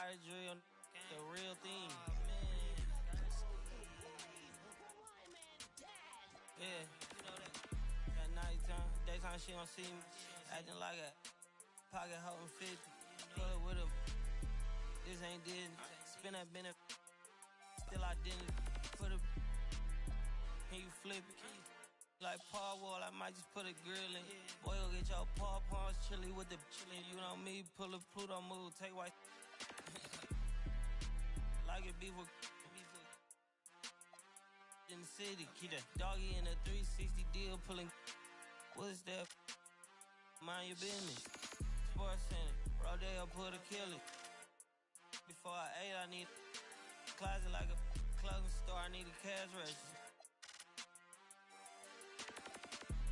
fire drill, the real thing. Yeah, at nighttime, daytime she don't see me, acting like a pocket holding 50. Pull up with a, this ain't Disney. Spin that benefit, still identity. Put a, can you flip it? Like Paul Wall, I might just put a grill in. Boy, go get your paw paws chili with the chili. You know me, pull a Pluto move, take white. Like it beef with in the city. Keep that doggy in a 360 deal, pulling. What's that? Mind your business. Sports Center, Rodeo, put a kill it. Before I ate, I need a closet like a clothing store. I need a cash register.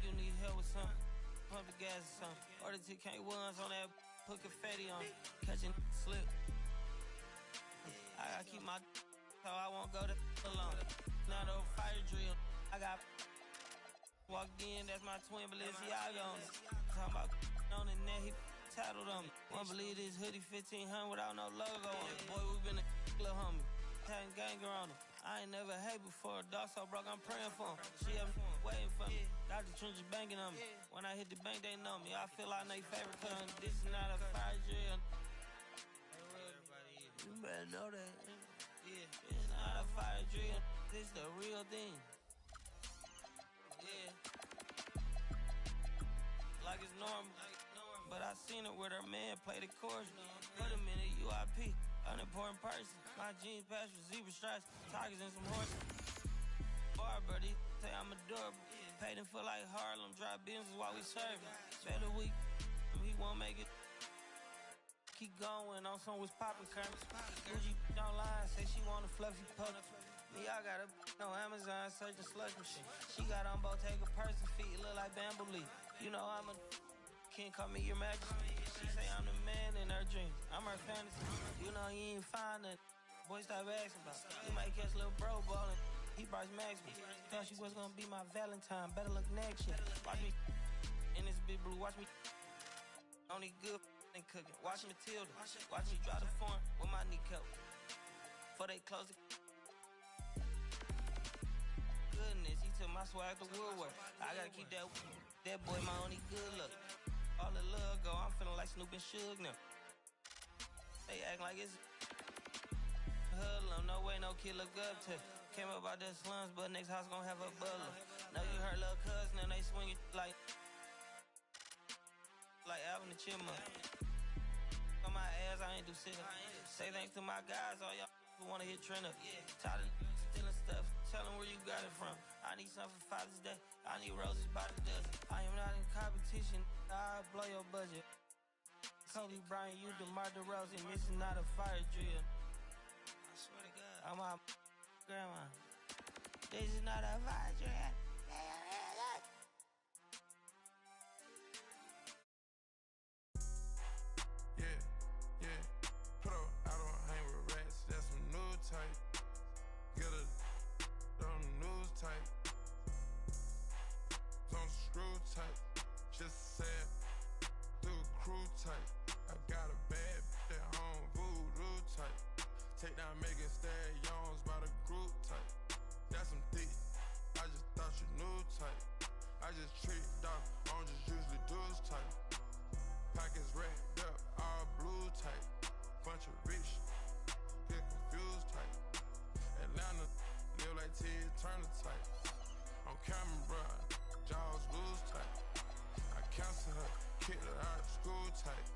You need help with something, pump the gas or something. Order TK1s on that, put confetti on it. Catching slip. I gotta keep my so I won't go to alone. Not a fire drill. I got walked in, that's my twin Balenciaga on it. Talking about on the net, he tattled on me. Won't believe this hoodie 1500 without no logo on it. Boy, we been a little homie. Having ganger on him. I ain't never hate before. Dog so broke, I'm praying for him. She up waiting for me. Dr. Trench is banking on me. When I hit the bank, they know me. I feel like they favorite cousin. This is not a fire drill. You better know that. It's not a fire drill. This the real thing. Yeah. Like it's normal. But I seen her with her man play the chorus. Put him in a UIP, unimportant person. My jeans patched with zebra stripes, tigers and some horses. Bar birdie, say I'm adorable. Paid him for like Harlem, drive business while we serving. Better week, he won't make it. Keep going on some was poppin' current. Gucci online, say she want a fluffy pup. Me, I got a on Amazon searching slush machine. She got on Bottega person feet, look like bamboo leaf. You know I'm a can't call me your majesty. She say I'm the man in her dreams. I'm her fantasy. You know you ain't find nothing. Boy, stop asking about it. You might catch little bro ballin'. He Bryce Maxwell. Thought she was gonna be my Valentine. Better look next year. Watch me in this big blue. Watch me only good and cooking. Watch Matilda. Watch me drop the form with my kneecap. Before they close the goodness, he took my swag to Woodward. I gotta keep that boy my only good look. All the love go, I'm feeling like Snoop and Suge now. They act like it's hoodlum, no way no kid look up to. Came up out the slums, but next house gon' have a butler. Know you heard little cousin and they swing it like Alvin the Chipmunk. On my ass, I ain't do shit. Say thanks to my guys, all y'all who wanna hit trend up. Tired of stealing stuff, tell them where you got it from. I need something for Father's Day, I need roses by the dozen. I am not in competition, I'll blow your budget. Kobe Bryant, you DeMar DeRozan, this is not a fire drill. I swear to God, I'm my grandma. This is not a fire drill. That's some new type. Get a on the news type. On the screw type. Just said through a crew type. I got a bad bitch at home, voodoo type. Take down Megan Stallions by the group type. That's some thick. I just thought you knew type. I just tricked off, I don't just usually do this type. Pockets wrapped up, all blue type. Bunch of rich. Get confused type. Atlanta, live like Ted Turner type. On camera, bruh, jaws loose type. I cancel her, kick her out of school type.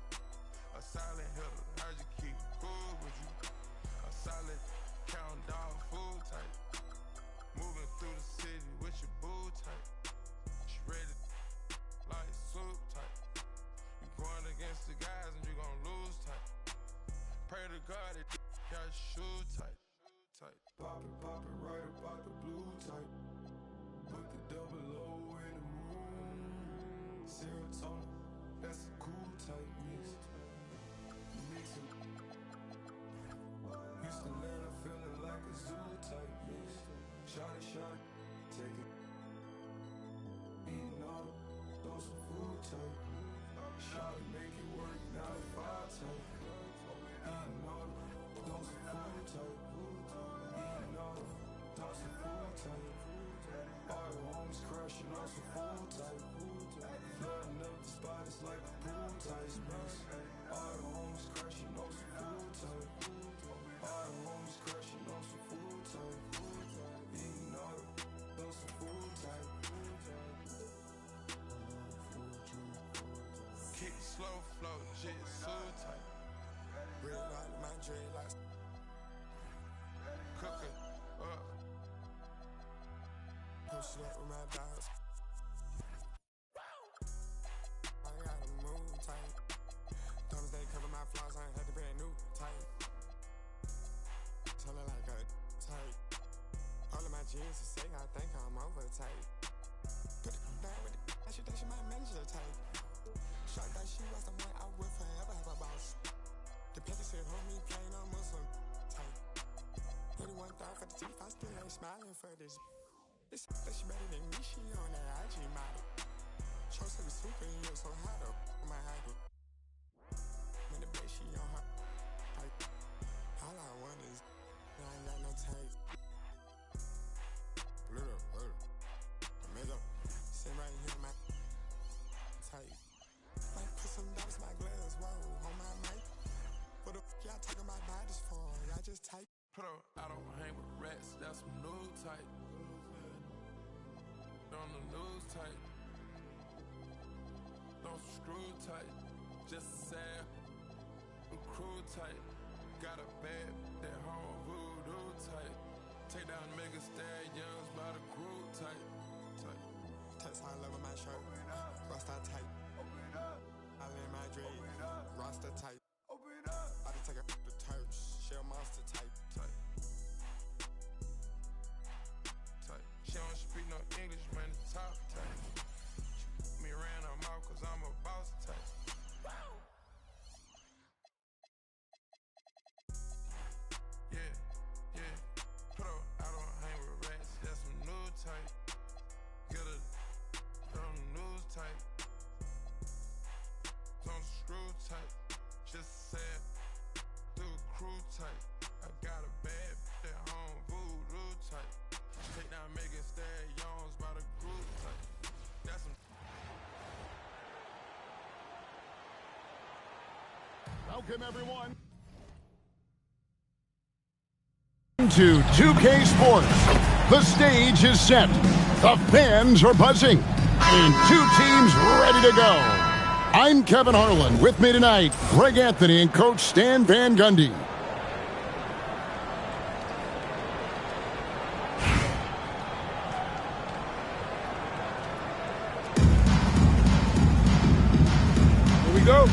A silent hitter, I just keep cool with you. A solid count dog food type. Moving through the city with your boo type. She ready like soup type. You going against the guys and you gon' lose type. Pray to God that got shoe tight. Pop it right about the blue type. Put the double O in the moon. Serotonin, that's a cool type mix. Mix it. Houston, Atlanta, feeling like a zoo type mix. Shot it, take it. Eating all the, throw some food type. Shot it, make it work, not a fire type. Eating all the. slow flow, jitsu type. Red light, my dreadlocks. Cooking up. Push it up with my dogs. I gotta move tight. Thumbs they cover my flaws, I ain't had to brand new tight. Tell her like a tight. All of my jeans to say I think I'm over tight. Put it down with it, she think she might manage the type. Shot that she was the one I would forever have a boss. The picture said, homie, plain on Muslim type. 81 thought for the teeth, I still ain't smiling for this. This that she better than me, she on that IG model. Chose to be super in you, so hot up my high. In the bed, she on her type. All I want is, I ain't got no type. Little, made up. Sit right here, my type. Might put some dollars in my glass, whoa, on my mic. What the f y'all talking about bodies for? Y'all just type. Put up, I don't hang with rats, that's some new type. On the news type. Don't screw tight. Just sad. Crew tight. Got a bad that home voodoo type. Take down mega stallions by the crew type. Text I love in my shirt. Rasta tight. I lay my dread. Rasta tight. I just take a the turfs. Shell monster type. She don't speak no English, man, the top type. Me ran her mouth cause I'm a boss type. Yeah. Put up, I don't hang with rats, that's some new type. Get a on the news type. Don't screw type. Just sad, do crew type. I got a bad at home, voodoo type. Take down Megan Stallions by the group type. That's some. Welcome, everyone, to 2K Sports. The stage is set. The fans are buzzing. And two teams ready to go. I'm Kevin Harlan. With me tonight, Greg Anthony and Coach Stan Van Gundy. Here we go.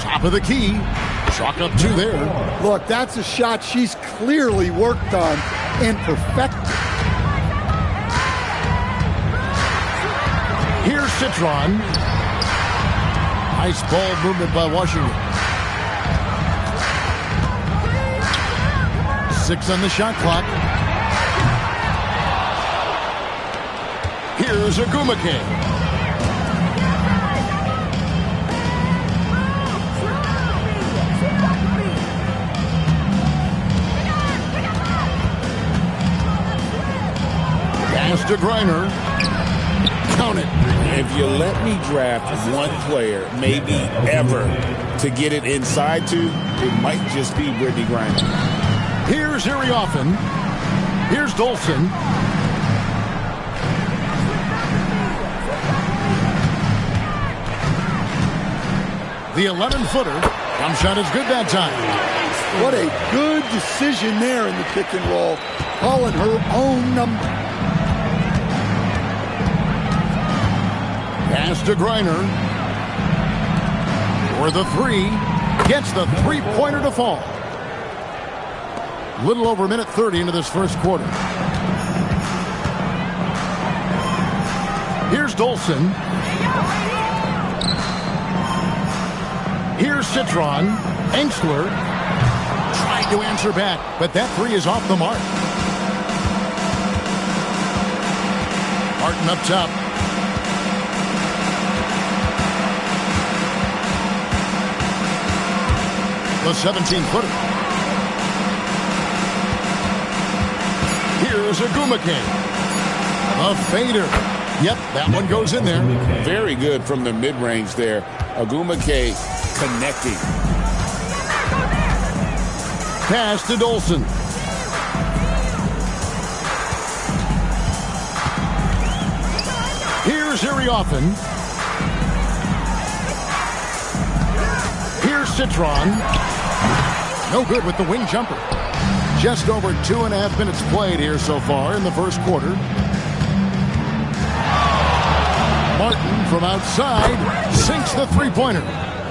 Top of the key. Chalk up two there. Look, that's a shot she's clearly worked on and perfected. Here's Citron. Nice ball movement by Washington. 6 on the shot clock. Here's Wnba. Pass to Griner. Count it. If you let me draft one player, maybe ever, to get it inside to, it might just be Brittany Griner. Here's Irioffen. Here's Dolson. The 11-footer. Jump shot is good that time. What a good decision there in the pick and roll. Calling her own number. Pass to Griner. For the three. Gets the three-pointer to fall. Little over a minute 30 into this first quarter. Here's Dolson. Here's Citron. Engstler trying to answer back, but that three is off the mark. Martin up top. The 17-footer. Here's Wnba. A fader. Yep, that one goes in there. Very good from the mid-range there. Wnba connecting. Pass to Dolson. Here's Iriothan. Here's Citron. No good with the wing jumper. Just over 2.5 minutes played here so far in the first quarter. Martin from outside sinks the three-pointer.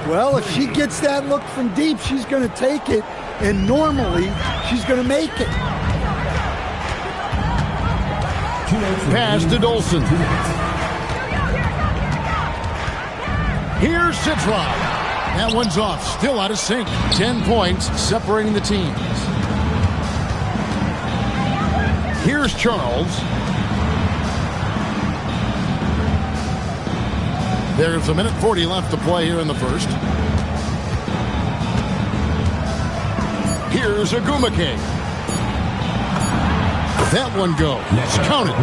Well, if she gets that look from deep, she's going to take it, and normally she's going to make it. Pass to Dolson. Here's Citron. That one's off, still out of sync. 10 points separating the teams. Here's Charles. There's 1:40 left to play here in the first. Here's Wnba. That one goes. Counted.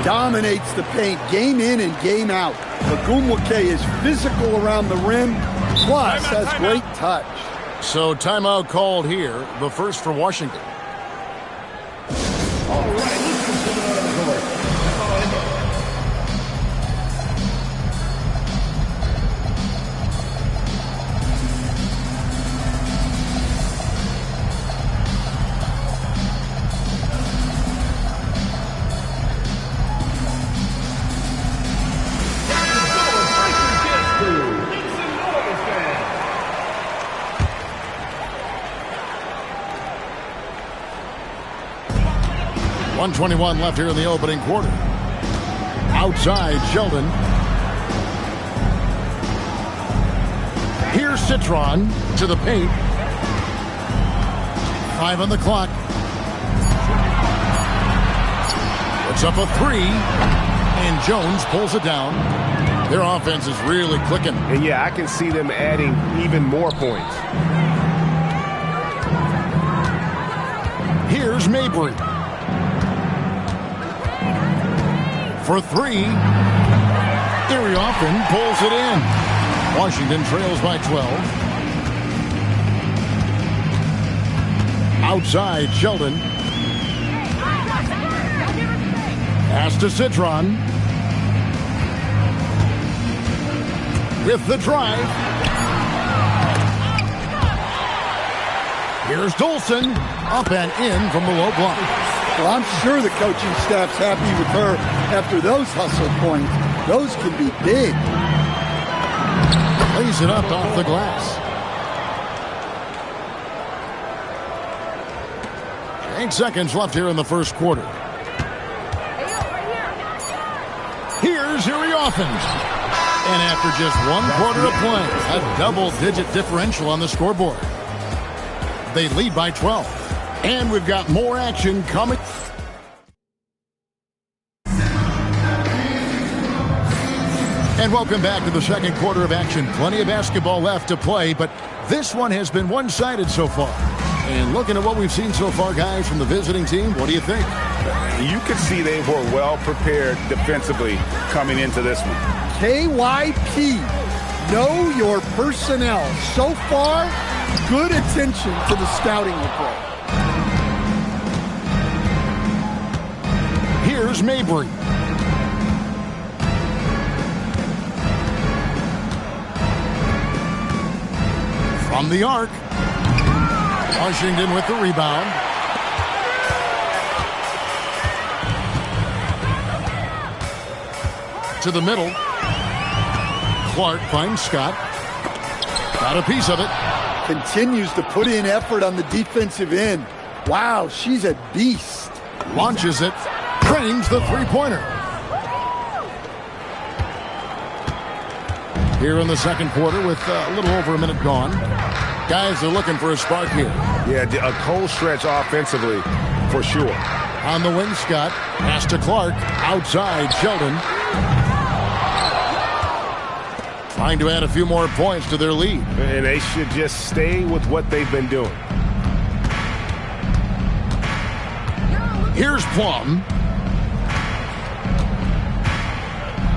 Dominates the paint game in and game out. Wnba is physical around the rim, plus has great touch. So timeout called here, the first for Washington. All right, let's continue on the court. 1:21 left here in the opening quarter. Outside, Sheldon. Here's Citron to the paint. 5 on the clock. Puts up a 3, and Jones pulls it down. Their offense is really clicking. And yeah, I can see them adding even more points. Here's Mabry. For 3. Iriothan pulls it in. Washington trails by 12. Outside, Sheldon. Pass to Citron. With the drive. Here's Dolson. Up and in from the low block. Well, I'm sure the coaching staff's happy with her after those hustle points. Those can be big. Lays it up off the glass. 8 seconds left here in the first quarter. Here's Iriothan. And after just 1 quarter of play, a double-digit differential on the scoreboard. They lead by 12. And we've got more action coming. And welcome back to the second quarter of action. Plenty of basketball left to play, but this one has been one-sided so far. And looking at what we've seen so far, guys, from the visiting team, what do you think? You could see they were well prepared defensively coming into this one. KYP, know your personnel. So far, good attention to the scouting report. Here's Mabry. From the arc. Washington with the rebound. To the middle. Clark finds Scott. Got a piece of it. Continues to put in effort on the defensive end. Wow, she's a beast. Launches it. Frames the three-pointer. Here in the second quarter with a little over a minute gone. Guys are looking for a spark here. Yeah, a cold stretch offensively for sure. On the wing, Scott. Pass to Clark. Outside, Sheldon. Trying to add a few more points to their lead. And they should just stay with what they've been doing. Here's Plum.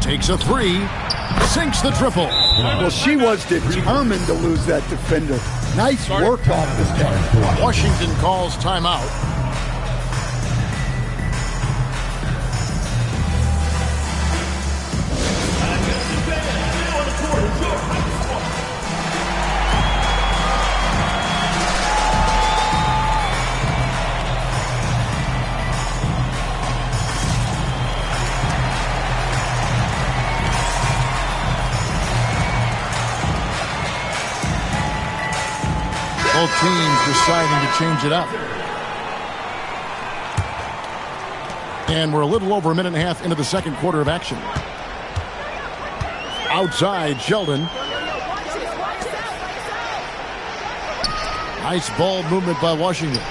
Takes a 3. Sinks the triple. Well, she was determined to lose that defender. Nice work off this guy. Washington calls timeout. teams deciding to change it up. And we're a little over a minute and a half into the second quarter of action. Outside, Sheldon. Nice ball movement by Washington.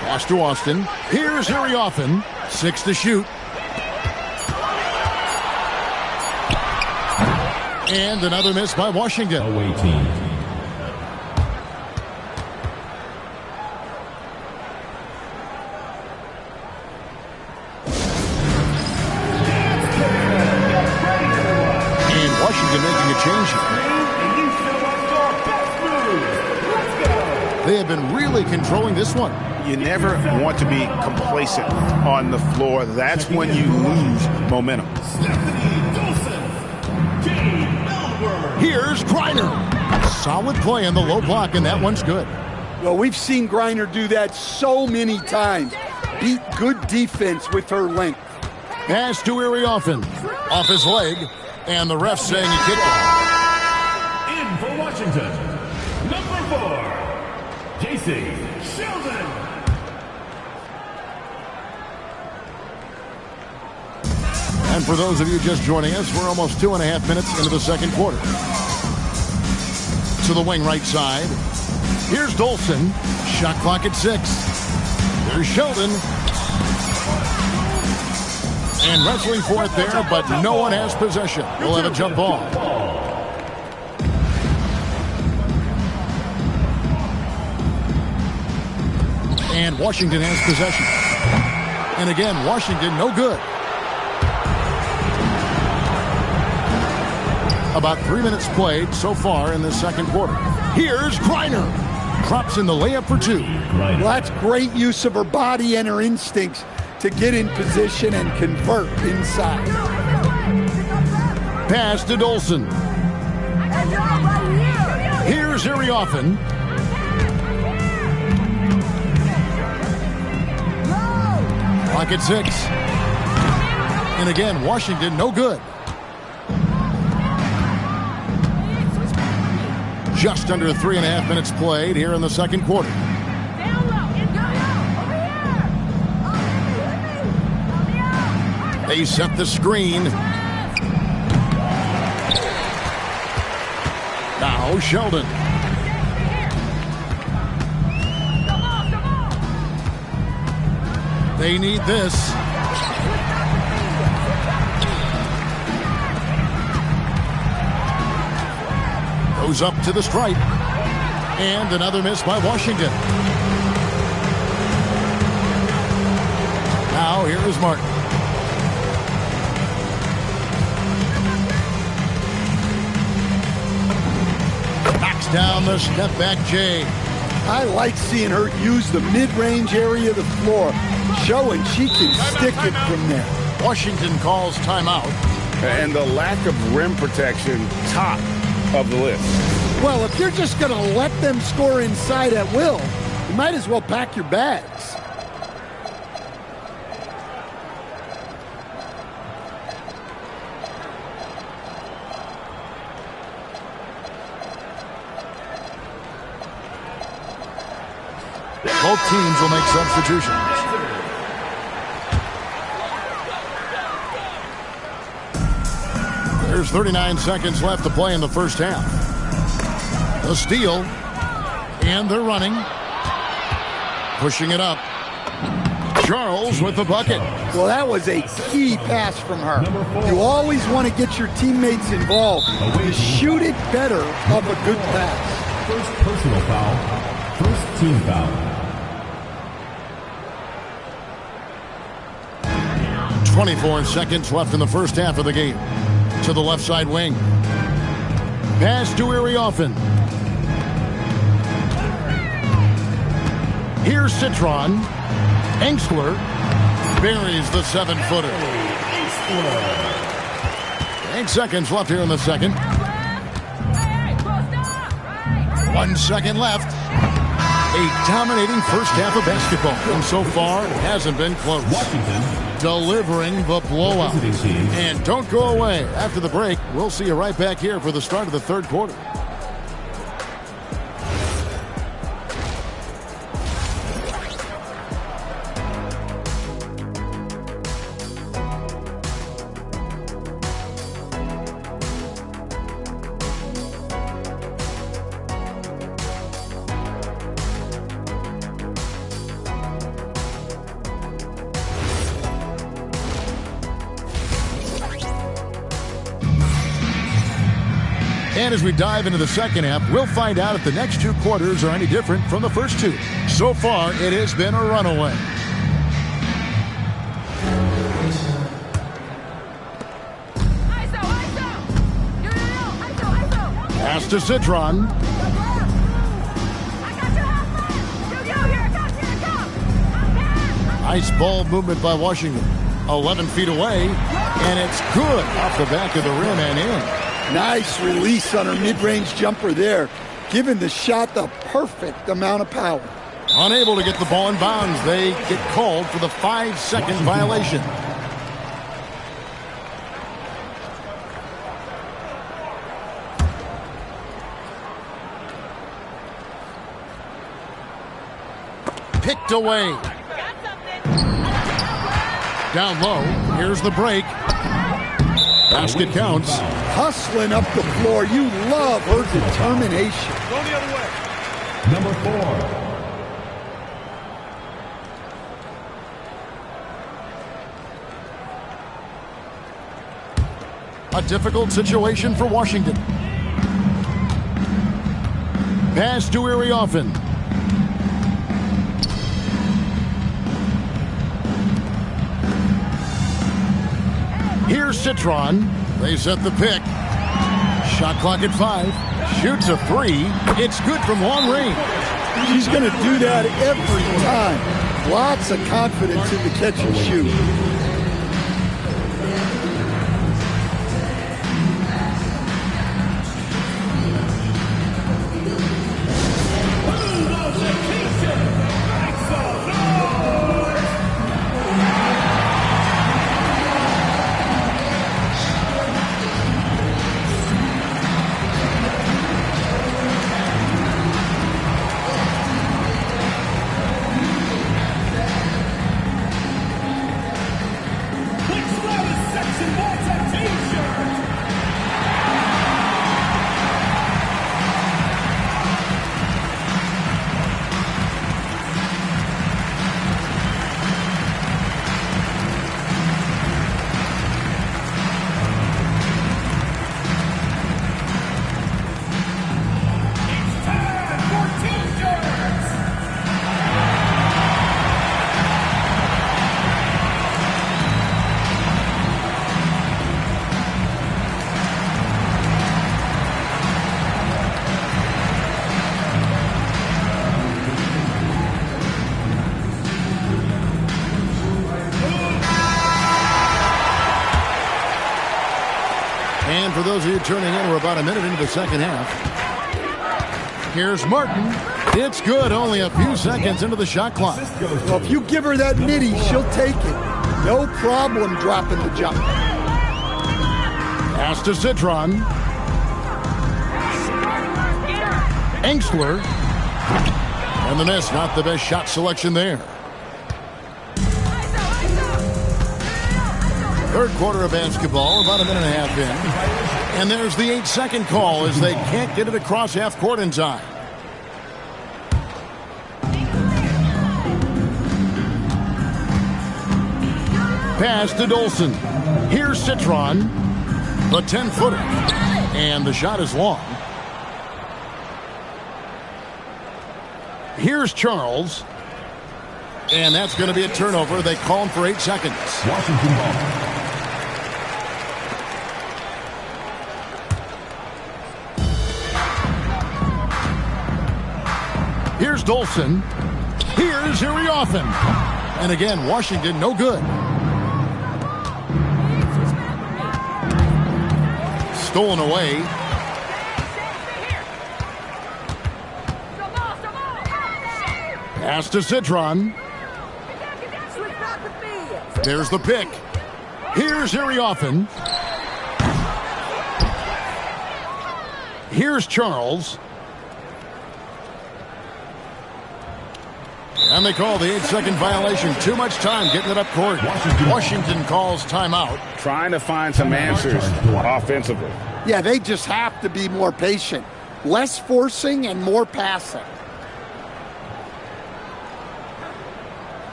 Pass to Austin. Here's Harry Offen. 6 to shoot. And another miss by Washington. Away team. And Washington making a change here. They have been really controlling this one. You never want to be complacent on the floor. That's when you lose momentum. Here's Griner. Solid play on the low block, and that one's good. Well, we've seen Griner do that so many times. Beat good defense with her length. Pass to Offen. Off his leg, and the ref saying he kicked it. In for Washington, number 4. JC Sheldon. And for those of you just joining us, we're almost 2.5 minutes into the second quarter. To the wing right side. Here's Dolson. Shot clock at 6. Here's Sheldon. And wrestling for it there, but no one has possession. We'll have a jump ball. And Washington has possession. And again, Washington no good. About 3 minutes played so far in the second quarter. Here's Griner. Drops in the layup for 2. Well, that's great use of her body and her instincts to get in position and convert inside. Pass to Dolson. Here's Harry Offen. Clock at 6. And again, Washington no good. Just under 3.5 minutes played here in the second quarter. They set the screen. Now Sheldon. They need this. Goes up to the stripe. And another miss by Washington. Now here is Martin. Knocks down the step back J. I like seeing her use the mid-range area of the floor, showing she can stick it from there. Washington calls timeout. And the lack of rim protection, top of the list. Well, if you're just going to let them score inside at will, you might as well pack your bags. Both teams will make substitutions. There's 39 seconds left to play in the first half. The steal, and they're running. Pushing it up. Charles with the bucket. Well, that was a key pass from her. You always want to get your teammates involved. You shoot it better off a good pass. First personal foul. First team foul. 24 seconds left in the first half of the game. To the left side wing. Pass to Offen. Here's Citron. Engstler buries the 7-footer. 8 seconds left here in the second. 1 second left. A dominating first half of basketball. And so far, it hasn't been close. Washington delivering the blowout. And don't go away. After the break, we'll see you right back here for the start of the third quarter. And as we dive into the second half, we'll find out if the next two quarters are any different from the first two. So far, it has been a runaway. Pass to Citron. Nice ball movement by Washington. 11 feet away, and it's good off the back of the rim and in. Nice release on her mid-range jumper there, giving the shot the perfect amount of power. Unable to get the ball in bounds, they get called for the 5-second violation. Picked away. Down low, here's the break. Basket counts. Hustling up the floor. You love her determination. Go the other way. Number 4. A difficult situation for Washington. Pass to Iriofan. Here's Citron. They set the pick. Shot clock at 5. Shoots a 3. It's good from long range. She's going to do that every time. Lots of confidence in the catch and shoot. And for those of you turning in, we're about a minute into the second half. Here's Martin. It's good, only a few seconds into the shot clock. Well, if you give her that midi, she'll take it. No problem dropping the jump. Pass to Citron. Engstler. And the miss, not the best shot selection there. Third quarter of basketball, about a minute and a half in. And there's the 8-second call as they can't get it across half court in time. Pass to Dolson. Here's Citron. The 10-footer. And the shot is long. Here's Charles. And that's going to be a turnover. They call him for 8 seconds. Washington ball. Here's Dolson. Here's Iriofan. And again, Washington, no good. Stolen away. Pass to Citron. There's the pick. Here's Iriofan. Here's Charles. And they call the 8-second violation. Too much time getting it up court. Washington calls timeout. Trying to find some answers offensively. Yeah, they just have to be more patient. Less forcing and more passing.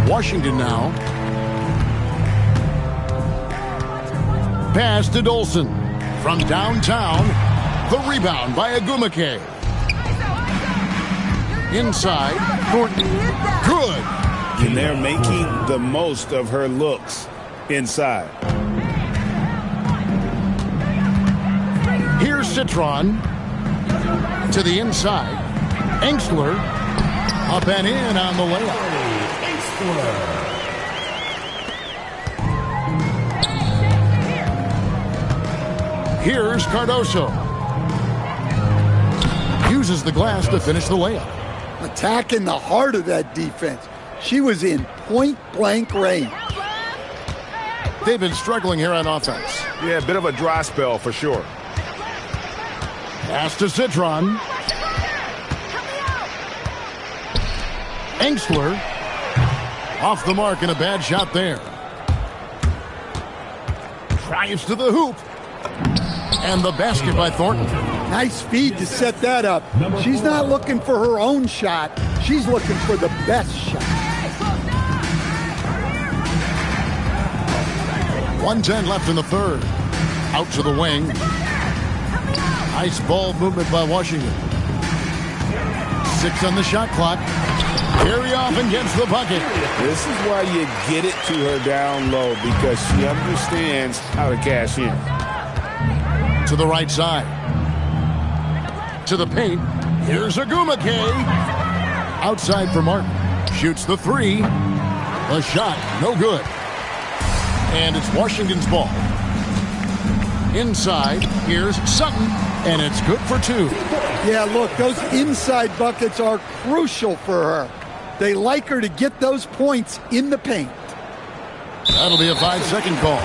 Washington now. Pass to Dolson. From downtown, the rebound by Wnba. Inside, Thornton. Good. And they're making the most of her looks inside. Here's Citron to the inside. Engstler up and in on the layup. Here's Cardoso. Uses the glass to finish the layup. Attacking the heart of that defense. She was in point-blank range. They've been struggling here on offense. Yeah, a bit of a dry spell for sure. Pass to Citron. Engstler off the mark and a bad shot there. Drives to the hoop. And the basket by Thornton. Nice feed to set that up. She's not looking for her own shot. She's looking for the best shot. 1:10 left in the third. Out to the wing. Nice ball movement by Washington. 6 on the shot clock. Carry off and gets the bucket. This is why you get it to her down low, because she understands how to cash in. To the right side. To the paint. Here's Wnba. Outside for Martin. Shoots the three. The shot, no good. And it's Washington's ball. Inside, here's Sutton, and it's good for 2. Yeah, look, those inside buckets are crucial for her. They like her to get those points in the paint. That'll be a 5-second call.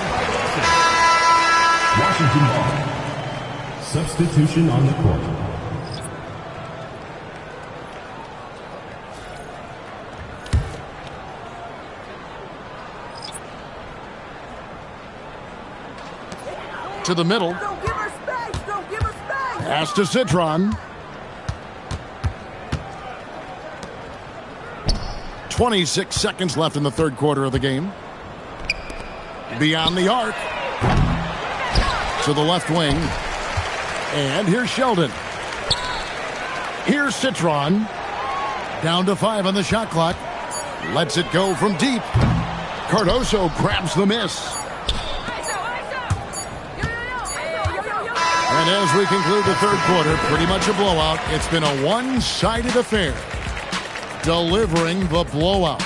Washington ball. Substitution on the court. To the middle. Don't give her space. Don't give her space. Pass to Citron. 26 seconds left in the third quarter of the game. Beyond the arc. To the left wing. And here's Sheldon. Here's Citron. Down to 5 on the shot clock. Lets it go from deep. Cardoso grabs the miss. And as we conclude the third quarter, pretty much a blowout. It's been a one-sided affair. Delivering the blowout.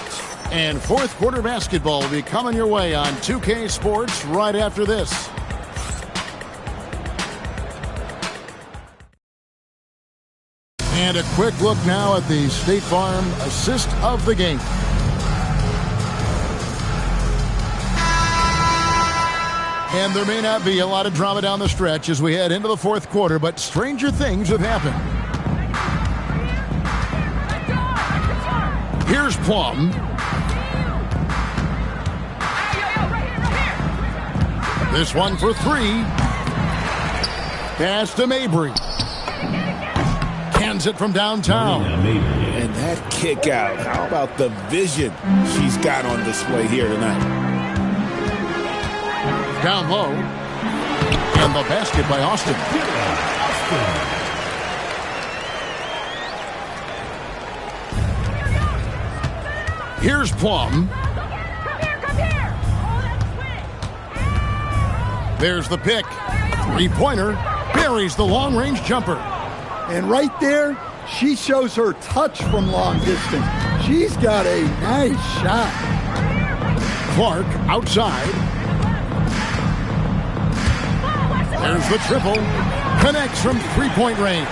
And fourth quarter basketball will be coming your way on 2K Sports right after this. And a quick look now at the State Farm assist of the game. And there may not be a lot of drama down the stretch as we head into the fourth quarter, but stranger things have happened. Here's Plum. This one for 3. Pass to Mabry. Cans it from downtown. And that kick out. How about the vision she's got on display here tonight? Down low. And the basket by Austin. Here's Plum. There's the pick. 3-pointer. Buries the long-range jumper. And right there, she shows her touch from long distance. She's got a nice shot. Clark outside. There's the triple. Connects from 3-point range.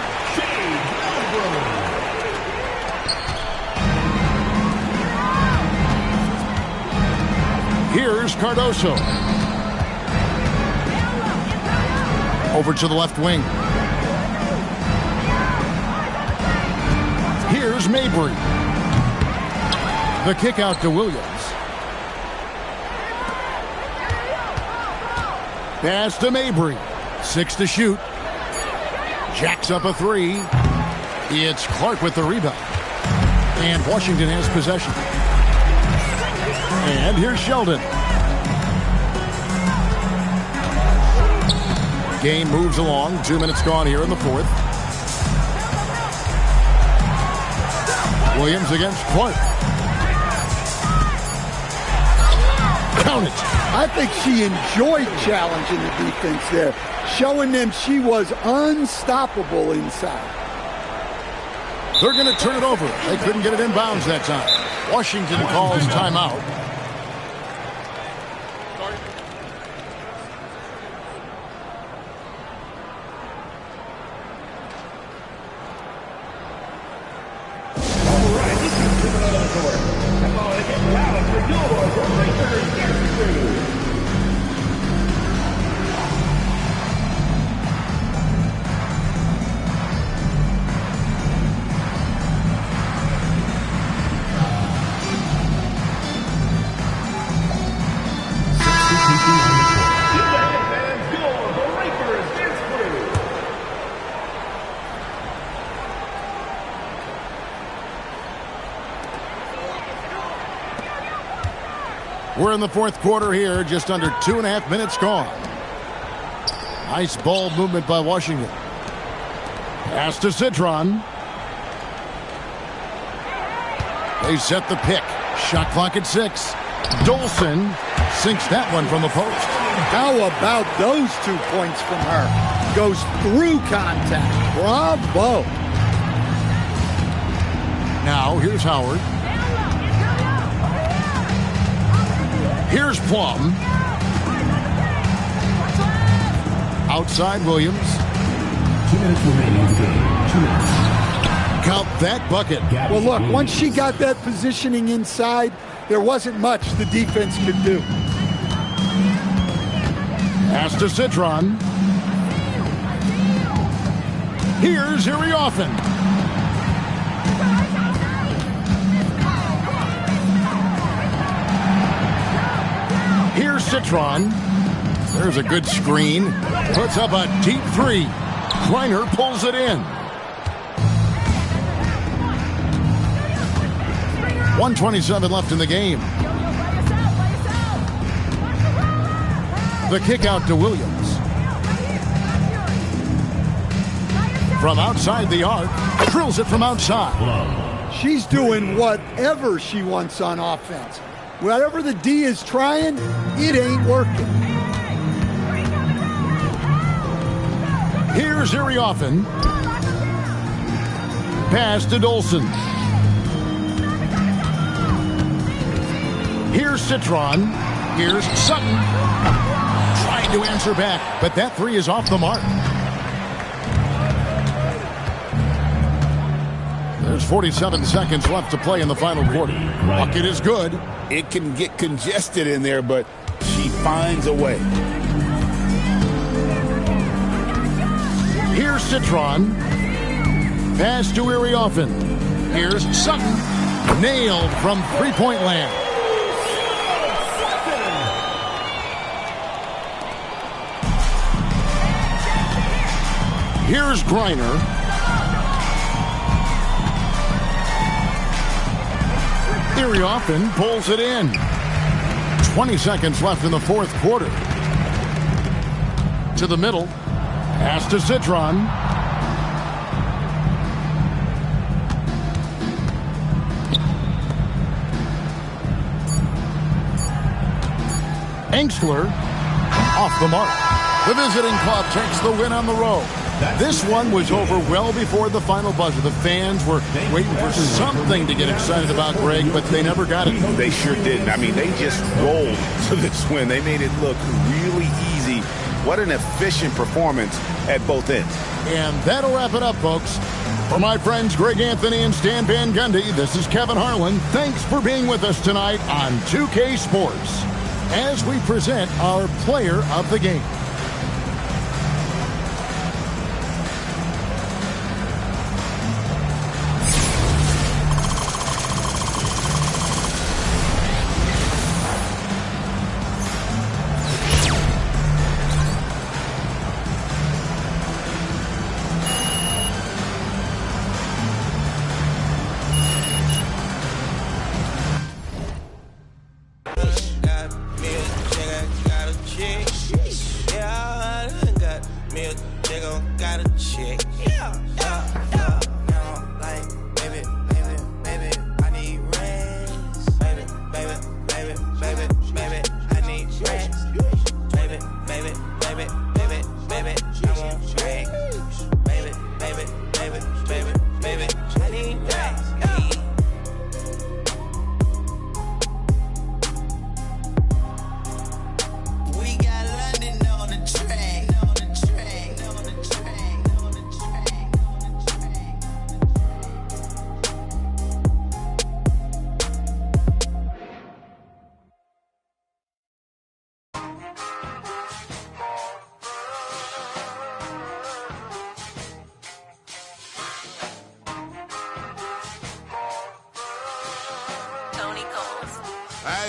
Here's Cardoso. Over to the left wing. Here's Mabry. The kick out to Williams. Pass to Mabry. 6 to shoot. Jacks up a 3. It's Clark with the rebound. And Washington has possession. And here's Sheldon. Game moves along. 2 minutes gone here in the fourth. Williams against Clark. Count it. I think she enjoyed challenging the defense there, showing them she was unstoppable inside. They're going to turn it over. They couldn't get it in bounds that time. Washington calls timeout. We're in the fourth quarter here, just under 2.5 minutes gone. Nice ball movement by Washington. Pass to Citron. They set the pick. Shot clock at 6. Dolson sinks that one from the post. How about those 2 points from her? Goes through contact. Bravo. Now, here's Howard. Here's Plum. Outside Williams. 2 minutes remaining in the game. 2 minutes. Count that bucket. Well, look, once she got that positioning inside, there wasn't much the defense could do. Pass to Citron. Here's Iriofan. Here's Citron. There's a good screen. Puts up a deep 3. Griner pulls it in. 1:27 left in the game. The kick out to Williams. From outside the arc. Drills it from outside. She's doing whatever she wants on offense. Whatever the D is trying, it ain't working. Here's Iriofan. Pass to Dolson. Here's Citron. Here's Sutton. Trying to answer back, but that 3 is off the mark. There's 47 seconds left to play in the final quarter. Bucket is good. It can get congested in there, but she finds a way. Here's Citron. Pass to Iriofan. Here's Sutton. Nailed from three-point land. Here's Griner. Iriofan pulls it in. 20 seconds left in the fourth quarter. To the middle. Pass to Citron. Engstler off the mark. The visiting club takes the win on the road. This one was over well before the final buzzer. The fans were waiting for something to get excited about, Greg, but they never got it. They sure didn't. I mean, they just rolled to this win. They made it look really easy. What an efficient performance at both ends. And that'll wrap it up, folks. For my friends Greg Anthony and Stan Van Gundy, this is Kevin Harlan. Thanks for being with us tonight on 2K Sports as we present our player of the game.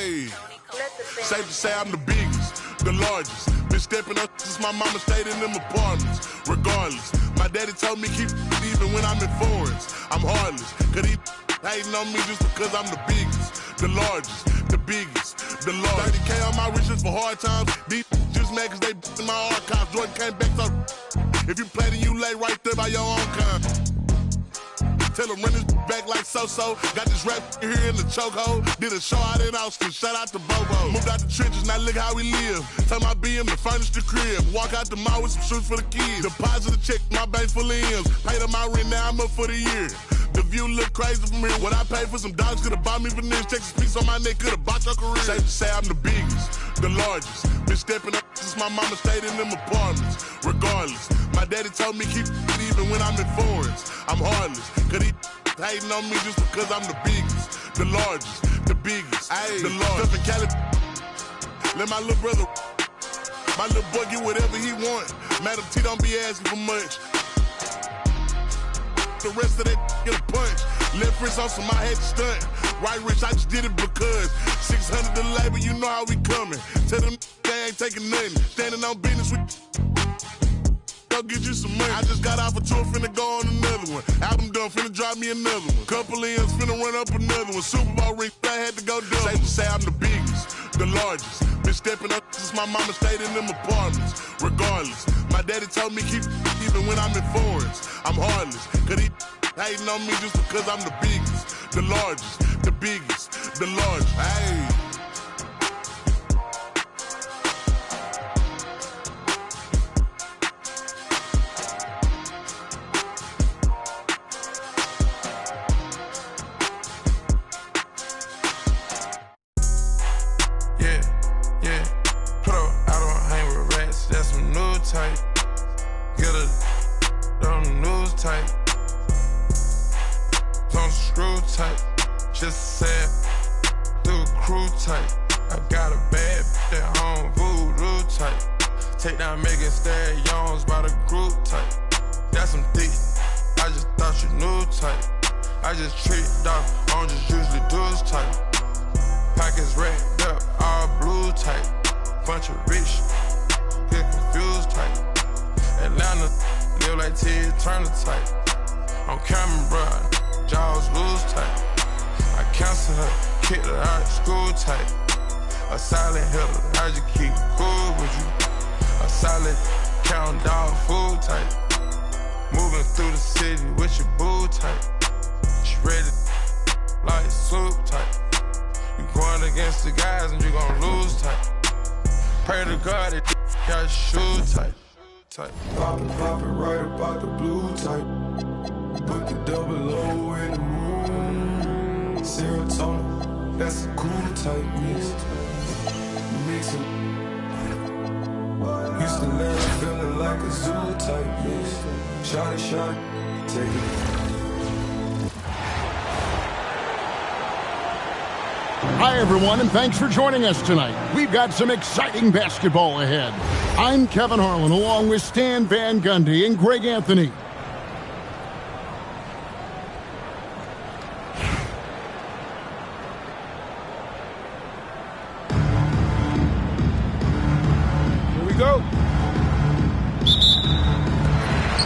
Ayy, safe to say I'm the biggest, the largest. Been stepping up since my mama stayed in them apartments. Regardless, my daddy told me keep even when I'm in foreigns. I'm heartless, cause he hating on me just because I'm the biggest, the largest, the biggest, the largest. 30K on my riches for hard times. These just mad cause they in my archives. Jordan came back, so if you play then you lay right there by your own kind. Tell him run this back like so-so. Got this rap here in the chokehold. Did a show out in Austin, shout out to Bobo. Moved out the trenches, now look how we live. Tell my BM to furnish the crib. Walk out the mall with some shoes for the kids. Deposit a check, my bank full of M's. Paid on my rent, now I'm up for the year. The view look crazy from here. What I paid for some dogs could've bought me veneers. Texas piece on my neck could've bought your career. Safe to say I'm the biggest, the largest. Been stepping up since my mama stayed in them apartments. Regardless, my daddy told me keep even when I'm in foreigns. I'm heartless, cause he hating on me just because I'm the biggest, the largest, the biggest, ayy, the largest. Stuff in Cali, let my little brother, my little boy get whatever he want. Madam T don't be asking for much. The rest of that get a punch. Left wrist on some I had to stunt. Right wrist, I just did it because 600 the labor, you know how we coming. Tell them they ain't taking nothing. Standing on business with go get you some money. I just got off a tour, finna go on another one. Album done, finna drop me another one. Couple M's, finna run up another one. Super Bowl ring, I had to go double. Safe to say I'm the biggest, the largest. Been stepping up since my mama stayed in them apartments. Regardless, my daddy told me keep even when I'm in foreigns. I'm heartless, cause he hating on me just because I'm the biggest, the largest, the biggest, the largest. Ayy. Get a on the news type. Don't screw tight. Just said through a crew type. I got a bad bitch at home, voodoo type. Take down Megan Stallions by the group type. That's some thick. I just thought you knew type. I just tricked off, I don't just usually do this type. Pockets racked up, all blue type. Bunch of rich, get confused type. Atlanta, live like Ted Turner type. On camera, bruh, jaws loose type. I cancel her, kicked her out of school type. A silent hitter, I just keep cool with you. A solid count dog food type. Moving through the city with your boo type. She ready like soup type. You going against the guys and you gon' lose type. Pray to God that got shoe type. Pop it right about the blue type. Put the double O in the room. Serotonin, that's a cool type mix. Mixing. Used to let it feeling like a zoo type mix. Shot, take it. Hi, everyone, and thanks for joining us tonight. We've got some exciting basketball ahead. I'm Kevin Harlan, along with Stan Van Gundy and Greg Anthony. Here we go.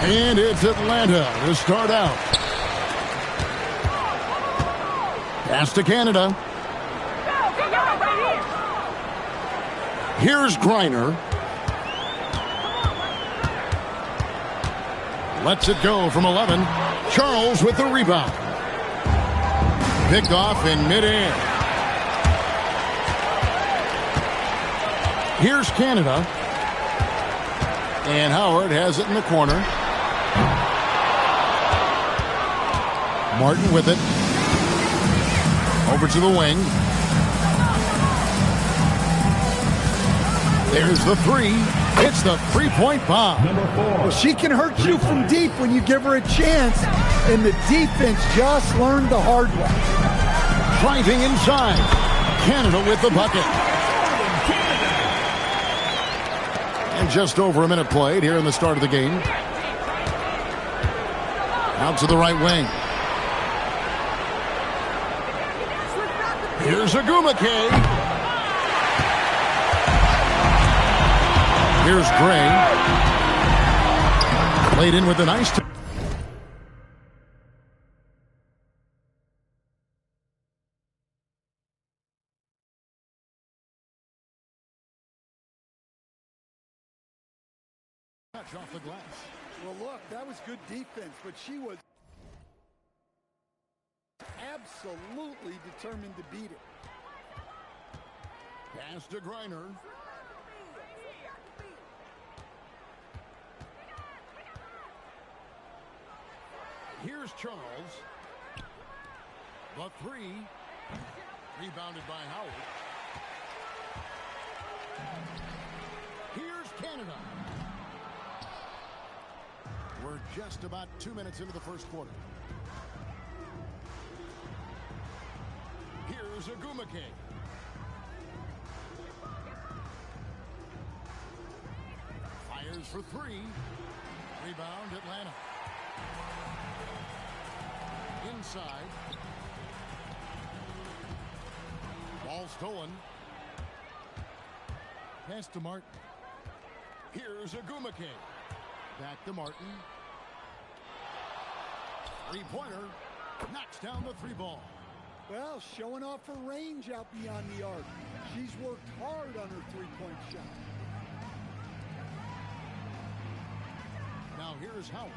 And it's Atlanta to start out. Pass to Canada. Here's Griner. Lets it go from 11. Charles with the rebound. Picked off in midair. Here's Canada. And Howard has it in the corner. Martin with it. Over to the wing. There's the three. It's the three-point bomb. Well, she can hurt you from deep when you give her a chance, and the defense just learned the hard way. Driving inside. Canada with the bucket. And just over a minute played here in the start of the game. Out to the right wing. Here's Wnba. Here's Gray. Played in with a nice... touch off the glass. Well, look, that was good defense, but she was absolutely determined to beat it. Pass to Griner. Here's Charles. The three. Rebounded by Howard. Here's Canada. We're just about 2 minutes into the first quarter. Here's Wnba. Fires for three. Rebound Atlanta. Inside. Ball stolen. Pass to Martin. Here's Wnba. Back to Martin. Three-pointer. Knocks down the three ball. Well, showing off her range out beyond the arc. She's worked hard on her three-point shot. Now here's Howard.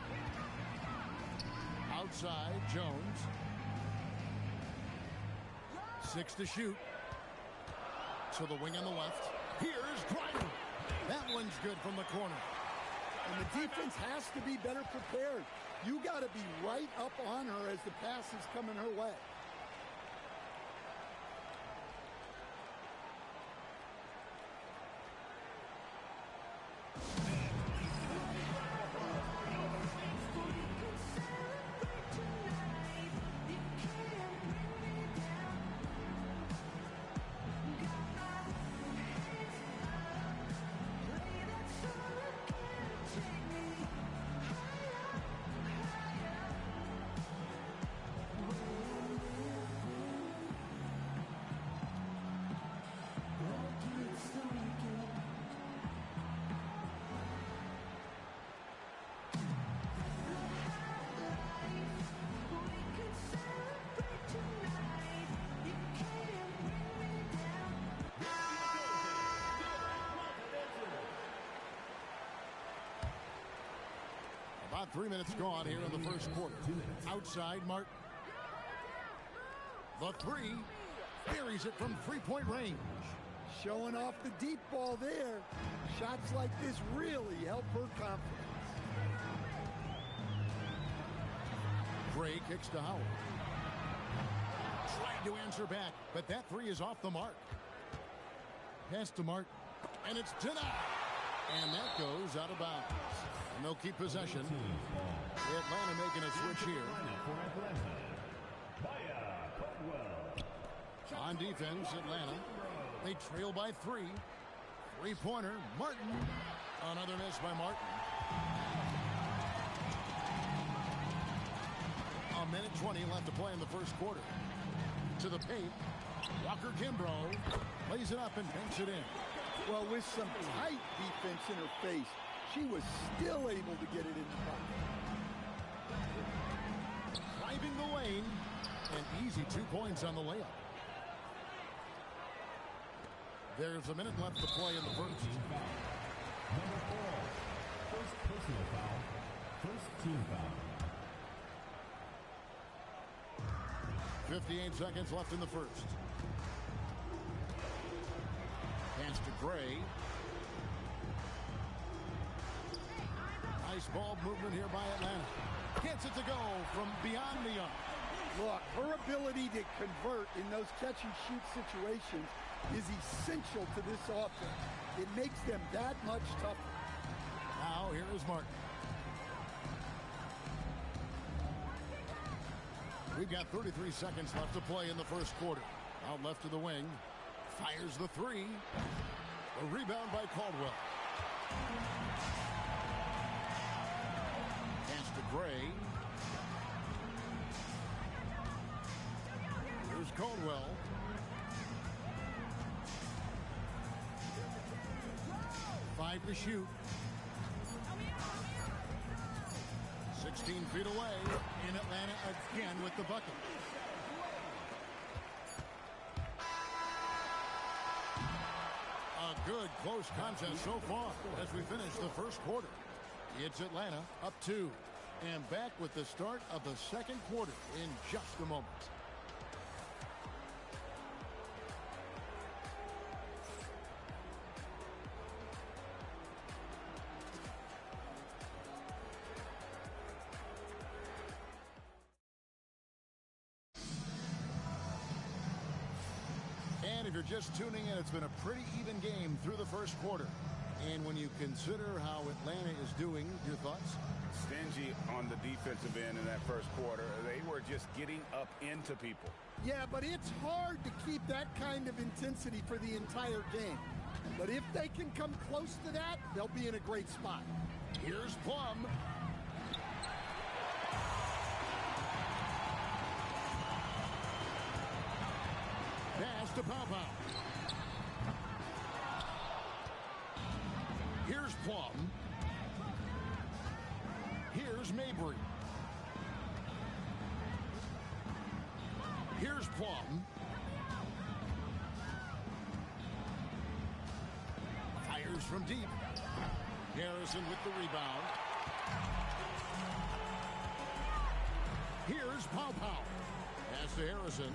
Outside, Jones. 6 to shoot. To the wing on the left. Here's Griner. That one's good from the corner. And the defense has to be better prepared. You got to be right up on her as the pass is coming her way. About 3 minutes gone here in the first quarter. Outside, Martin. The three. Buries it from three-point range. Showing off the deep ball there. Shots like this really help her confidence. Gray kicks to Howard. Trying to answer back, but that three is off the mark. Pass to Martin. And it's denied. And that goes out of bounds. And they'll keep possession. Atlanta making a switch here. On defense, Atlanta. They trail by three. Three-pointer, Martin. Another miss by Martin. A minute 20 left to play in the first quarter. To the paint. Walker Kimbrough lays it up and banks it in. Well, with some tight defense in her face, she was still able to get it in the pocket. Driving the lane. And easy 2 points on the layup. There's a minute left to play in the first. Number 4. First personal foul. First team foul. 58 seconds left in the first. Pass to Gray. Nice ball movement here by Atlanta. Gets it to go from beyond the arc. Look, her ability to convert in those catch-and-shoot situations is essential to this offense. It makes them that much tougher. Now here is Martin. We've got 33 seconds left to play in the first quarter. Out left to the wing. Fires the three. A rebound by Caldwell. Pass to Gray. Here's Caldwell. 5 to shoot. 16 feet away. In Atlanta again with the bucket. A good close contest so far as we finish the first quarter. It's Atlanta up 2. And back with the start of the second quarter in just a moment. And if you're just tuning in, it's been a pretty even game through the first quarter. And when you consider how Atlanta is doing, your thoughts? Stingy on the defensive end in that first quarter. They were just getting up into people. Yeah, but it's hard to keep that kind of intensity for the entire game. But if they can come close to that, they'll be in a great spot. Here's Plum. Pass to Pau. Here's Plum. Here's Mabry. Here's Plum. Fires from deep. Harrison with the rebound. Here's Pau. Pass to Harrison.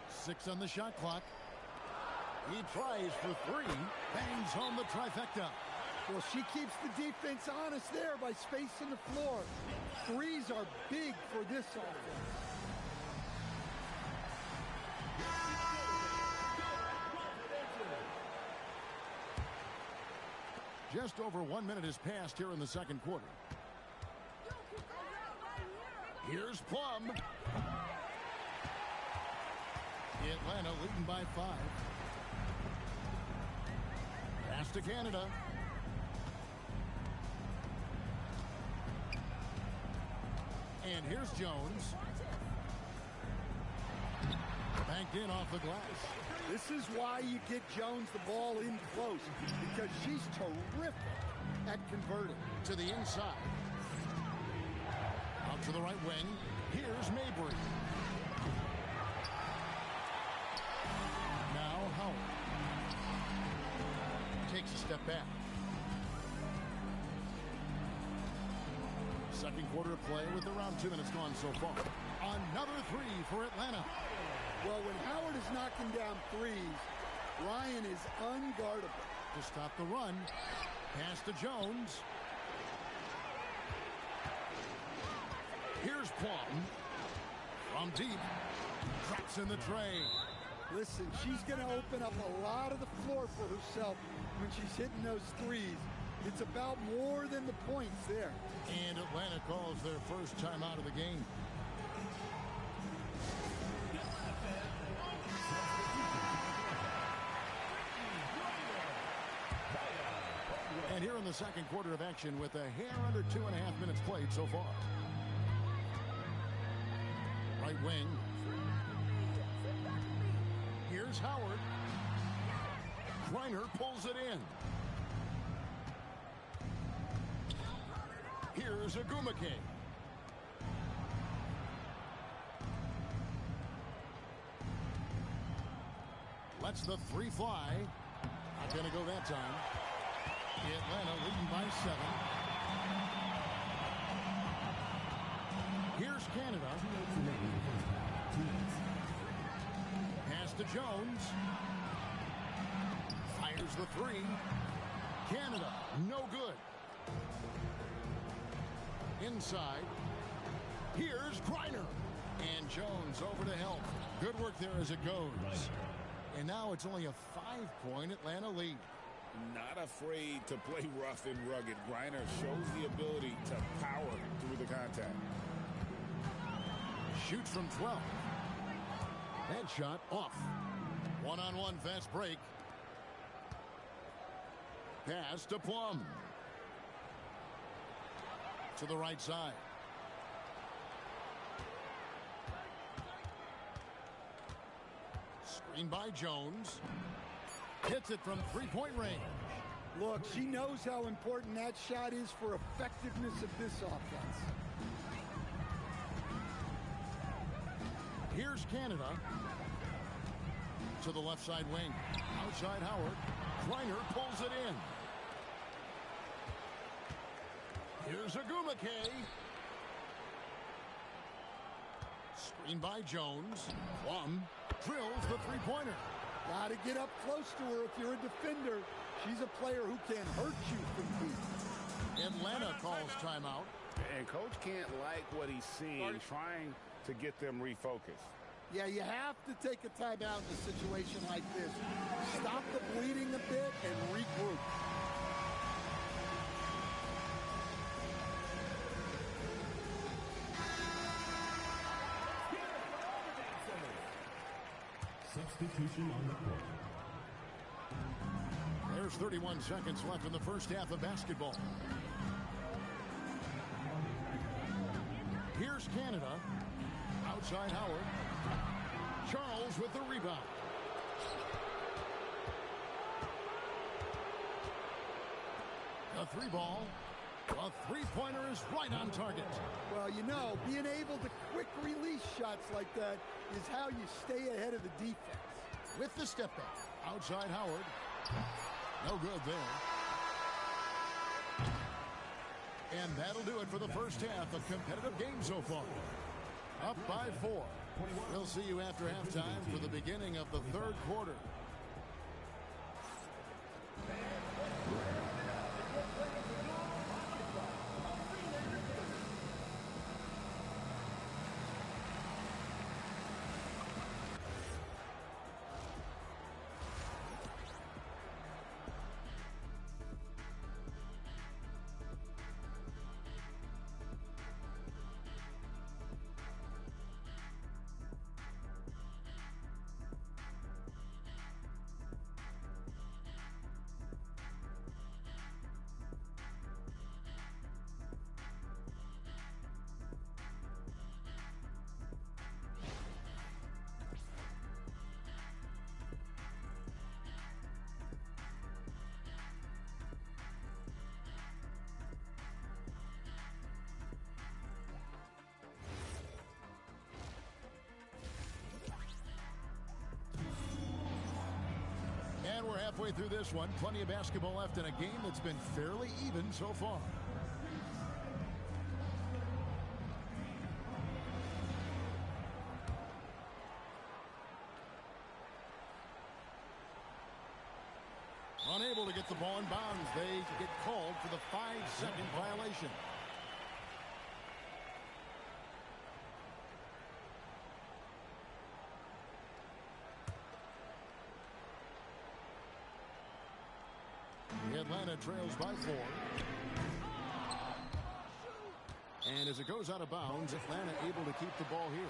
Six on the shot clock. He tries for 3. Bangs home the trifecta. Well, she keeps the defense honest there by spacing the floor. Threes are big for this offense. Just over 1 minute has passed here in the second quarter. Here's Plum. Atlanta leading by 5. Pass to Canada. And here's Jones. Banked in off the glass. This is why you get Jones the ball in close, because she's terrific at converting. To the inside. Out to the right wing. Here's Mabry. Now Howard. Takes a step back. Second quarter of play with around 2 minutes gone so far. Another 3 for Atlanta. Well, when Howard is knocking down threes, Ryan is unguardable. To stop the run. Pass to Jones. Here's Plum. From deep. Drops in the tray. Listen, she's going to open up a lot of the floor for herself when she's hitting those threes. It's about more than the points there. And Atlanta calls their first time out of the game. And here in the second quarter of action with a hair under 2.5 minutes played so far. Right wing. Here's Howard. Griner pulls it in. Here's Wnba. Lets the 3 fly. Not going to go that time. Atlanta leading by 7. Here's Canada. Pass to Jones. Fires the 3. Canada, no good. Inside. Here's Griner. And Jones over to help. Good work there as it goes. And now it's only a 5-point Atlanta lead. Not afraid to play rough and rugged. Griner shows the ability to power through the contact. Shoots from 12. Headshot off. One-on-one fast break. Pass to Plum. To the right side. Screen by Jones. Hits it from three-point range. Look, she knows how important that shot is for effectiveness of this offense. Here's Canada. To the left side wing. Outside Howard. Griner pulls it in. Here's Wnba. Screen by Jones. Plum drills the three-pointer. Got to get up close to her if you're a defender. She's a player who can hurt you from deep. Atlanta calls timeout. And coach can't like what he's seeing, trying to get them refocused. Yeah, you have to take a timeout in a situation like this. Stop the bleeding a bit and regroup. Substitution on the court. There's 31 seconds left in the first half of basketball. Here's Canada. Outside Howard. Charles with the rebound. A three ball. A three-pointer is right on target. Well, you know, being able to quick release shots like that is how you stay ahead of the defense. With the step back. Outside Howard. No good there. And that'll do it for the first half. A competitive game so far. Up by 4. We'll see you after halftime for the beginning of the third quarter. And we're halfway through this one. Plenty of basketball left in a game that's been fairly even so far. Unable to get the ball in bounds. They get called for the 5-second violation. Atlanta trails by 4. And as it goes out of bounds, Atlanta able to keep the ball here.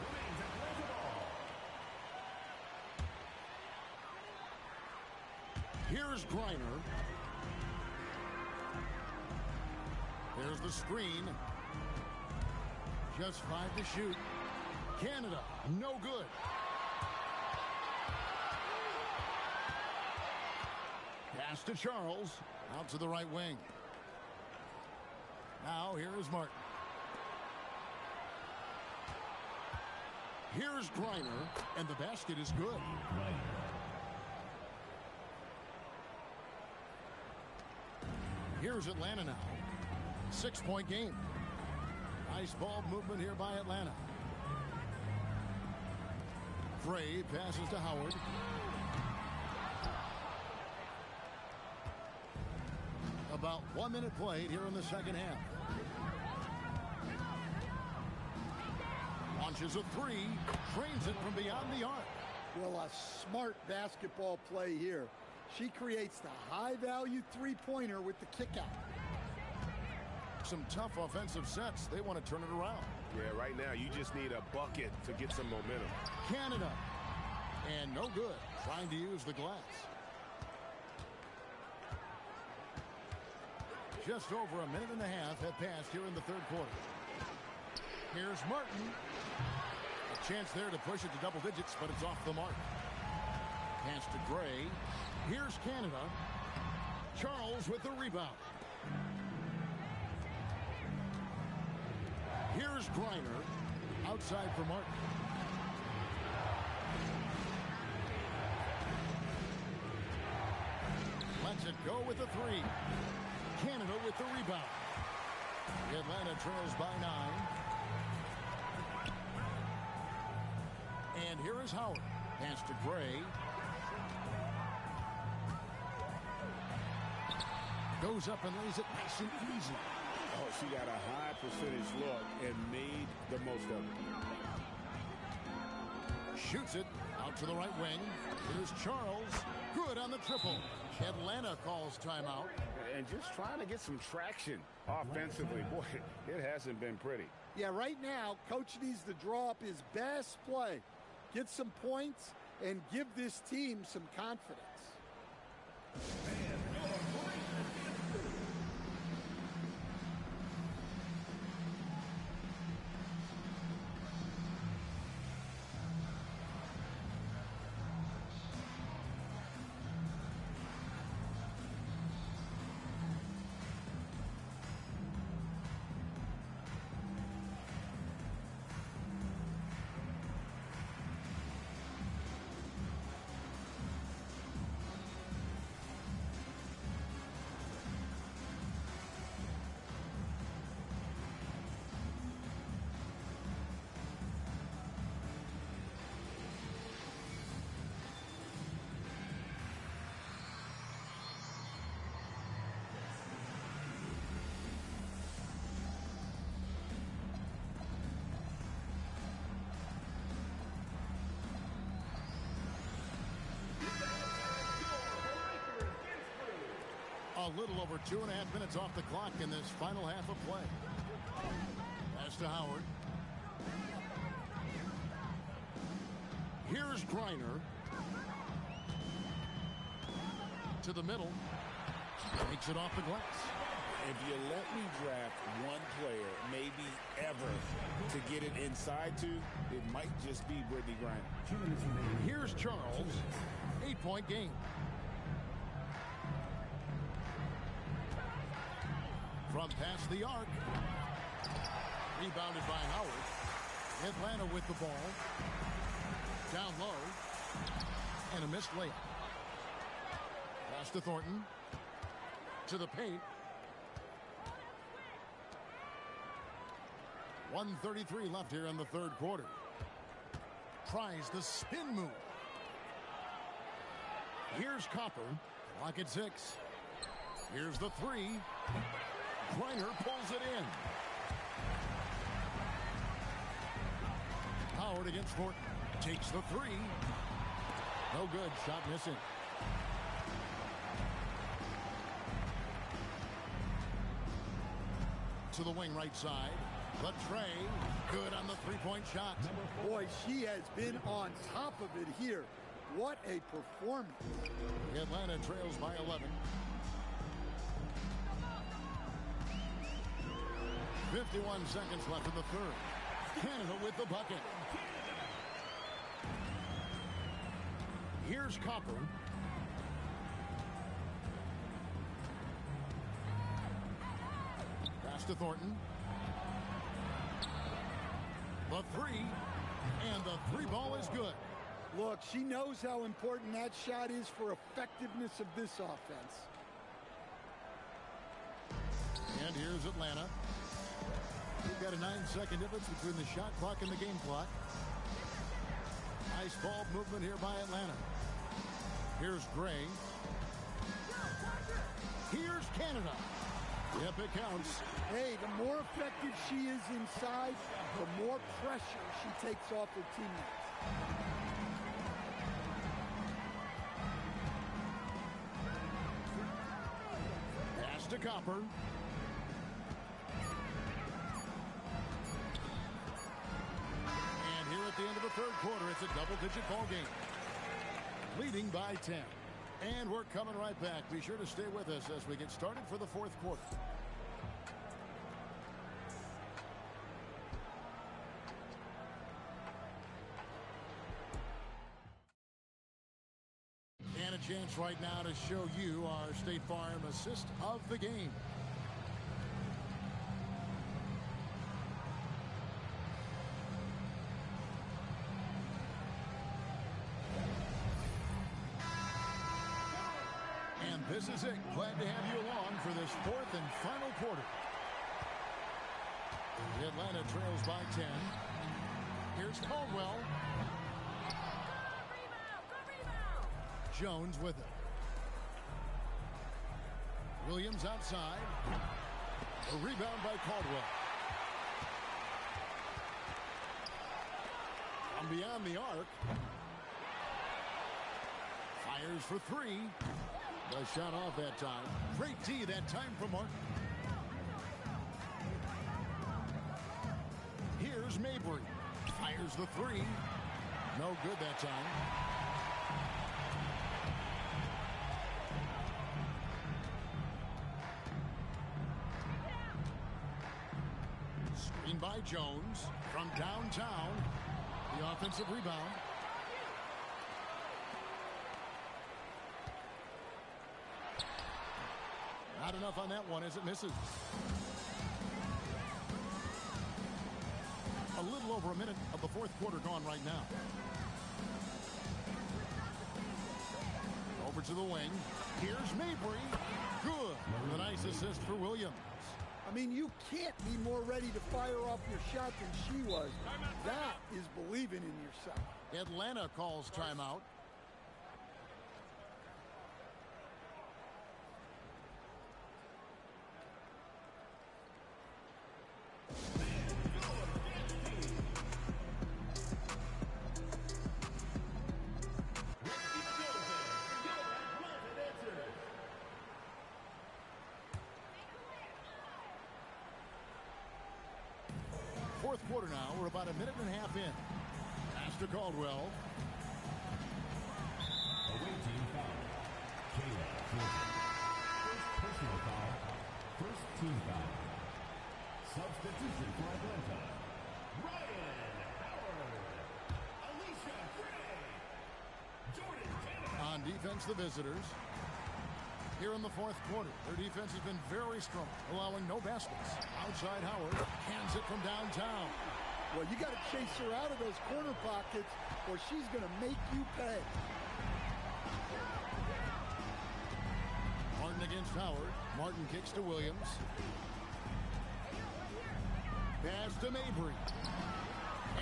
Here's Griner. There's the screen. Just 5 to shoot. Canada, no good. Pass to Charles. Out to the right wing. Now here is Martin. Here's Griner, and the basket is good. Here's Atlanta now. 6-point game. Nice ball movement here by Atlanta. Frey passes to Howard. About 1 minute played here in the second half. Launches a 3, trains it from beyond the arc. Well, a smart basketball play here. She creates the high-value three-pointer with the kick-out. Some tough offensive sets. They want to turn it around. Yeah, right now you just need a bucket to get some momentum. Canada. And no good. Trying to use the glass. Just over a minute and a half have passed here in the third quarter. Here's Martin. A chance there to push it to double digits, but it's off the mark. Pass to Gray. Here's Canada. Charles with the rebound. Here's Griner. Outside for Martin. Lets it go with the three. Canada with the rebound. Atlanta trails by 9. And here is Howard. Pass to Gray. Goes up and lays it nice and easy. Oh, she got a high percentage look and made the most of it. Shoots it out to the right wing. Here's Charles. Good on the triple. Atlanta calls timeout. And just trying to get some traction offensively. Boy, it hasn't been pretty. Yeah, right now, Coach needs to draw up his best play. Get some points and give this team some confidence. A little over 2.5 minutes off the clock in this final half of play. Pass to Howard. Here's Griner. To the middle. Takes it off the glass. If you let me draft one player, maybe ever, to get it inside to, it might just be Brittany Griner. Here's Charles. 8-point game. From past the arc. Rebounded by Howard. Atlanta with the ball. Down low. And a missed layup. Pass to Thornton. To the paint. 1:33 left here in the third quarter. Tries the spin move. Here's Copper. Clock at 6. Here's the three. Griner pulls it in. Howard against Thornton. Takes the three. No good. Shot missing. To the wing right side. The tray. Good on the three-point shot. Boy, she has been on top of it here. What a performance. Atlanta trails by 11. 51 seconds left in the third. Canada with the bucket. Here's Copper. Pass to Thornton. The three. And the three ball is good. Look, she knows how important that shot is for effectiveness of this offense. And here's Atlanta. We've got a 9-second difference between the shot clock and the game clock. Nice ball movement here by Atlanta. Here's Gray. Here's Canada. Yep, it counts. Hey, the more effective she is inside, the more pressure she takes off her teammates. Pass to Copper. And here at the end of the third quarter, it's a double-digit ball game. Leading by 10. And we're coming right back. Be sure to stay with us as we get started for the fourth quarter. Chance right now to show you our State Farm assist of the game. And this is it. Glad to have you along for this fourth and final quarter. Atlanta trails by 10. Here's Caldwell. Jones with it. Williams outside. A rebound by Caldwell. From beyond the arc. Fires for three. The shot off that time. Great D that time from Martin. Here's Mabry. Fires the three. No good that time. Screen by Jones from downtown. The offensive rebound. Not enough on that one as it misses. A little over a minute of the fourth quarter gone right now. Over to the wing. Here's Mabry. Good. A nice assist for Williams. I mean, you can't be more ready to fire off your shot than she was. That is believing in yourself. Atlanta calls timeout. Fourth quarter now. We're about a minute and a half in. Pass to Caldwell. Away team foul. Kayla Jordan. First personal foul. First team foul. Substitution for Atlanta. Ryan Howard. Alicia Gray. Jordan Taylor. On defense, the visitors. Here in the fourth quarter, their defense has been very strong, allowing no baskets. Outside Howard, hands it from downtown. Well, you got to chase her out of those corner pockets or she's going to make you pay. Martin against Howard. Martin kicks to Williams. Pass to Mabry.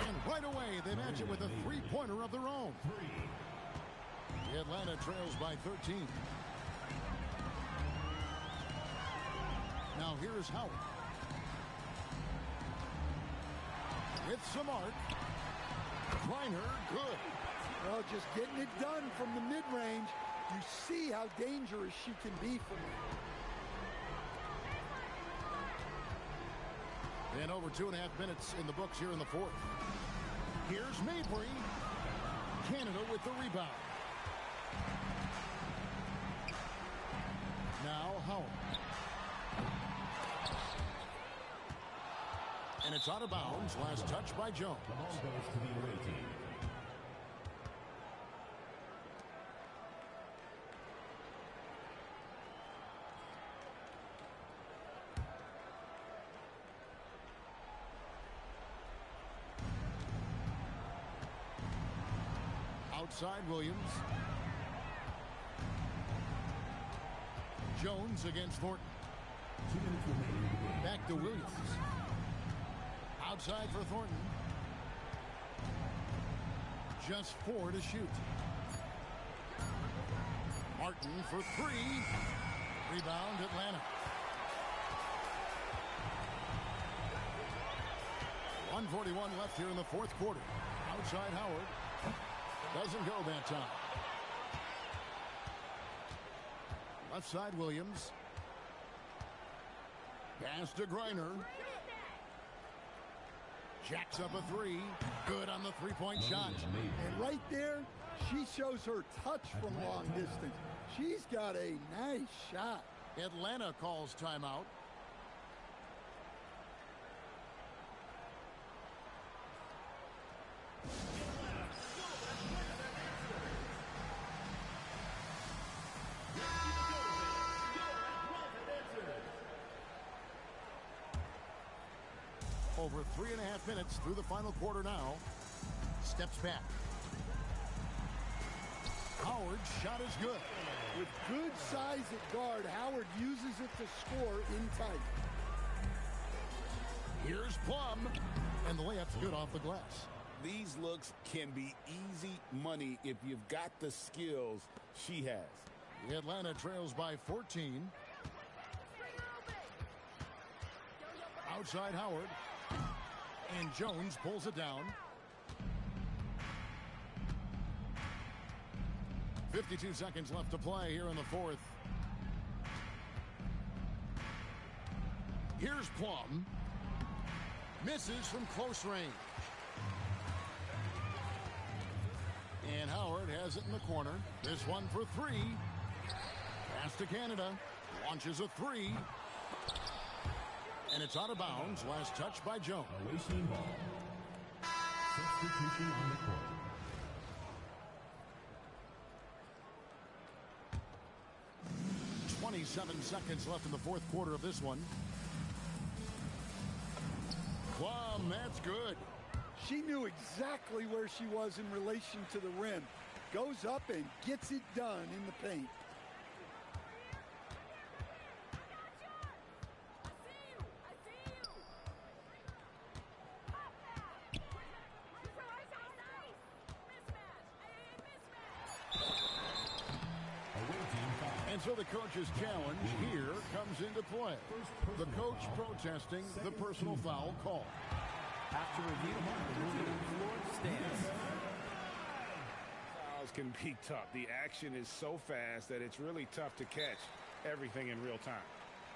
And right away, they match it with a three-pointer of their own. Atlanta trails by 13. Now here is Howard. With some arc. Reiner, good. Well, just getting it done from the mid-range. You see how dangerous she can be from there. And over 2.5 minutes in the books here in the fourth. Here's Mabry. Canada with the rebound. Now Howard. And it's out of bounds. Last touch by Jones. The ball goes to the away team. Outside Williams. Jones against Thornton. 2 minutes remaining in the game. Back to Williams. Outside for Thornton. Just 4 to shoot. Martin for 3. Rebound Atlanta. 1:41 left here in the fourth quarter. Outside Howard. Doesn't go that time. Left side Williams. Pass to Griner. Jacks up a 3. Good on the three-point shot. And right there, she shows her touch from long distance. She's got a nice shot. Atlanta calls timeout. Over 3.5 minutes through the final quarter now. Steps back. Howard's shot is good. With good size at guard, Howard uses it to score in tight. Here's Plum, and the layup's good off the glass. These looks can be easy money if you've got the skills she has. The Atlanta trails by 14. Outside Howard. And Jones pulls it down. 52 seconds left to play here in the fourth. Here's Plum. Misses from close range. And Howard has it in the corner. This one for three. Pass to Canada. Launches a three. And it's out of bounds. Last touch by Jones. Racing ball. Substitution on the court. .27 seconds left in the fourth quarter of this one. Plum, that's good. She knew exactly where she was in relation to the rim. Goes up and gets it done in the paint. And so the coach's challenge here comes into play. The coach protesting the personal foul call. After review, the movement on the floor stands. Fouls can be tough. The action is so fast that it's really tough to catch everything in real time.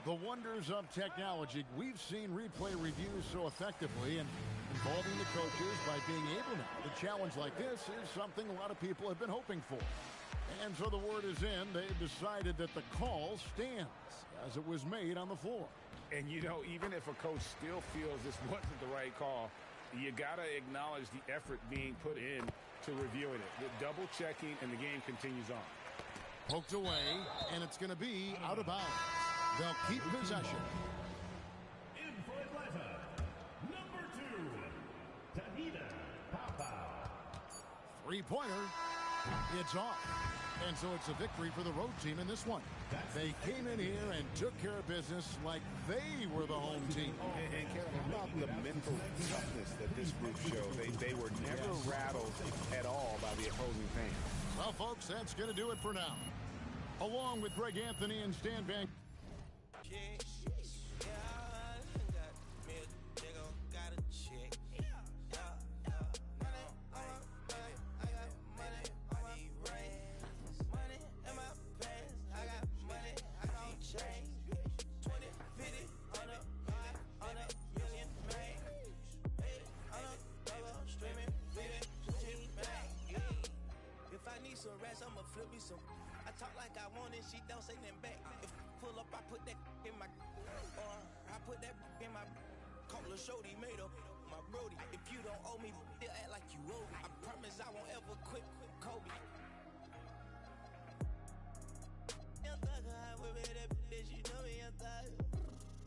The wonders of technology. We've seen replay reviews so effectively, and involving the coaches by being able now to challenge like this is something a lot of people have been hoping for. And so the word is in. They've decided that the call stands as it was made on the floor. And, you know, even if a coach still feels this wasn't the right call, you got to acknowledge the effort being put in to reviewing it. The double checking, and the game continues on. Poked away, and it's going to be out of bounds. They'll keep possession. In for Atlanta, number 2, Tahita Papa. Three-pointer. It's off. And so it's a victory for the road team in this one. They came in here and took care of business like they were the home team. And Kevin, how about the mental toughness that this group showed? They were never rattled at all by the opposing fans. Well, folks, that's going to do it for now. Along with Greg Anthony and Stan Van. If I need some rest, I'ma flip me some. I talk like I want it, she don't say nothing back. If pull up, I put that in my, or I put that in my. Call a shorty, made up my brody. If you don't owe me, they'll act like you owe me. I promise I won't ever quit Kobe. Young thugger, I whip it, that bitch, you know me, young thugger.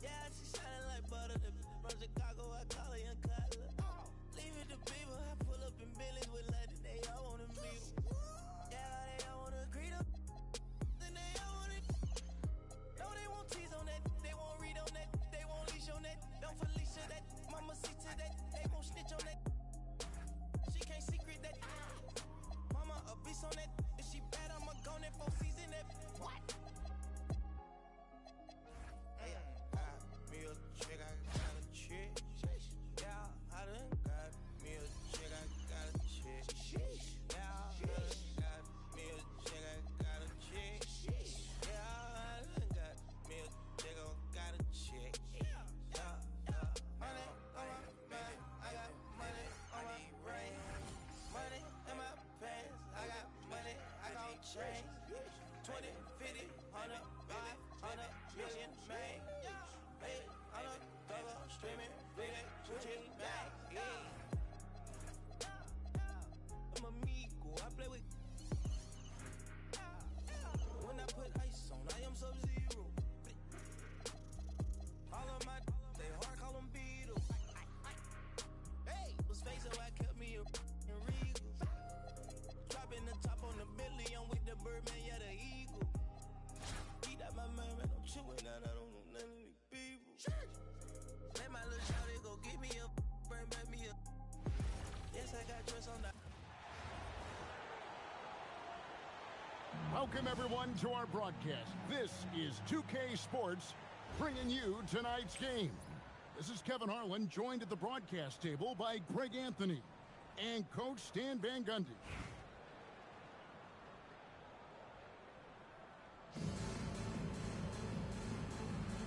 Yeah, she shining like butter, the from Chicago, I call her young Cutler. Leave it to people, I pull up in Billy's with London, they all wanna meet. Yeah, they all wanna greet them. Then they all wanna. No, they won't tease on that, they won't read on that, they won't leash on that. Don't Felicia that, mama see to that, they won't snitch on that. She can't secret that. Mama a beast on that, if she bad, I'ma go that 4 season that. What? Hey, got me a chick, I got a chick. Yeah, I done got me a chick, I got a chick. Yeah, I done got me a chick, I got a chick. Yeah, I done got me a chick, I got a chick. Yeah, money on my mind, I got money on my brain. Money in my pants, I got money, I got change. 20, 50, 100, 500 million, man. Hey, I'm a double streaming, bleeding, switching back. Yeah. I'm amigo, I play with. When I put ice on, I am Sub-Zero. All of my, they hard, call them Beatles. Welcome, everyone, to our broadcast. This is 2K Sports, bringing you tonight's game. This is Kevin Harlan, joined at the broadcast table by Greg Anthony and Coach Stan Van Gundy. Here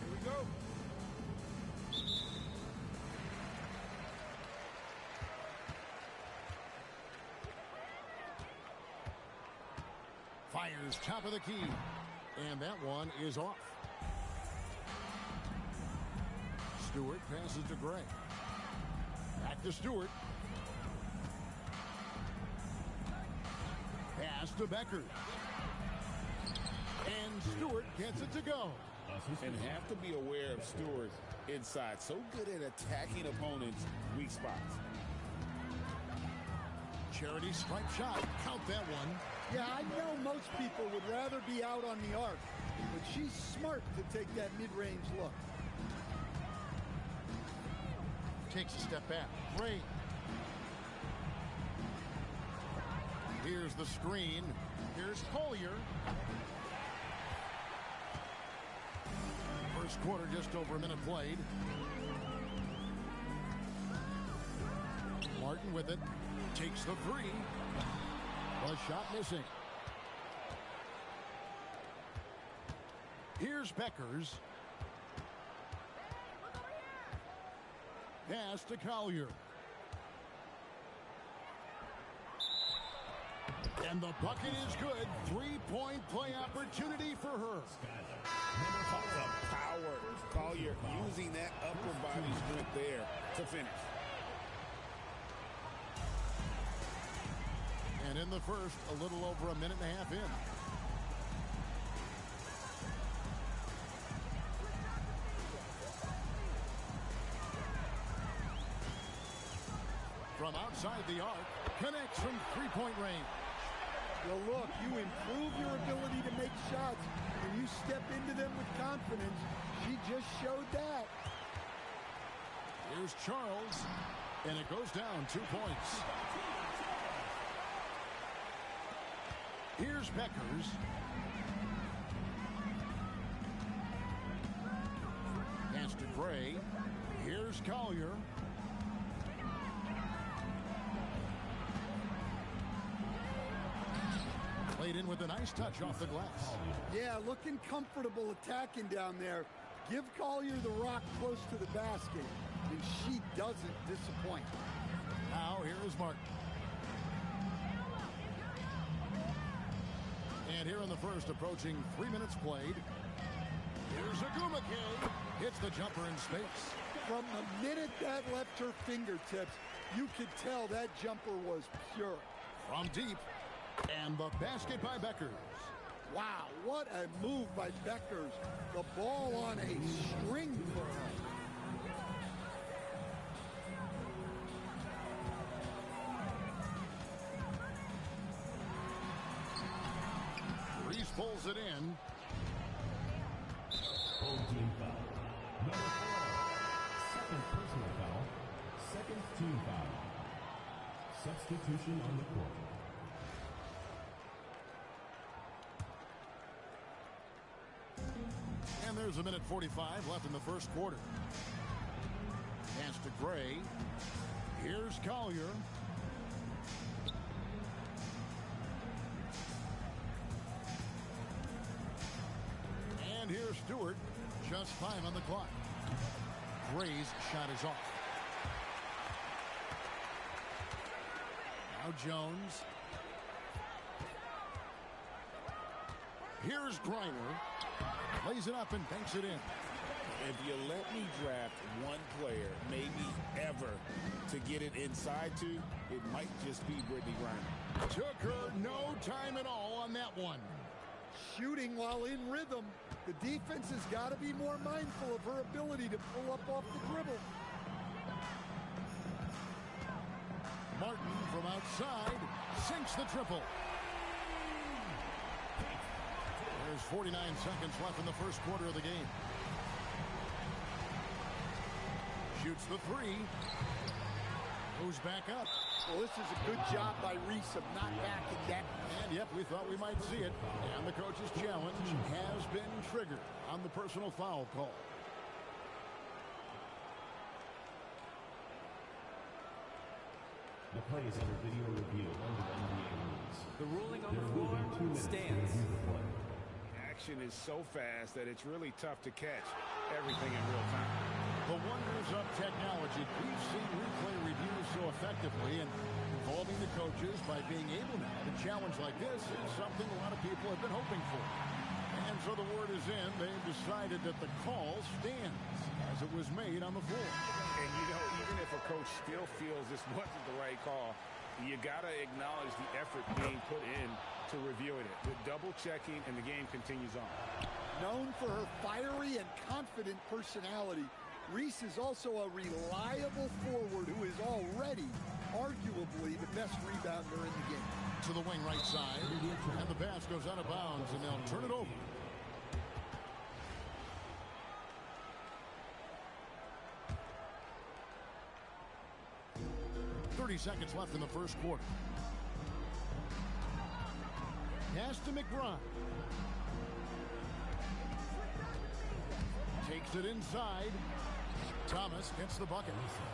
we go. Fires top of the key, and that one is off. Stewart passes to Gray. Back to Stewart. Pass to Becker. And Stewart gets it to go. And have to be aware of Stewart inside. So good at attacking opponents' weak spots. Charity stripe shot. Count that one. Yeah, I know most people would rather be out on the arc, but she's smart to take that mid-range look. Takes a step back. Gray. Here's the screen. Here's Collier. First quarter, just over a minute played. Martin with it. Takes the three. A shot missing. Here's Beckers. Pass to Collier. And the bucket is good. Three-point play opportunity for her. The power. Collier using that upper body strength there to finish. And in the first, a little over a minute and a half in. From outside the arc, connects from three-point range. Well, look, you improve your ability to make shots when you step into them with confidence. She just showed that. Here's Charles, and it goes down 2 points. Here's Beckers. Pass to Gray. Here's Collier. Played in with a nice touch off the glass. Yeah, looking comfortable attacking down there. Give Collier the rock close to the basket, and she doesn't disappoint. Now here is Martin. And here in the first, approaching 3 minutes played. Here's Wnba. Hits the jumper in space. From the minute that left her fingertips, you could tell that jumper was pure. From deep. And the basket by Beckers. Wow, what a move by Beckers. The ball on a string for her. Reese pulls it in. Full team foul. Number 4. Second personal foul. Second team foul. Substitution on the court. And there's a minute 45 left in the first quarter. Pass to Gray. Here's Collier. And here's Stewart. Just 5 on the clock. Gray's shot is off. Now Jones. Here's Griner. Lays it up and banks it in. If you let me draft one player, maybe ever, to get it inside to, it might just be Brittany Griner. Took her no time at all on that one. Shooting while in rhythm. The defense has got to be more mindful of her ability to pull up off the dribble. Martin from outside sinks the triple. There's 49 seconds left in the first quarter of the game. Shoots the three. Goes back up. Well, this is a good job by Reese of not backing down. And, yep, we thought we might see it. And the coach's challenge has been triggered on the personal foul call. The play is under video review under NBA rules. The ruling on the floor stands. Action is so fast that it's really tough to catch everything in real time. The wonders of technology. We've seen replay reviews so effectively, and involving the coaches by being able now to challenge like this is something a lot of people have been hoping for. And so the word is in. They've decided that the call stands as it was made on the floor. And, you know, even if a coach still feels this wasn't the right call, you got to acknowledge the effort being put in to reviewing it. The double-checking, and the game continues on. Known for her fiery and confident personality, Reese is also a reliable forward who is already arguably the best rebounder in the game. To the wing right side, and the pass goes out of bounds, and they'll turn it over. Seconds left in the first quarter. Pass to McBride. Takes it inside. Thomas gets the bucket.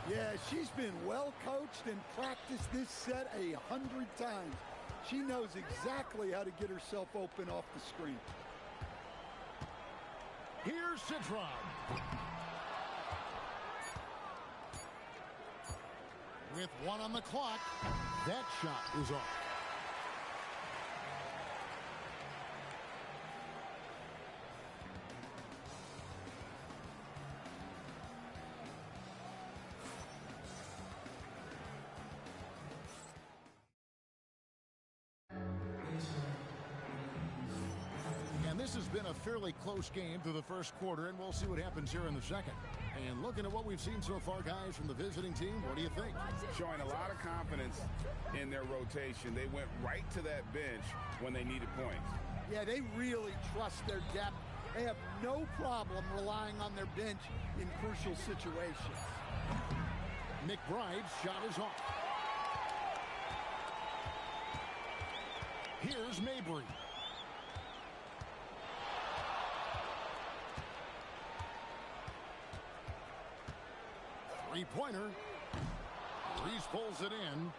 Yeah, she's been well coached and practiced this set 100 times. She knows exactly how to get herself open off the screen. Here's Citron. With 1 on the clock, that shot is off. And this has been a fairly close game through the first quarter, and we'll see what happens here in the second. And looking at what we've seen so far, guys, from the visiting team, what do you think? Showing a lot of confidence in their rotation. They went right to that bench when they needed points. Yeah, they really trust their depth. They have no problem relying on their bench in crucial situations. McBride's shot is off. Here's Mabry. Three-pointer. Reese pulls it in.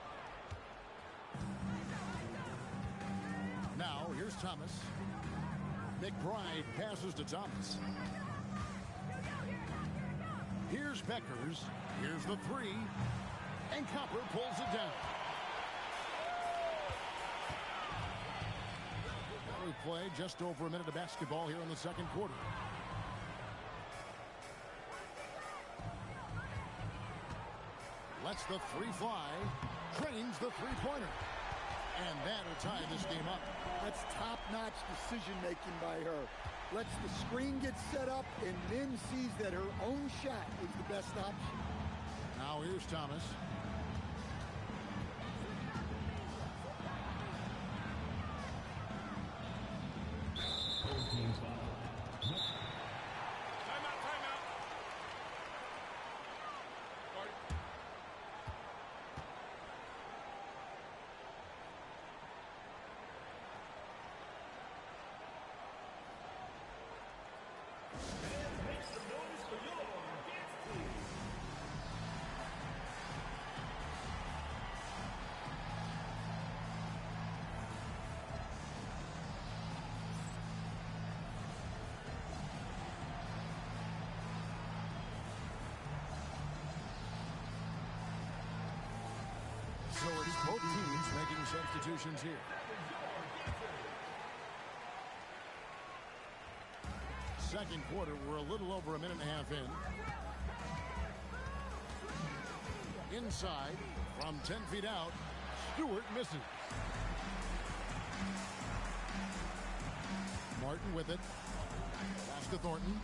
Now, here's Thomas. McBride passes to Thomas. Here's Beckers. Here's the three. And Copper pulls it down. We play just over a minute of basketball here in the second quarter. Lets the three fly. Trains the three-pointer. And that'll tie this game up. That's top-notch decision-making by her. Lets the screen get set up and then sees that her own shot is the best option. Now here's Thomas. So it's both teams making substitutions here. Second quarter, we're a little over a minute and a half in. Inside, from 10 feet out, Stewart misses. Martin with it. Pass to Thornton.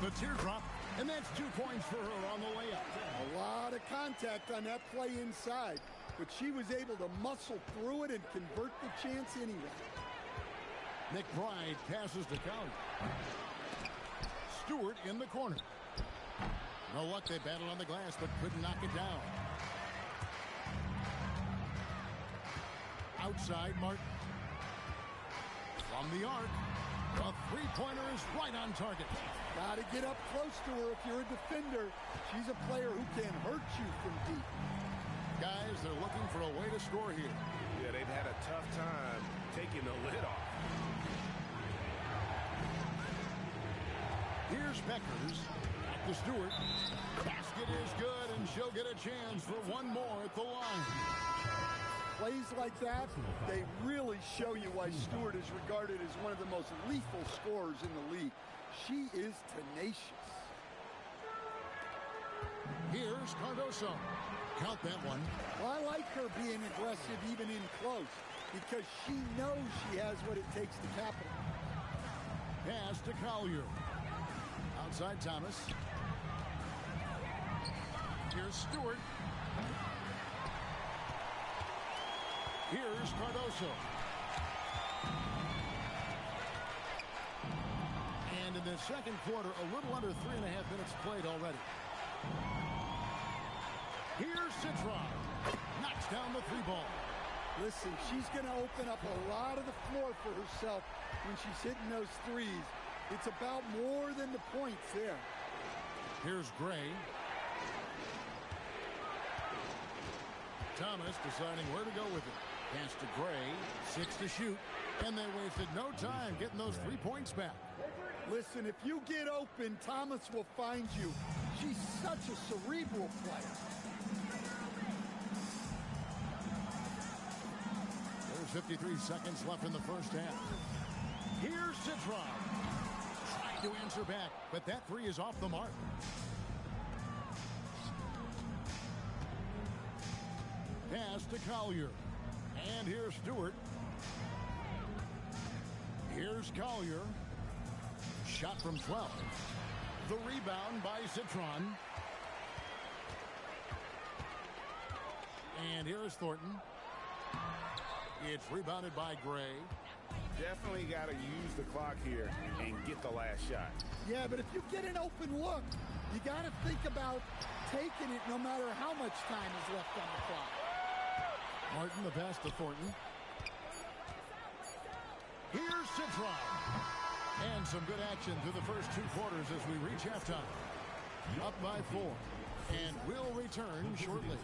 The teardrop, and that's 2 points for her on the layup. A lot of contact on that play inside, but she was able to muscle through it and convert the chance anyway. McBride passes to Collier. Stewart in the corner. No luck. They battled on the glass but couldn't knock it down. Outside Martin. From the arc. The three-pointer is right on target. Got to get up close to her if you're a defender. She's a player who can hurt you from deep. Guys, they're looking for a way to score here. Yeah, they've had a tough time taking the lid off. Here's Beckers. Back to Stewart. Basket is good, and she'll get a chance for one more at the line. Plays like that, they really show you why Stewart is regarded as one of the most lethal scorers in the league. She is tenacious. Here's Cardoso. Count that one. Well, I like her being aggressive even in close because she knows she has what it takes to capitalize. Pass to Collier. Outside Thomas. Here's Stewart. Here's Cardoso. And in the second quarter, a little under 3.5 minutes played already. Here's Citron. Knocks down the three ball. Listen, she's going to open up a lot of the floor for herself when she's hitting those threes. It's about more than the points there. Here's Gray. Thomas deciding where to go with it. Pass to Gray. 6 to shoot. And they wasted no time getting those 3 points back. Listen, if you get open, Thomas will find you. She's such a cerebral player. There's 53 seconds left in the first half. Here's Citron. Trying to answer back, but that three is off the mark. Pass to Collier. And here's Stewart. Here's Collier. Shot from 12. The rebound by Citron. And here's Thornton. It's rebounded by Gray. Definitely got to use the clock here and get the last shot. Yeah, but if you get an open look, you got to think about taking it no matter how much time is left on the clock. Martin, the pass to Thornton. Here's Citron. And some good action through the first 2 quarters as we reach halftime. Up by 4. And we'll return shortly.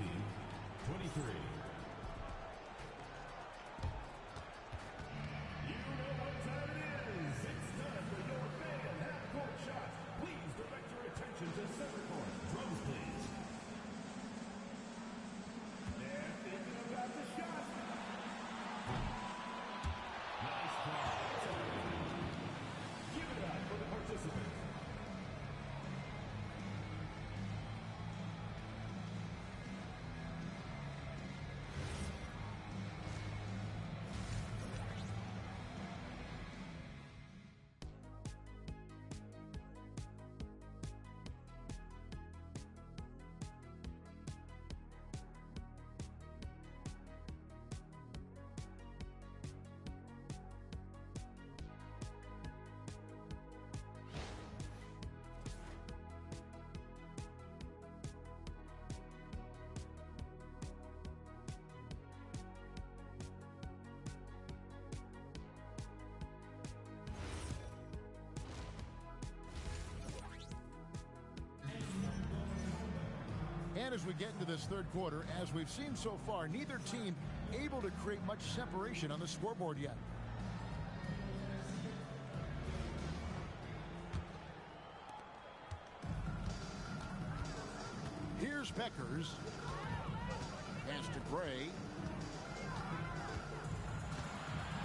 23. You know what time it is. It's time for your fan half-court shots. Please direct your attention to center court. Drums, please. They're thinking about the shot. Nice pass. Give it up for the participants. And as we get into this third quarter, as we've seen so far, neither team able to create much separation on the scoreboard yet. Here's Beckers. Pass to Gray.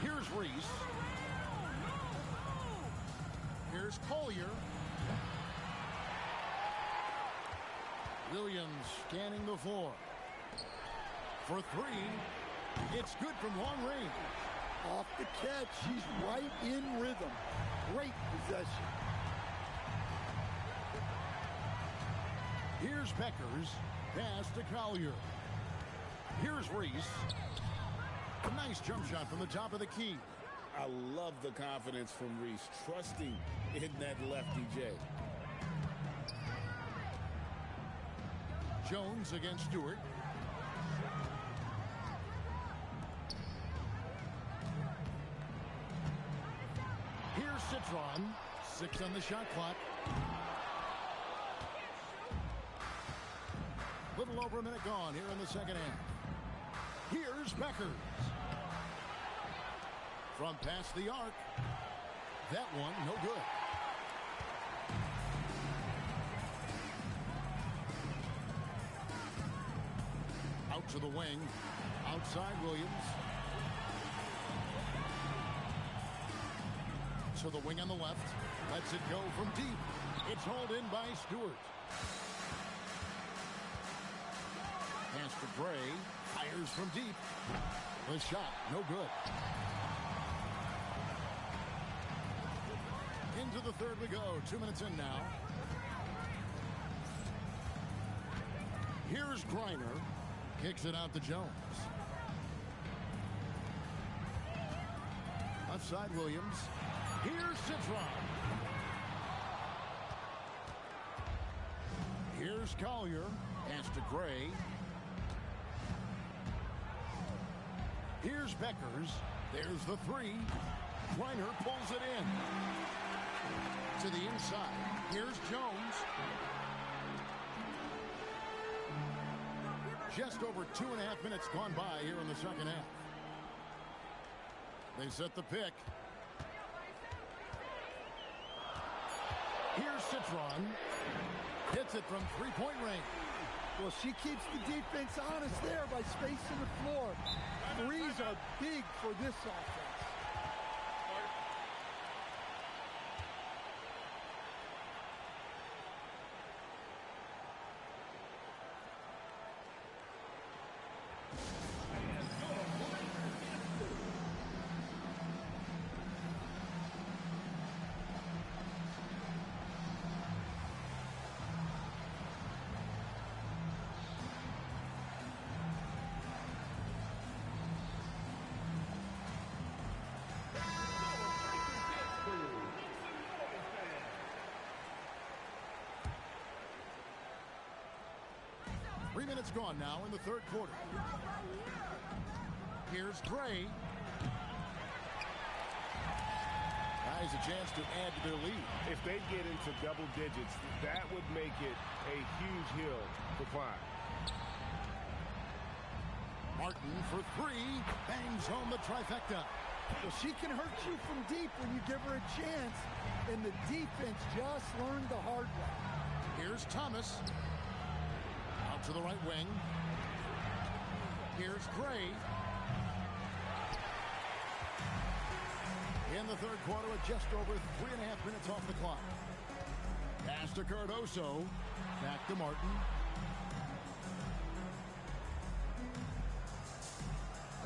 Here's Reese. Here's Collier. Williams scanning the floor. For 3. It's good from long range. Off the catch. She's right in rhythm. Great possession. Here's Beckers. Pass to Collier. Here's Reese. A nice jump shot from the top of the key. I love the confidence from Reese, trusting in that lefty J. Jones against Stewart. Here's Citron. 6 on the shot clock. Little over a minute gone here in the second half. Here's Beckers. From past the arc. That one, no good. Out to the wing. Outside Williams. To the wing on the left. Lets it go from deep. It's hauled in by Stewart. Pass to Gray. Fires from deep. The shot, no good. Into the third we go. 2 minutes in now. Here's Griner. Kicks it out to Jones. Left side Williams. Here's Citron. Here's Collier. Pass to Gray. Here's Beckers. There's the three. Griner pulls it in. To the inside. Here's Jones. Just over 2.5 minutes gone by here in the second half. They set the pick. Here's Citron. Hits it from three-point range. Well, she keeps the defense honest there by spacing the floor. Threes are big for this offense. Minutes gone now in the third quarter. Here's Gray. Guys, a chance to add to their lead. If they get into double digits, that would make it a huge hill to climb. Martin for three. Bangs home the trifecta. Well, she can hurt you from deep when you give her a chance, and the defense just learned the hard way. Here's Thomas. To the right wing. Here's Gray. In the third quarter with just over 3.5 minutes off the clock. Pass to Cardoso. Back to Martin.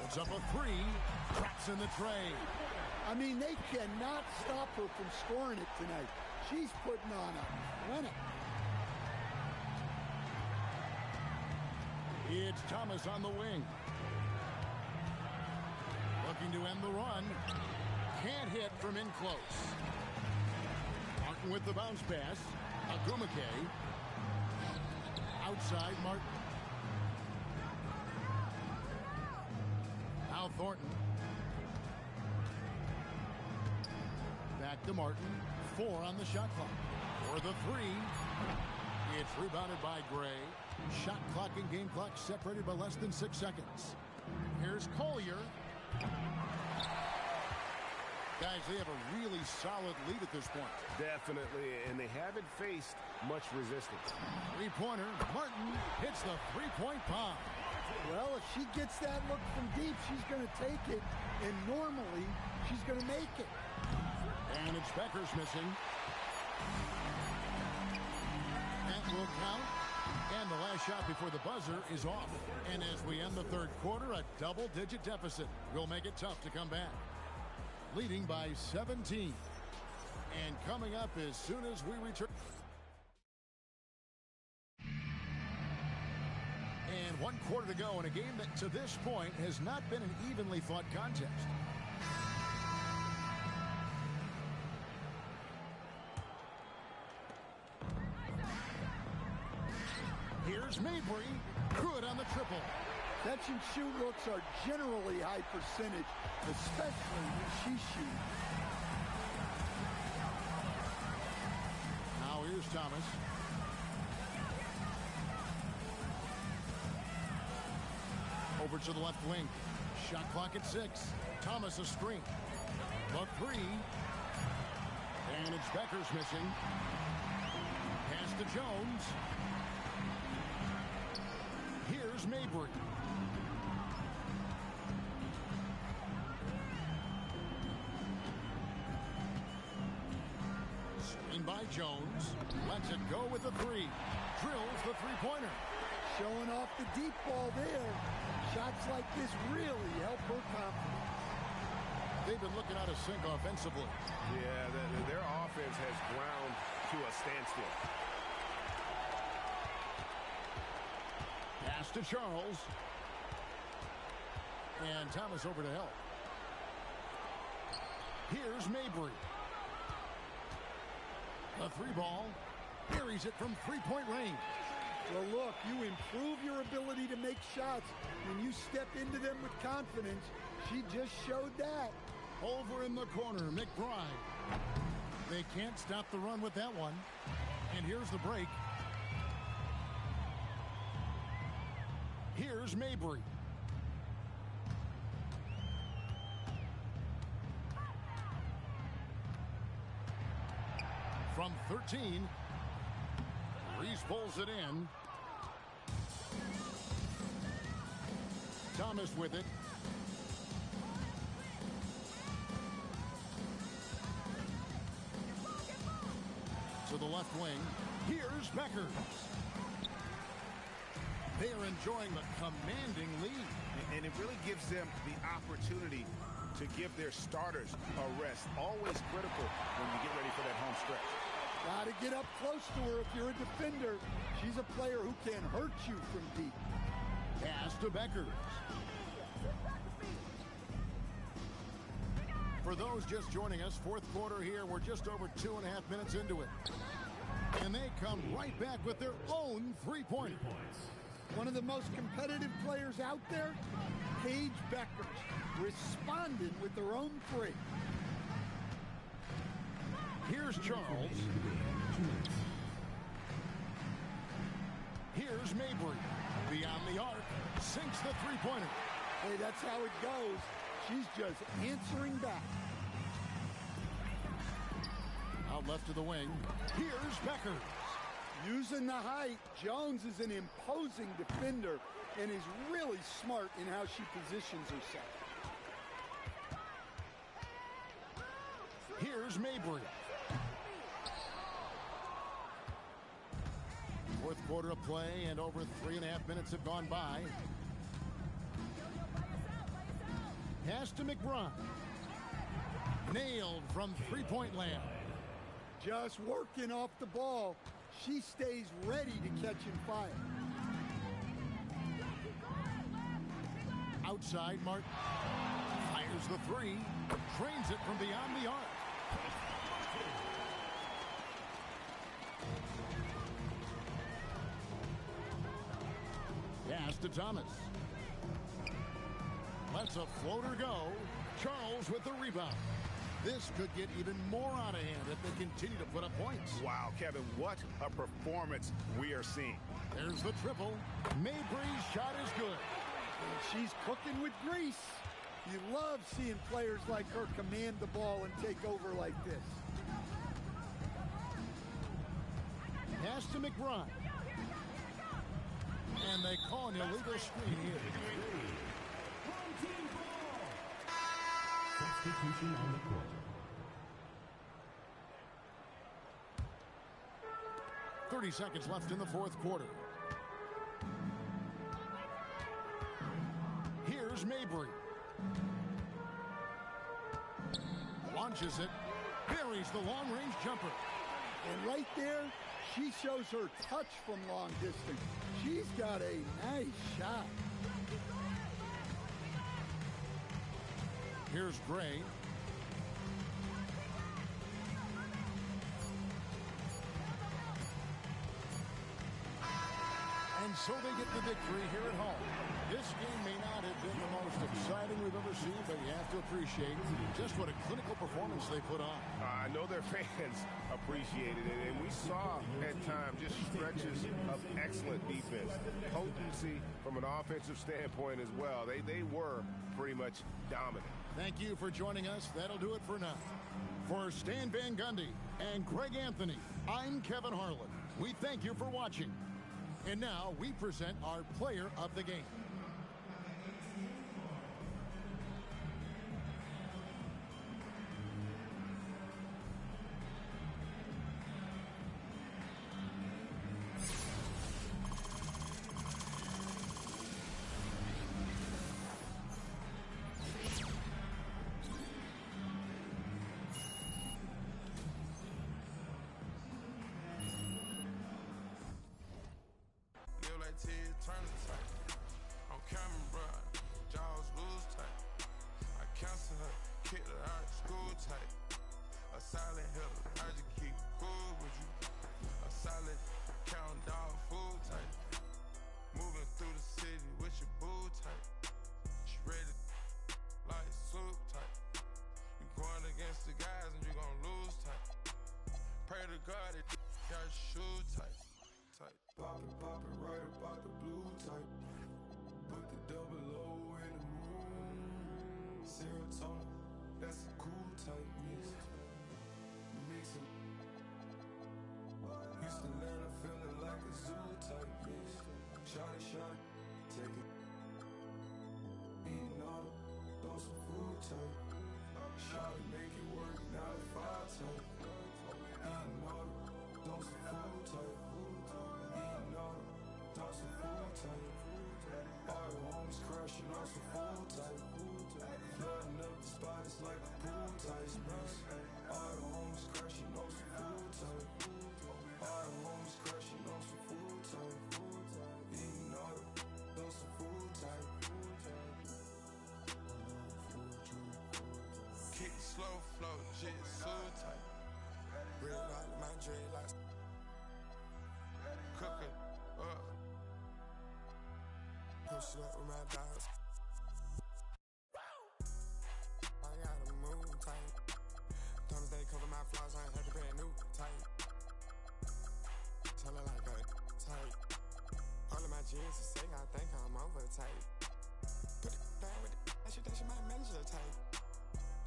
Puts up a three. Traps in the tray. I mean, they cannot stop her from scoring it tonight. She's putting on a clinic. It's Thomas on the wing. Looking to end the run. Can't hit from in close. Martin with the bounce pass. Agumake. Outside Martin. Now Thornton. Back to Martin. 4 on the shot clock. For the three. It's rebounded by Gray. Shot clock and game clock separated by less than 6 seconds. Here's Collier. Guys, they have a really solid lead at this point. Definitely, and they haven't faced much resistance. Three-pointer. Martin hits the three-point bomb. Well, if she gets that look from deep, she's going to take it, and normally she's going to make it. And it's Beckers missing. That will count. And the last shot before the buzzer is off. And as we end the third quarter, a double-digit deficit will make it tough to come back. Leading by 17. And coming up as soon as we return. And 1 quarter to go in a game that to this point has not been an evenly fought contest. triple. Catch and shoot looks are generally high percentage, especially when she shoots. Now here's Thomas. Over to the left wing. Shot clock at 6. Thomas a screen. The 3. And it's Becker's missing. Pass to Jones. Here's Mabry. Screen by Jones. Lets it go with the 3. Drills the three-pointer. Showing off the deep ball there. Shots like this really help her confidence. They've been looking out of sync offensively. Yeah, their offense has ground to a standstill. Pass to Charles. And Thomas over to help. Here's Mabry. The 3-ball. Buries it from three-point range. Well, look, you improve your ability to make shots when you step into them with confidence. She just showed that. Over in the corner, McBride. They can't stop the run with that one. And here's the break. Here's Mabry. From 13, Reese pulls it in. Thomas with it. To the left wing. Here's Becker. They are enjoying the commanding lead. And it really gives them the opportunity to give their starters a rest. Always critical when you get ready for that home stretch. Got to get up close to her if you're a defender. She's a player who can hurt you from deep. Pass to Becker. For those just joining us, fourth quarter here. We're just over 2.5 minutes into it. And they come right back with their own three-pointer. One of the most competitive players out there, Paige Becker, responded with their own 3. Here's Charles. Here's Mabry. Beyond the arc. Sinks the three-pointer. Hey, that's how it goes. She's just answering back. Out left to the wing. Here's Becker. Using the height, Jones is an imposing defender and is really smart in how she positions herself. Here's Mabry. Fourth quarter of play and over 3.5 minutes have gone by. Pass to McBride. Nailed from three-point land. Just working off the ball. She stays ready to catch and fire. Outside, Martin fires the 3. Trains it from beyond the arc. Pass to Thomas. Lets a floater go. Charles with the rebound. This could get even more out of hand if they continue to put up points. Wow, Kevin, what a performance we are seeing. There's the triple. Mabry's shot is good. And she's cooking with grease. You love seeing players like her command the ball and take over like this. Pass to McBride. And they call an illegal screen here. Substitution on the court. .30 seconds left in the fourth quarter. Here's Mabry. Launches it. Buries the long-range jumper. And right there, she shows her touch from long distance. She's got a nice shot. Here's Gray. And And so they get the victory here at home. This game may not have been the most exciting we've ever seen, but you have to appreciate just what a clinical performance they put on. I know their fans appreciated it, and we saw at times just stretches of excellent defense. Potency from an offensive standpoint as well. They were pretty much dominant. Thank you for joining us. That'll do it for now. For Stan Van Gundy and Greg Anthony, I'm Kevin Harlan. We thank you for watching. And now we present our player of the game. Turn the tight. On camera, bro. Jaws lose tight. I cancel her, kick her out school tight. A silent hitter, I just keep cool with you. A solid count dog food tight. Moving through the city with your boo tight. She ready like soup tight. You going against the guys and you gon' lose tight. Pray to God that got your shoes tight. Pop it right about the blue type. Put the double O in the moon. Serotonin, that's a cool type mix. Mix it. Houston, Atlanta, feeling like a zoo type mix. Shot, take it. Eating all those some food type. Shot it, make it work, now it's 5 type. Eating all those some food type. All the homies crashing on some full type. Flooding up the spot, it's like a pool type mix. All the homies crashing on some full type. All the homies crashing on some full type. Eating all those some full type. Kick slow flow, shit so tight. Red light, my dreadlocks. Cooking up. Push it up with my dogs. I gotta move tight. Thomas, they cover my flaws, I ain't had to pay a new tight. Tell her like a tight. All of my jeans are sick, I think I'm over tight. Put it down with it, that she my manager tight.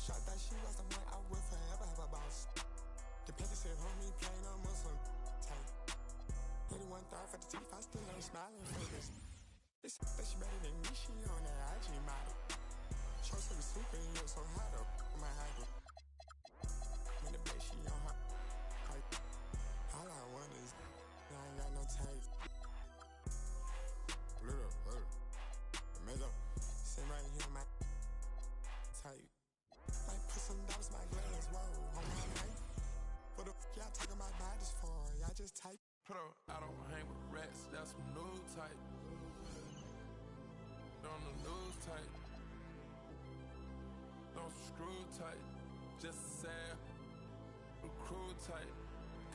Shot that she was the one I would forever have a boss. The Petty said, homie, plain on Muslim tight. 81 thought for the teeth, I still ain't smiling fingers. This she better than me, she on that IG model. Show some superhero, so hot up my height. When the bitch she on her, like, all I want is, I ain't got no tape. Little, Mezzo, sit right here, my tight. Might put some dollars in my glass, whoa, on my night. What the f y'all talking about bodies for? Y'all just type. Put up, I don't hang with rats, that's some new type. On the news type. Don't screw tight. Just sad. Crew tight.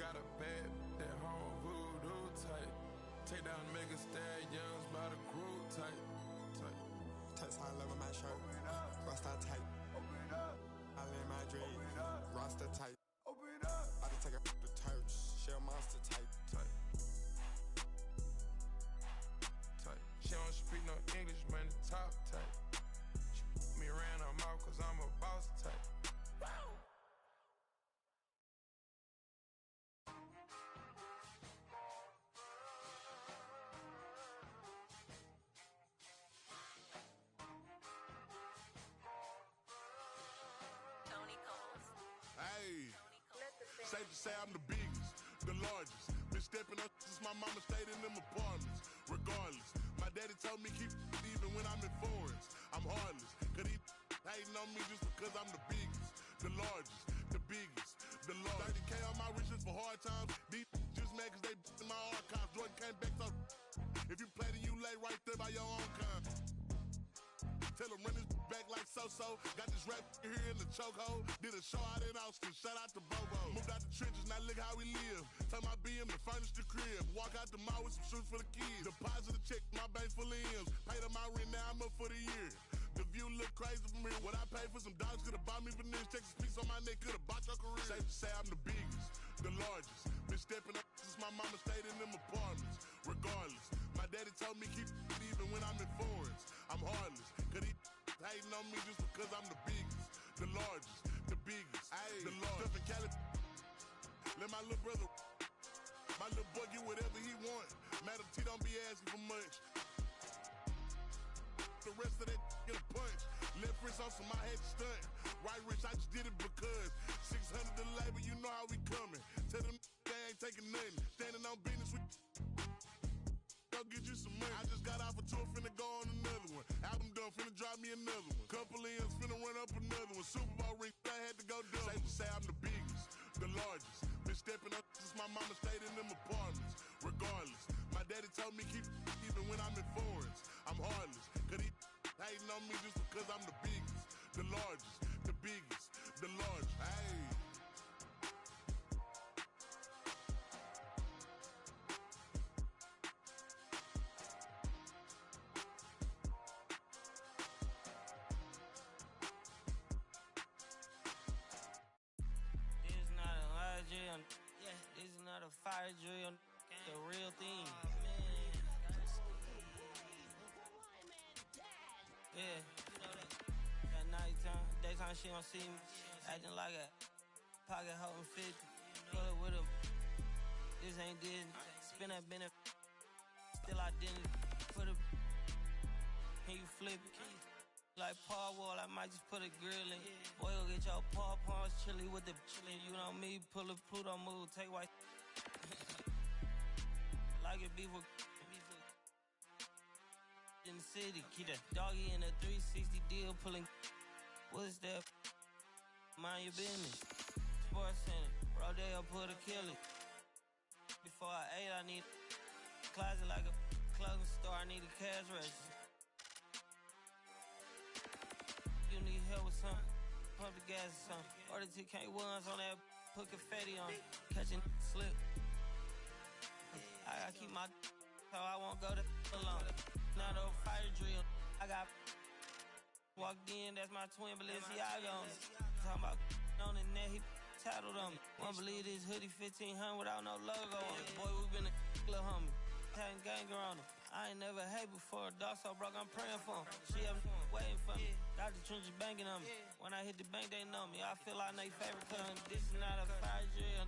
Got a bad at home voodoo tight. Take down mega stallions by the group tight. Text high level my shirt. Roster tight. I lay my dream. Roster tight. I just take a the church. Shell monster tight. She don't speak no English, man, the top tight. She me around her mouth cause I'm a boss type. Hey, safe to say I'm the biggest, the largest. Been stepping up since my mama stayed in them apartments. Regardless, my daddy told me keep even when I'm in foreigns. I'm heartless, cause he hating on me just because I'm the biggest, the largest, the biggest, the largest. 30K on my riches for hard times. These just mad cause they in my archives. Jordan came back so if you play then you lay right there by your own kind. Tell them run this back like so-so. Got this rap here in the chokehold. Did a show out in Austin, shout out to Bobo. Moved out the trenches, now look how we live. Turn my BM to furnish the crib. Walk out the mall with some shoes for the kids. Deposit a check, my bank full of M's. Paid up my rent, now I'm up for the year. The view look crazy from here. What I paid for some dogs could've bought me veneers. Texas piece on my neck could've bought your career. Safe to say I'm the biggest, the largest. Been stepping up since my mama stayed in them apartments. Regardless, my daddy told me keep it even when I'm in foreigns. I'm heartless, cause he hating on me just because I'm the biggest, the largest, the biggest, the largest. Stuff in Cali, let my little brother, my little boy get whatever he want. Madam T don't be asking for much. The rest of that get a punch. Left wrist on some, I had to stunt. Right wrist, I just did it because 600 the labor, you know how we coming. Tell them they ain't taking nothing. Standing on business with go get you some money. I just got off a tour, finna go on another one. Album done, finna drop me another one. Couple M's, finna run up another one. Super Bowl ring, I had to go double. Safe to say I'm the biggest, the largest. Been stepping up since my mama stayed in them apartments. Regardless, my daddy told me keep it even when I'm in foreigns. I'm heartless, cause he hating on me just because I'm the biggest, the largest, the biggest, the largest. Hey. This is not a lie drill. Yeah, this is not a fire drill. The real thing. Yeah, you know that. At nighttime, daytime she don't see me. Acting like a pocket holding 50. Pull up with him. This ain't Disney. Spin that benefit. Still identity. Put a. Can you flip it? Like Paul Wall, I might just put a grill in. Boy, go get your paw paws chili with the chili. You know me, pull a Pluto move, take white. Like it beef with in the city. Keep that doggy in a 360 deal, pulling. What's that? Mind your business. Sports Center, Rodeo, put a kill it. Before I ate, I need a closet like a clothing store. I need a cash register. You need help with something? Pump the gas or something. Order TK1s on that, put confetti on. Catching slip. I gotta keep my so I won't go to alone. Not a fire drill. I got walked in, that's my twin Balenciaga on it. Talking about on the net, he tattled on me. Won't believe this hoodie 1500 without no logo on it. Boy, we been a little homie. Having ganger on him. I ain't never hate before. Dog so broke, I'm praying for him. She up waiting for me. Got the trenches banking on me. When I hit the bank, they know me. I feel like they favorite cousin. This is not a fire drill.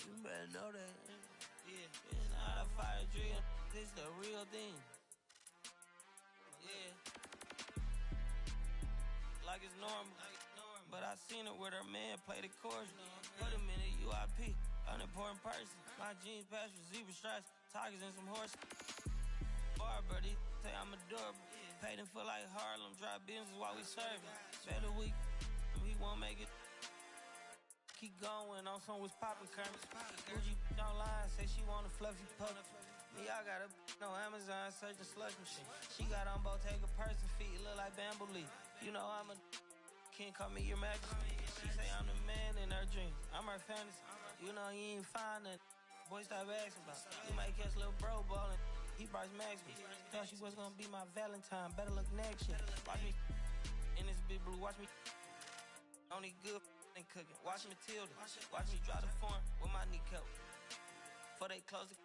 You better know that. Yeah, it's not a fire drill. This the real thing. Yeah. Like it's normal. But I seen it with her man play the chorus. Put him in a UIP. Unimportant person. My jeans patch with zebra stripes. Tigers and some horses. Barber, they say I'm adorable. Paid him for like Harlem. Drop business while we serving. Better week. He won't make it. Keep going on some was poppin' current. Gucci online, say she want a fluffy pup. Me, I got a no Amazon searching slush machine. She got on Bottega person feet, look like bamboo leaf. You know I'm a can't call me your majesty. She say I'm the man in her dreams. I'm her fantasy. You know he ain't find nothing. Boy, stop asking about. You might catch little bro ballin'. He Bryce Maxwell. Thought she was gonna be my Valentine. Better look next year. Watch me in this big blue. Watch me only good and cooking. Watch Matilda. Watch me drop the form with my kneecap. Before they close the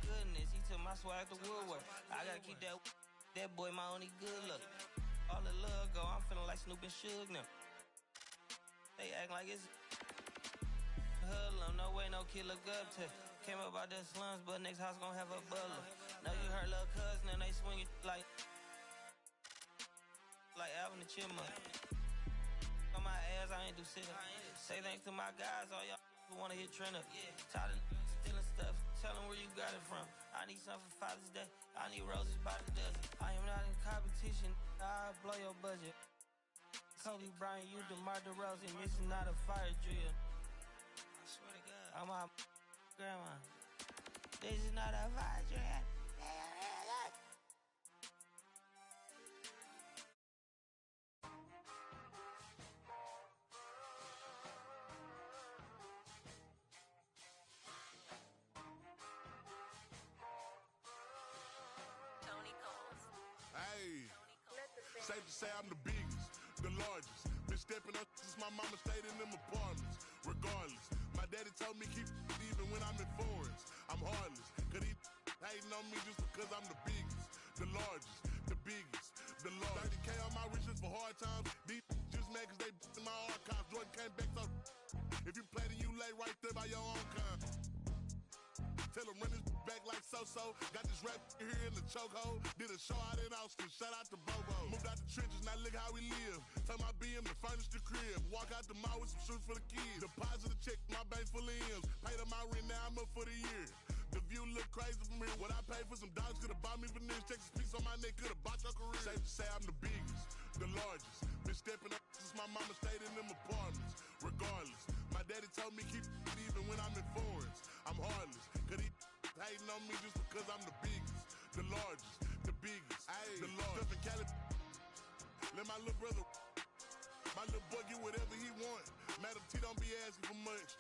goodness, he took my swag to Woodwork. I gotta keep that boy my only good look. All the love go, I'm feeling like Snoop and Suge now. They act like it's hoodlum, no way no kid look up to. Came up out the slums, but next house gon' have a butler. Know you heard little cousin and they swing it like Alvin the Chipmunk. On my ass, I ain't do sit up. Say thanks to my guys, all y'all who wanna hit trend up. Tired of stealing stuff, tell them where you got it from. I need something for Father's Day, I need roses by the dozen. I am not in competition, I'll blow your budget. Kobe Bryant, you DeMar DeRozan, this is not a fire drill. I swear to God. I'm my grandma. This is not a fire drill. Safe to say I'm the biggest, the largest. Been stepping up since my mama stayed in them apartments. Regardless, my daddy told me keep even when I'm in foreigns. I'm heartless, cause he hating on me just because I'm the biggest, the largest, the biggest, the largest. 30K on my riches for hard times. These just mad cause they in my archives. Jordan came back so if you play then you lay right there by your own kind. Tell him run this back like so-so. Got this rap here in the chokehold. Did a show out in Austin. Shout out to Bobo. Moved out the trenches, now look how we live. Tell my BM to furnish the crib. Walk out the mall with some shoes for the kids. Deposit a check, my bank full of M's. Paid up my rent, now I'm up for the year. The view look crazy from here. What I paid for some dogs could've bought me veneers. Texas piece on my neck could've bought your career. Safe to say I'm the biggest, the largest. Been stepping up since my mama stayed in them apartments. Regardless, my daddy told me keep it even when I'm in foreigns. I'm heartless, cause he hating on me just because I'm the biggest, the largest, the biggest, the largest. Stuff in Cali, let my little brother, my little boy get whatever he want. Madam T don't be asking for much.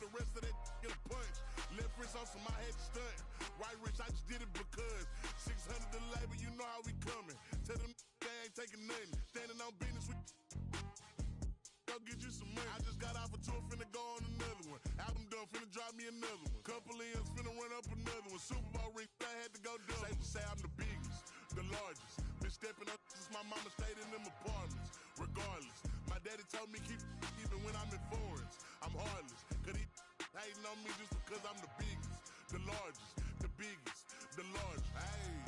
The rest of that get a punch. Left wrist on some, I had to stunt. Right wrist, I just did it because 600 the labor, you know how we coming. Tell them they ain't taking nothing. Standing on business with go get you some money. I just got off a tour, finna go on another one. Album done, finna drop me another one. Couple M's, finna run up another one. Super Bowl ring, I had to go double. Safe to say I'm the biggest, the largest. Been stepping up since my mama stayed in them apartments. Regardless, my daddy told me keep even when I'm in foreigns. I'm heartless, cause he hating on me just because I'm the biggest, the largest, the biggest, the largest. Hey.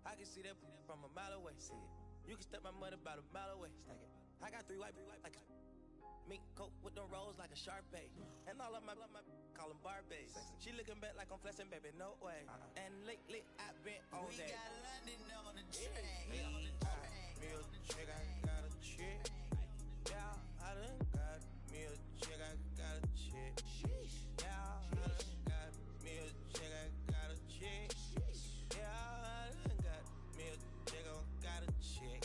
I can see that from a mile away. See it. You can step my money about a mile away. Stack it. I got 3 white like a mink coat with them rolls like a Sharpay. And all of my call them Barbies. She looking back like I'm flexing, baby, no way. And lately I've been on that. We got London on the track. Me a chick, I got a chick. Yeah, I done got me a chick, I got a chick. Yeah, I done got me a chick, I got a chick. Yeah, I done got me a chick, I got a chick.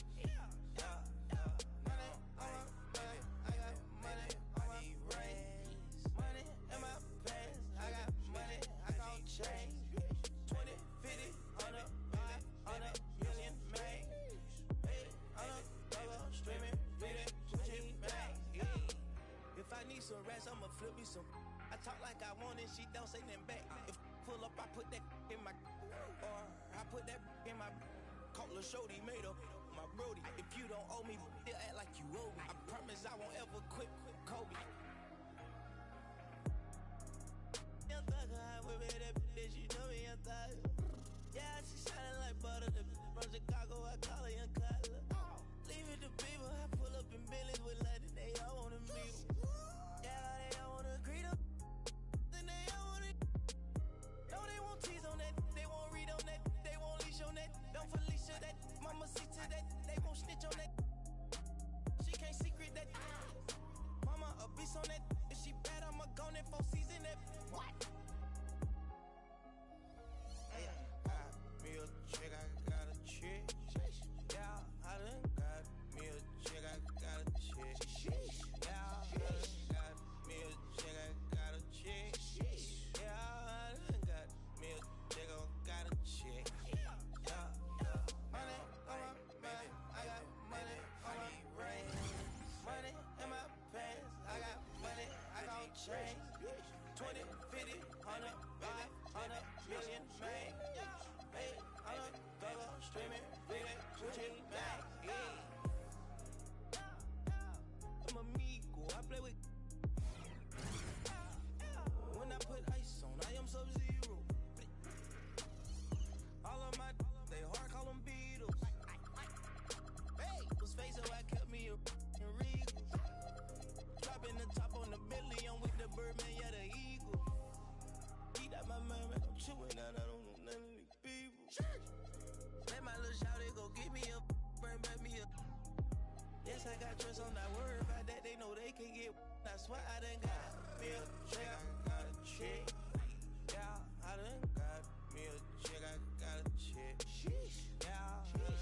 Some rats, I'ma flip me some. I talk like I want it, she don't say nothing back. If pull up, I put that in my, or I put that in my. Call a shorty, made up my brody. If you don't owe me, they'll act like you owe me. I promise I won't ever quit Kobe. Young thugger, I whip it that bitch, you know me, young thugger. Yeah, she shining like butter. The from Chicago, I call her young Cutler. Leave it to people, I pull up in Billy's with London, they all wanna meet. Yeah, they all wanna greet them. Then they all wanna. No, they won't tease on that. They won't read on that. They won't leash on that. Don't Felicia that. Mama see to that. They won't snitch on that. She can't secret that. Mama a beast on that. If she bad, I'ma go in 4 season that. What? Hey, got me a chick, I got a chick. Yeah, I done got me a chick, I got a chick. Yeah, I done got me a chick, I got a chick. Yeah, I done got me a chick, I got a chick. Yeah, money on my baby, I got money on my brain. Money in my pants, I got money, I got change. 20, 50, 100, 500 million, man. Hey, I'm a thugger, streaming, feeling, switching back. I'm amigo, I play with. When I put ice on, I am Sub-Zero. All of my, they hard, call them Beatles. Hey, was face so I kept me a Regal. Dropping the top on the Bentley, I'm with the Birdman, yeah, the Eagle. Eat out my mind, man, I'm chewing out, I don't know none of these people. Let my little shawty go get me a, burn back me a. Yes, I got trust, I'm not worried about that, they know they can get. I swear I done got me a chick, I got a chick. Yeah, I done got me a chick, I got a chick. Yeah, I done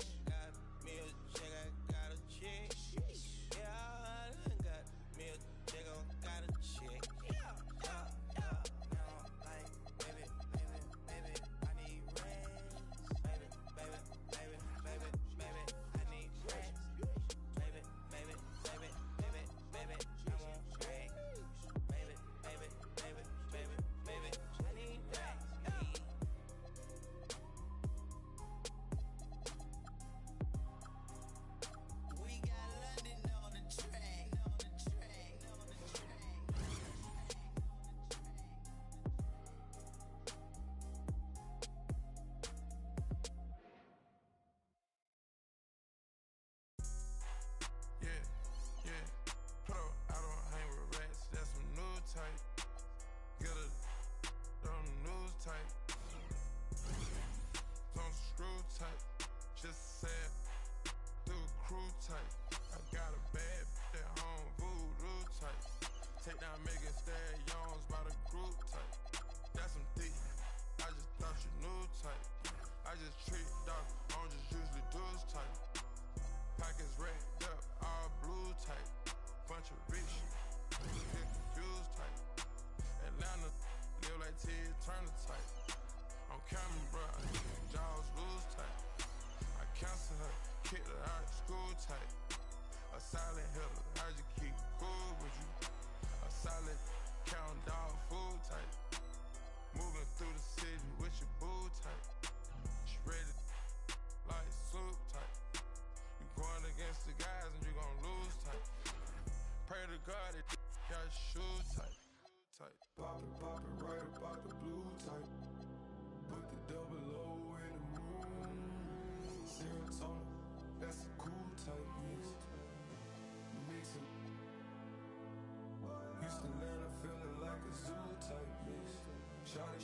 like a zoo type mix. Shawty,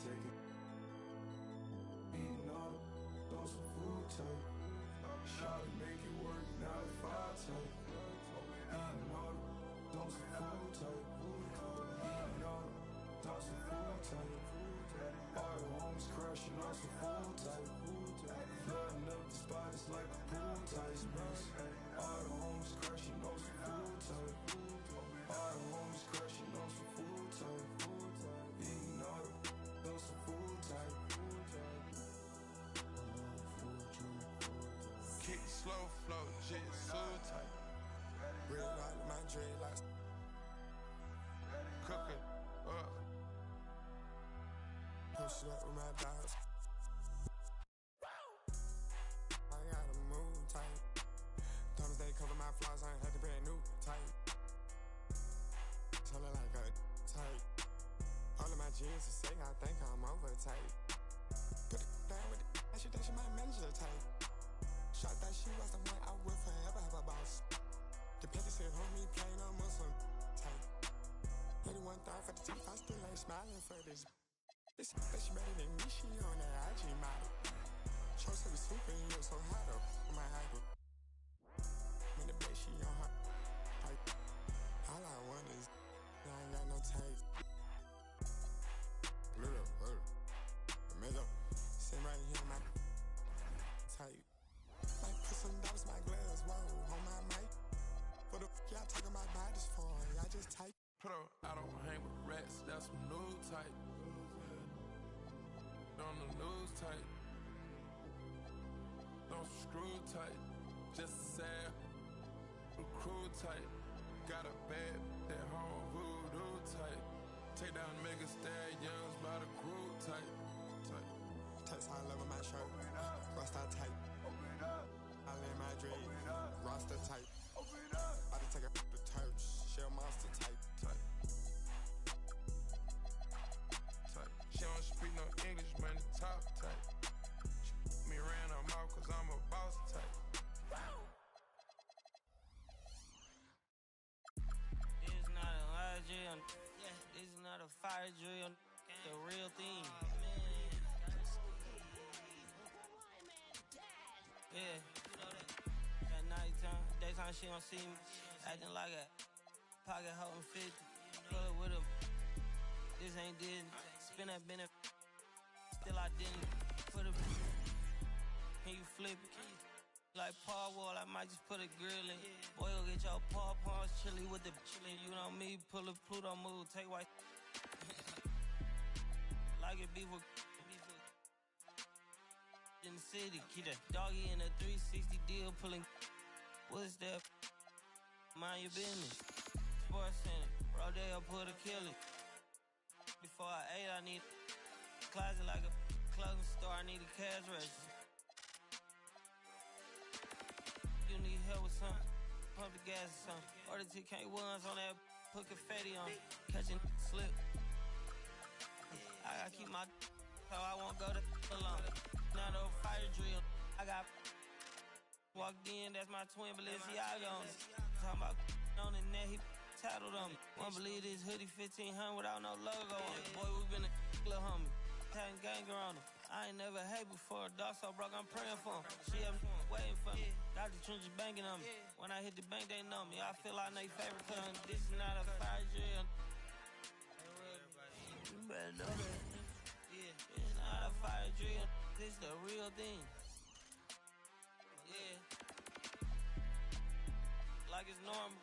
take it. Eating all those some food type. Shawty, make it work, now it's 5 type. Eating all those some food type. Eating all those some food type. All the homies crashing on some food type. Flooding up the spot, it's like a pool type mix. All the homies crashing on some food type. All the homies crashing on some food type. Eating all those some food type. Kick slow flow, jitsu type. Red light, my dreadlocks. Cooking up. Push it up with my dogs. I gotta move tight. Thomas, they cover my flaws, I ain't had to be new tight. Tell her like a tight. All of my jeans to say I think I'm over tight. Put it down with the she think she my manager type. Shot that she was the one I would forever have a boss. The petty said, homie, plain on Muslim type. 81 thought for the teeth, I still ain't smiling for this. This she better than me, she on that IG model. Show said we superhero, so hot up my idol. In the bed, she on her type. All I want is, I ain't got no type. Little, make up. Sit right here, my type. Might put some dollars in my glass, whoa, on my mic. What the y'all talking about bodies for? Y'all just type. Pro, I don't hang with rats, that's some new type. On the news type. Don't screw tight. Just sad. Crew tight. Got a bad at home voodoo type. Take down mega stallions by the group type. Text high level my shirt. Rasta type. I lay my dread. Rasta type. I just take a the church. Shell monster type. She don't speak no English, man, the top type. Me ran her mouth cause I'm a boss type. This is not a lie drill. This is not a fire drill. The real thing. Yeah, you know that. At nighttime, daytime she don't see me. Acting like a pocket holding 50. Pull it with a. This ain't Disney. Spin that been still I didn't. Put a. Can you flip it? Like Paul Wall, I might just put a grill in. Boy, go get your paw paws chili with the chili. You know me, pull a Pluto move, take white. Like it beef with in the city. Keep that doggy in a 360 deal, pulling. What's that? Mind your business. Sports Center, Rodeo, put a killie. Before I ate, I need a closet like a clothing store. I need a cash register. You need help with something? Pump the gas or something. Order TK1s on that, put confetti on. Catching slip. I gotta keep my so I won't go to alone. Not no fire drill. I got walked in, that's my twin Balenciaga on it. Talking about on the net, he tattled on me. Won't believe this hoodie 1500 without no logo on it. Boy, we been a little homie. Having ganger on him. I ain't never hate before. Dog so broke, I'm praying for him. She up waiting for me. Got the trenches banking on me. When I hit the bank, they know me. I feel like they favorite cousin. This is not a fire drill. You better know that. Yeah, it's not a fire drill. This the real thing. Yeah. Like it's normal.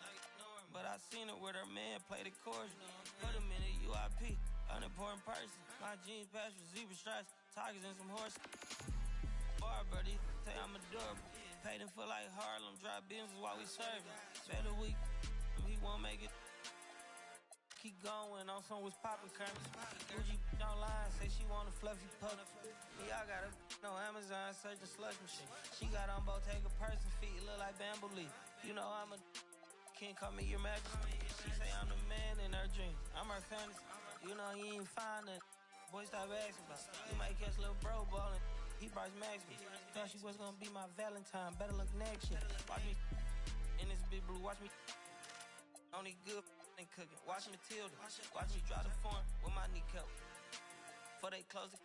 But I seen it with her man play the chorus. Put him in a UIP, unimportant person. My jeans patch with zebra stripes, tigers and some horses. Bar birdie, say I'm adorable. Paid him for like Harlem, drop business while we serving. Better week, he won't make it. Keep going on some was poppin' currency. Gucci don't lie, say she want a fluffy pup. Me, I got a no Amazon searching slush machine. She got on Bottega person feet, look like bamboo leaf. You know I'm a can't call me your majesty. She say I'm the man in her dreams. I'm her fantasy. You know he ain't find it. Boy, stop asking about it. You might catch little bro ballin'. He Bryce Max me. Thought she was gonna be my Valentine. Better look next year. Watch me in this big blue. Watch me. Only good and cooking. Watch Matilda. Watch me drop the form with my kneecap. Before they close the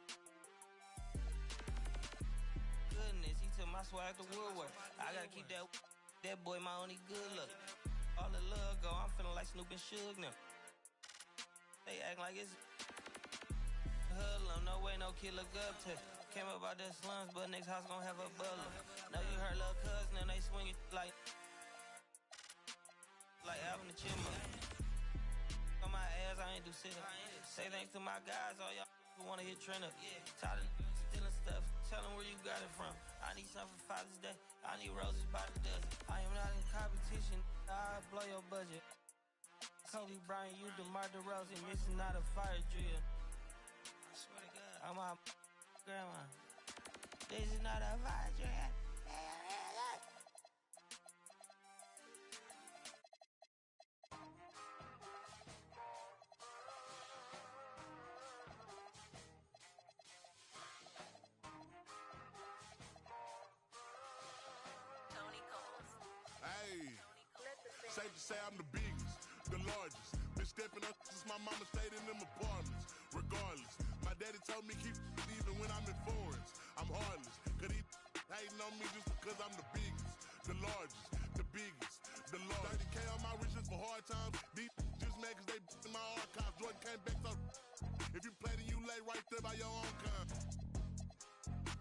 goodness, he took my swag to Woodwork. I gotta keep that boy my only good look. All the love go, I'm feeling like Snoop and Suge now. They act like it's hoodlum, no way, no kid look up to. Came up out the slums, but next house gon' have a butler. Know you heard little cousin and they swinging like Alvin the Chipmunk. On my ass, I ain't do sit up. Say thanks to my guys, all y'all who wanna hit trend up. Tired of stealing stuff, tell them where you got it from. I need something for Father's Day, I need roses by the dozen. I am not in competition, I'll blow your budget. Kobe Bryant, you DeMar DeRozan, missing out a fire drill. I swear to God, I'm my grandma. This is not a fire drill. Hey, safe to say I'm the biggest, the largest. Been stepping up since my mama stayed in them apartments. Regardless, my daddy told me keep even when I'm in foreigns. I'm heartless, cause he hating on me just because I'm the biggest, the largest, the biggest, the largest. 30K on my riches for hard times. These just mad cause they in my archives. Jordan came back so if you play then you lay right there by your own kind.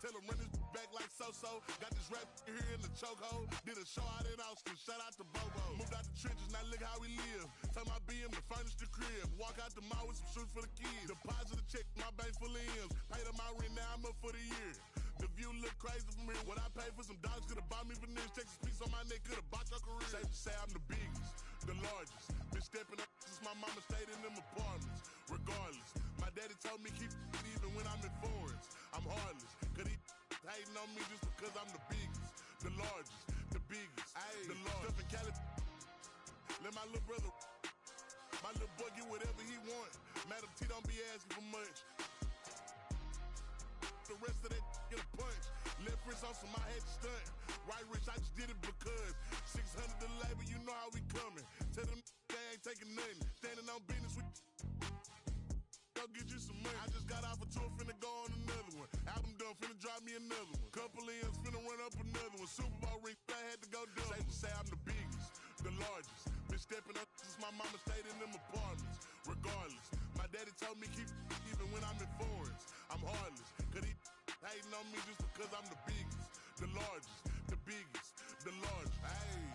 Tell him run this back like so-so. Got this rap here in the chokehold. Did a show out in Austin, shout out to Bobo. Moved out the trenches, now look how we live. Tell my BM to furnish the crib. Walk out the mall with some shoes for the kids. Deposit a check, my bank full of M's. Paid up my rent, now I'm up for the year. The view look crazy from here. What I paid for some dollars could've bought me veneers. Texas piece on my neck could've bought your career. Safe to say I'm the biggest, the largest. Been stepping up since my mama stayed in them apartments. Regardless, my daddy told me keep it even when I'm in foreigns. I'm heartless, cause he hating on me just because I'm the biggest, the largest, the biggest, the largest. Stuff in Cali, let my little brother, my little boy get whatever he want. Madam T don't be asking for much. The rest of that get a punch. Left wrist on some, I had to stunt. Right wrist, I just did it because 600 the labor, you know how we coming. Tell them they ain't taking nothing. Standing on business with go get you some money. I just got off a tour, finna go on another one. Album done, finna drop me another one. Couple M's, finna run up another one. Super Bowl ring, I had to go double. Safe to say I'm the biggest, the largest. Been stepping up since my mama stayed in them apartments. Regardless, my daddy told me keep even when I'm in foreigns. I'm heartless, cause he hating on me just because I'm the biggest, the largest, the biggest, the largest. Hey.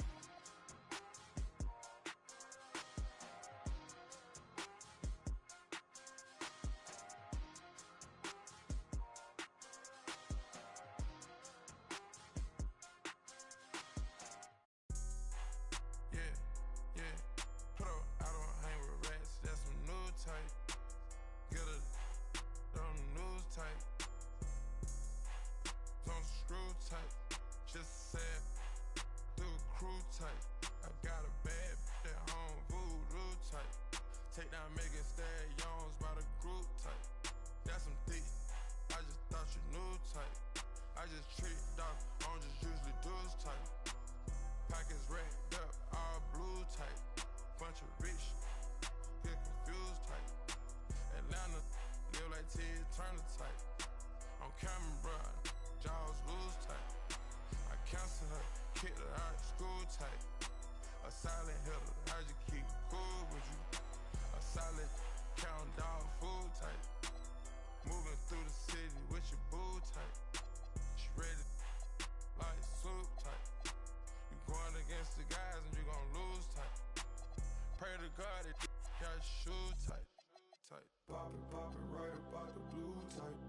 Poppin' right about the blue type.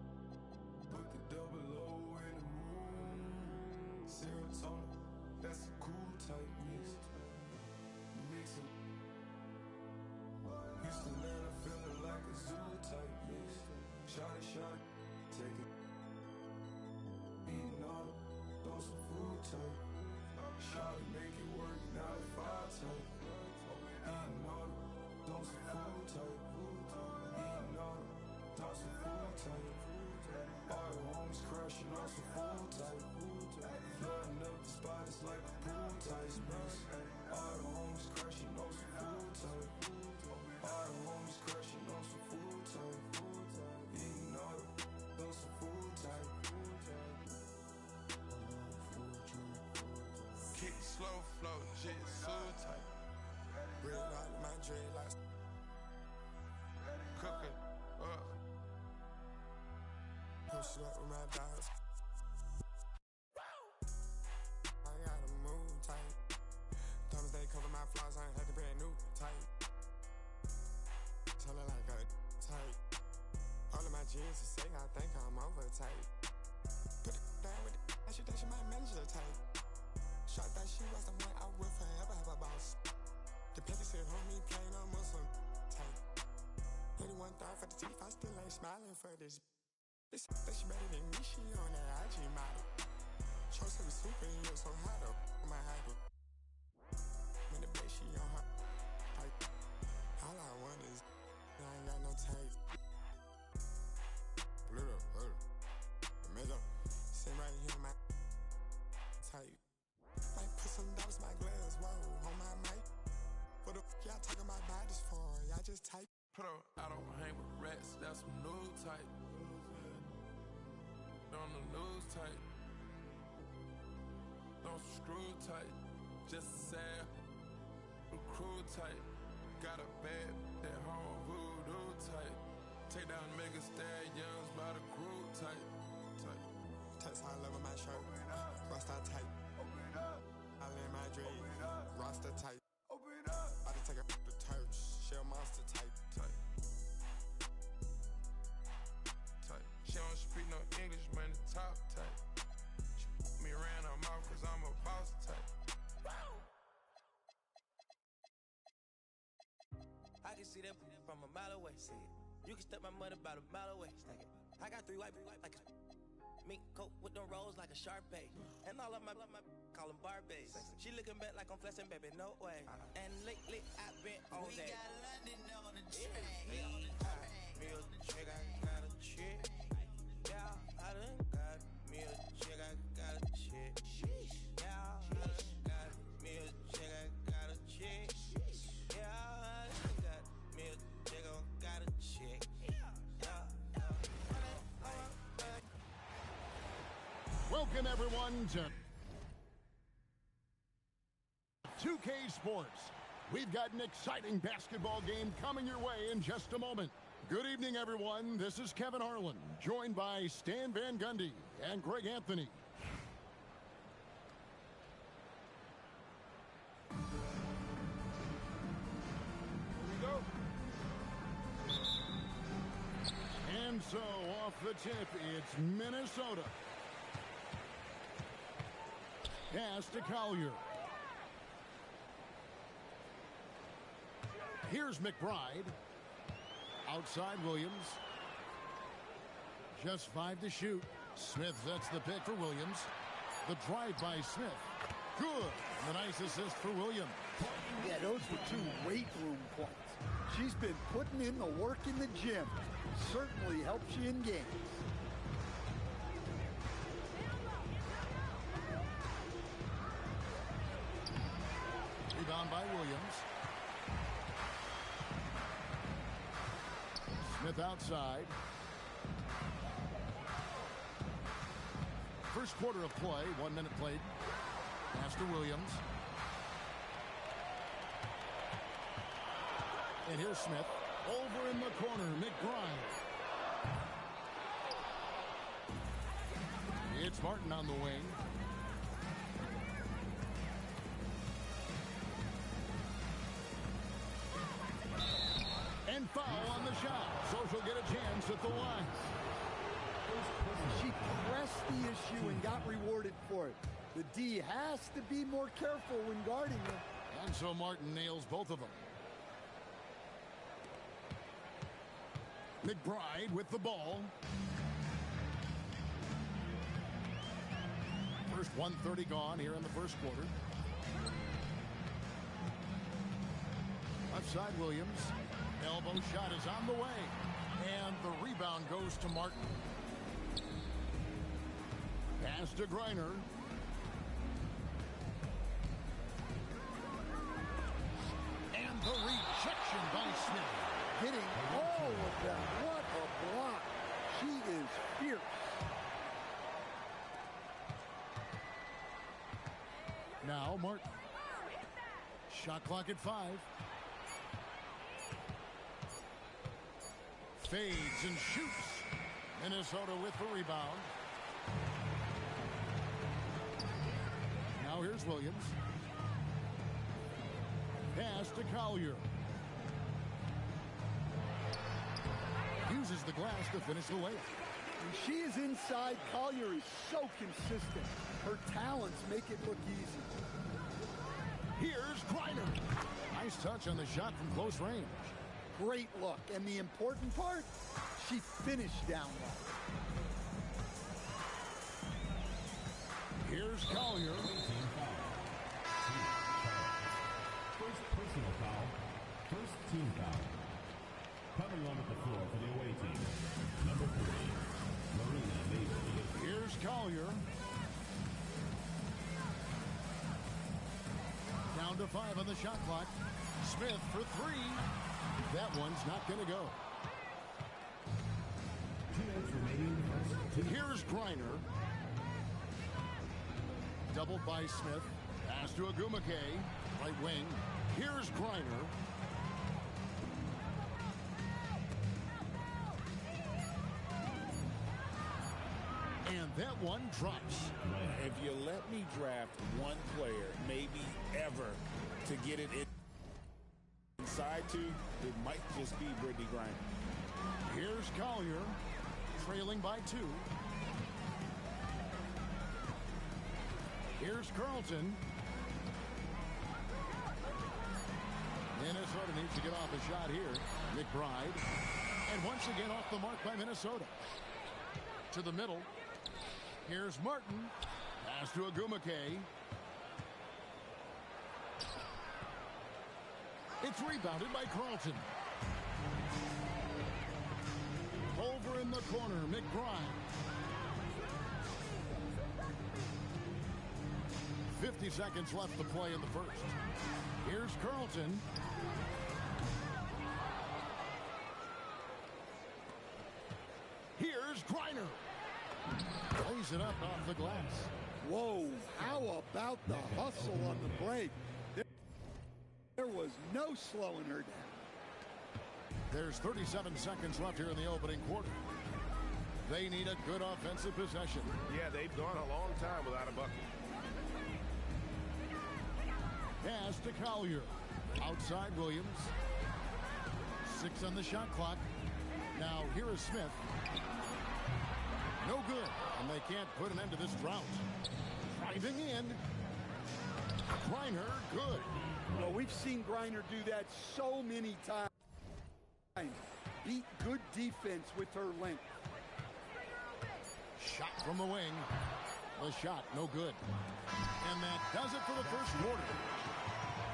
Put the double O in the moon. Serotonin, that's a cool type mix. Mixin'. Houston, Atlanta, feeling like a zoo type mix. Shot, take it. Eating on, throw some food type. Shot it, make it work, now it's 5 type. Eating on, throw some food type. Toss some food type. All the homies crashing on some food type. Flooding up the spot, it's like a pool type mix. All the homies crashing on some food type. slow flow, jitsu type. Red out of my dreadlocks. Cook it up. Push up with my dogs. I gotta move tight. Thomas they cover my flaws, I ain't had to brand new tight. Tell her like a tight. All of my jeans are sick, I think I'm over tight. Put it down with it, she think she might manage her tight. Shot that she was the one I will forever have a boss. The picket said, homie, plain on Muslim tight. 81 thought for the teeth, I still ain't smiling for this. This she better than me, she on that IG model. Chose to be superhero, so hot up my hyper. When the bitch, she on her tight. All I want is, I ain't got no tight. Little, Mega, sit right here on my tight. Might put some dollars my glass, whoa, on my mic. What the f y'all talking about bodies for? Y'all just type. Pro, I don't hang with rats, that's some new type. On the news type. Don't screw tight. Just sad. Crew tight. Got a bad at home voodoo type. Take down mega stallions by the crew type. Text high level my shirt. Rasta tight. I land my dreams. Rasta tight. About to take a the turch. Shell monster tight. She don't speak no English, man, the top type. She put me around her mouth cause I'm a boss type. I can see that from a mile away. See it. You can step my money about a mile away. Stack it. I got 3 white like a mink coat with them rolls like a Sharpay. And all of my call them Barbies. She looking back like I'm flexing, baby, no way. And lately I've been on that. We got London on the track. Me a chick, I got a chick. Yeah, I done got me a chick, I got a chick. Yeah, I done got me a chick, I got a chick. Yeah, I done got me a chick, I got a chick. Welcome everyone to 2K Sports. We've got an exciting basketball game coming your way in just a moment. Good evening, everyone. This is Kevin Harlan, joined by Stan Van Gundy and Greg Anthony. Here we go. And so, off the tip, it's Minnesota. Pass to Collier. Here's McBride. Outside Williams. Just 5 to shoot. Smith sets the pick for Williams. The drive by Smith. Good. The nice assist for Williams. Yeah, those were 2 weight room points. She's been putting in the work in the gym. Certainly helps you in games. Rebound by Williams. Smith outside. First quarter of play, 1 minute played. Pass to Williams. And here's Smith. Over in the corner, McBride. It's Martin on the wing. And foul on the shot. So she'll get a chance at the line. She pressed the issue and got rewarded for it. The D has to be more careful when guarding her. And so Martin nails both of them. McBride with the ball. First 1:30 gone here in the first quarter. Outside Williams. Elbow shot is on the way. And the rebound goes to Martin. Pass to Griner. And the rejection by Smith. Hitting all of them. What a block. She is fierce. Now Martin. Shot clock at 5. Fades and shoots. Minnesota with the rebound. Now here's Williams. Pass to Collier. Uses the glass to finish the layup. When she is inside, Collier is so consistent. Her talents make it look easy. Here's Griner. Nice touch on the shot from close range. Great look. And the important part, she finished down low. Here's Collier. First personal foul. First team foul. Coming onto the floor for the away team. Number 3, Marina Mason. Here's Collier. Down to 5 on the shot clock. Smith for 3. That one's not going to go. 2 minutes remaining. Here's Griner. Doubled by Smith. Pass to Wnba, right wing. Here's Griner. And that one drops. If you let me draft one player, maybe ever, to get it inside to, it might just be Brittany Griner. Here's Collier, trailing by 2. Here's Carlton. Minnesota needs to get off a shot here. McBride. And once again off the mark by Minnesota. To the middle. Here's Martin. Pass to Wnba. It's rebounded by Carlton. Over in the corner, McBride. 50 seconds left to play in the first. Here's Carlton. Here's Griner. Plays it up off the glass. Whoa, how about the hustle on the break? There was no slowing her down. There's 37 seconds left here in the opening quarter. They need a good offensive possession. Yeah, they've gone a long time without a bucket. Pass to Collier. Outside Williams. 6 on the shot clock. Now here is Smith. No good. And they can't put an end to this drought. Driving in. Griner, good. Well, we've seen Griner do that so many times. Beat good defense with her length. Shot from the wing. The shot, no good. And that does it for the first quarter.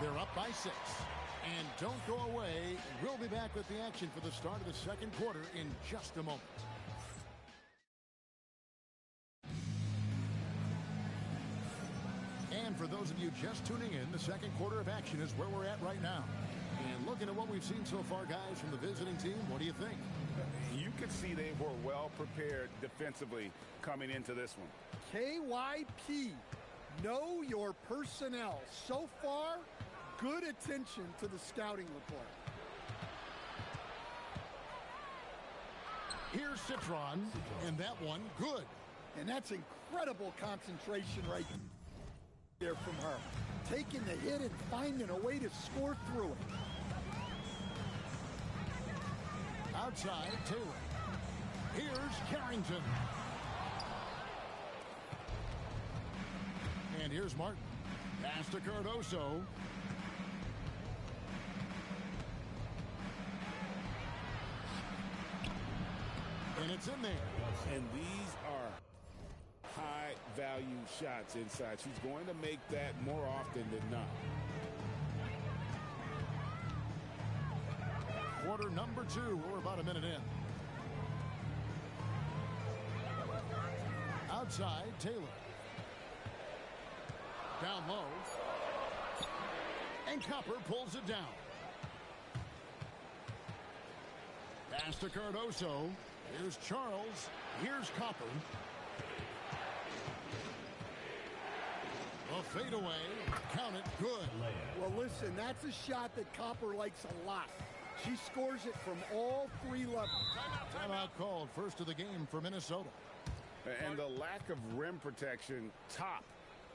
They're up by 6. And don't go away. We'll be back with the action for the start of the second quarter in just a moment. And for those of you just tuning in, the second quarter of action is where we're at right now. And looking at what we've seen so far, guys, from the visiting team, what do you think? You could see they were well prepared defensively coming into this one. KYP, know your personnel. So far, good attention to the scouting report. Here's Citron, and that one, good. And that's incredible concentration right there from her. Taking the hit and finding a way to score through it. Outside, Taylor. Here's Carrington. And here's Martin. Pass to Cardoso. And it's in there. And these are high-value shots inside. She's going to make that more often than not. Quarter number 2. We're about a minute in. Outside, Taylor. Down low. And Copper pulls it down. Pass to Cardoso. Here's Charles. Here's Copper. The fadeaway. Count it. Good. Well, listen, that's a shot that Copper likes a lot. She scores it from all 3 levels. Timeout called. First of the game for Minnesota. And the lack of rim protection, top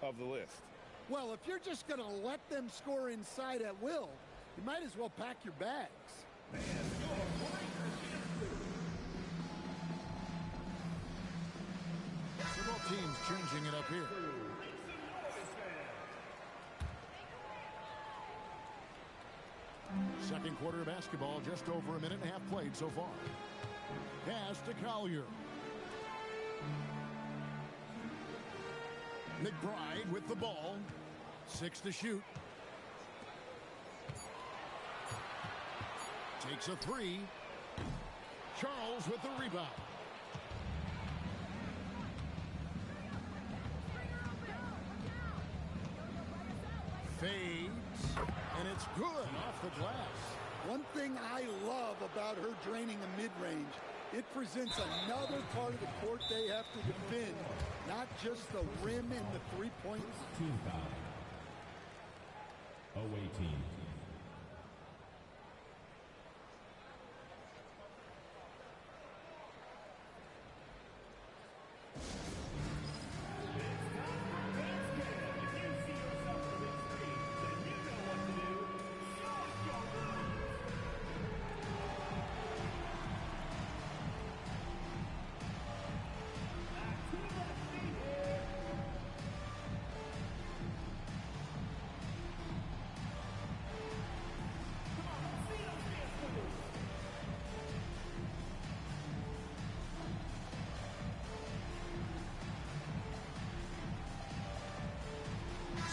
of the list. Well, if you're just going to let them score inside at will, you might as well pack your bags. So both teams changing it up here. Second quarter of basketball, just over a minute and a half played so far. Pass to Collier. McBride with the ball. 6 to shoot. Takes a 3. Charles with the rebound. Fades, and it's good off the glass. One thing I love about her draining a mid-range, it presents another part of the court they have to defend, not just the rim and the three-point. Team foul. Away team.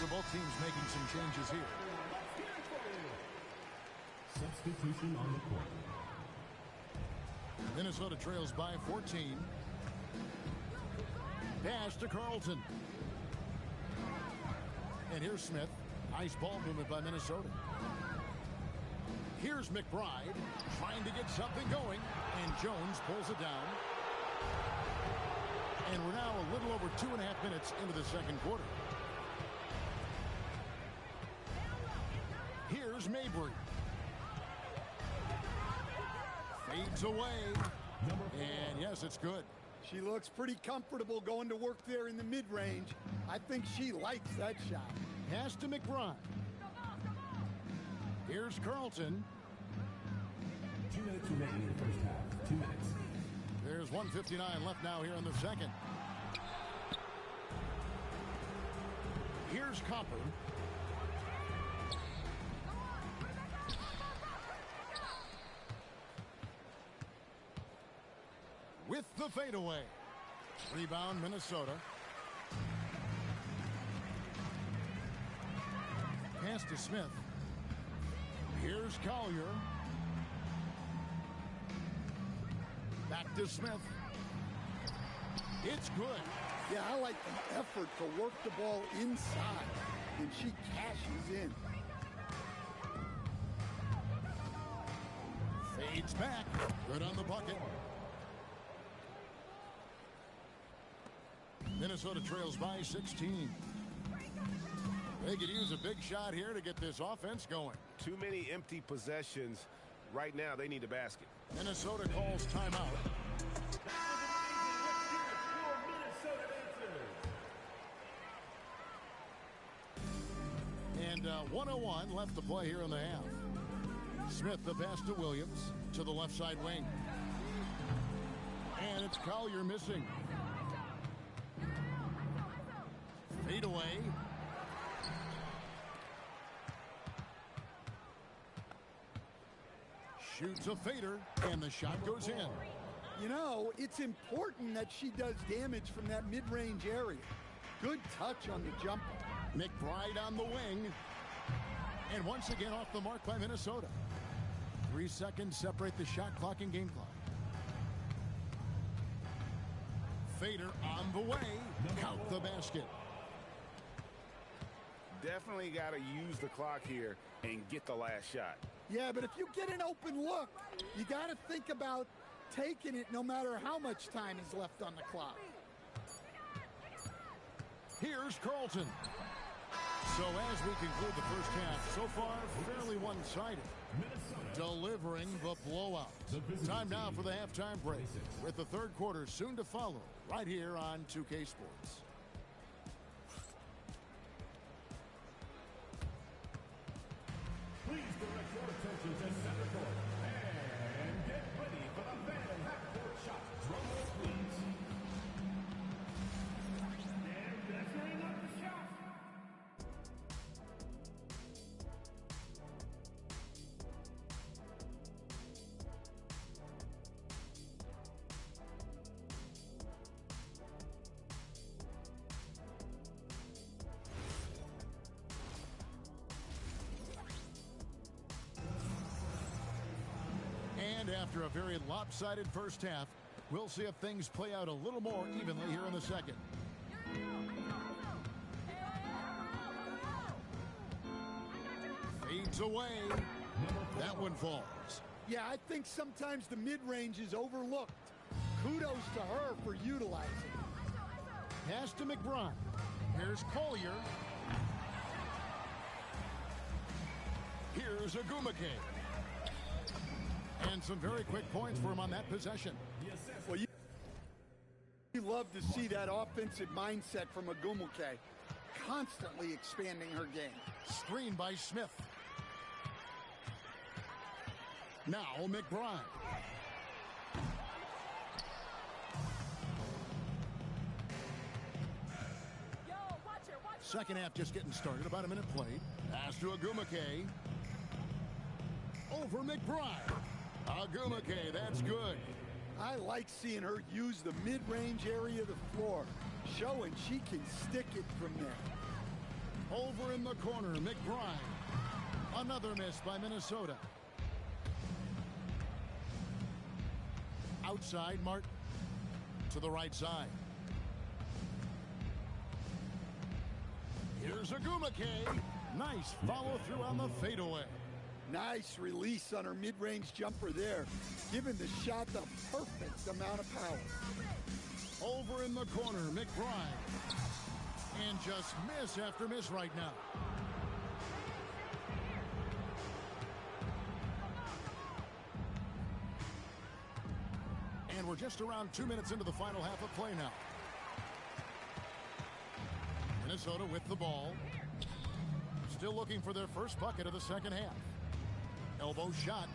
So both teams making some changes here. Substitution on the court. Minnesota trails by 14. Pass to Carlton. And here's Smith. Nice ball movement by Minnesota. Here's McBride trying to get something going. And Jones pulls it down. And we're now a little over 2.5 minutes into the second quarter. Here's Mabry. Fades away. And yes, it's good. She looks pretty comfortable going to work there in the mid-range. I think she likes that shot. Pass to McBride. Here's Carlton. 2 minutes remaining in the first half. 2 minutes. There's 1:59 left now here in the second. Here's Copper. With the fadeaway. Rebound, Minnesota. Pass to Smith. Here's Collier. Back to Smith. It's good. Yeah, I like the effort to work the ball inside, and she cashes in. Fades back. Good on the bucket. Minnesota trails by 16. They could use a big shot here to get this offense going. Too many empty possessions. Right now, they need a basket. Minnesota calls timeout. And 1:01 left to play here in the half. Smith the pass to Williams to the left side wing. And it's Collier missing. Fade away. Shoots a fader, and the shot goes in. You know, it's important that she does damage from that mid-range area. Good touch on the jumper. McBride on the wing. And once again off the mark by Minnesota. 3 seconds separate the shot clock and game clock. Fader on the way. Count the basket. Definitely got to use the clock here and get the last shot. Yeah, but if you get an open look, you got to think about taking it no matter how much time is left on the clock. Here's Carlton. So as we conclude the first half, so far fairly one-sided. Delivering the blowout. Time now for the halftime break, with the third quarter soon to follow, right here on 2K Sports. Please direct your attention to center court and get ready for the fan half-court shot. Drum roll, please. And that's bringing up the shot. And after a very lopsided first half, we'll see if things play out a little more evenly here in the second. Fades away. That one falls. Yeah, I think sometimes the mid-range is overlooked. Kudos to her for utilizing it. Pass to McBride. Here's Collier. Here's Wnba. And some very quick points for him on that possession. Well, you love to see that offensive mindset from Wnba, constantly expanding her game. Screen by Smith. Now McBride. Second half just getting started. About a minute played. Pass to Wnba. Over McBride. Wnba, that's good. I like seeing her use the mid-range area of the floor, showing she can stick it from there. Over in the corner, McBride. Another miss by Minnesota. Outside, Martin. To the right side. Here's Wnba. Nice follow through on the fadeaway. Nice release on her mid-range jumper there, giving the shot the perfect amount of power. Over in the corner, McBride. And just miss after miss right now. And we're just around 2 minutes into the final half of play now. Minnesota with the ball. Still looking for their first bucket of the second half. Elbow shot.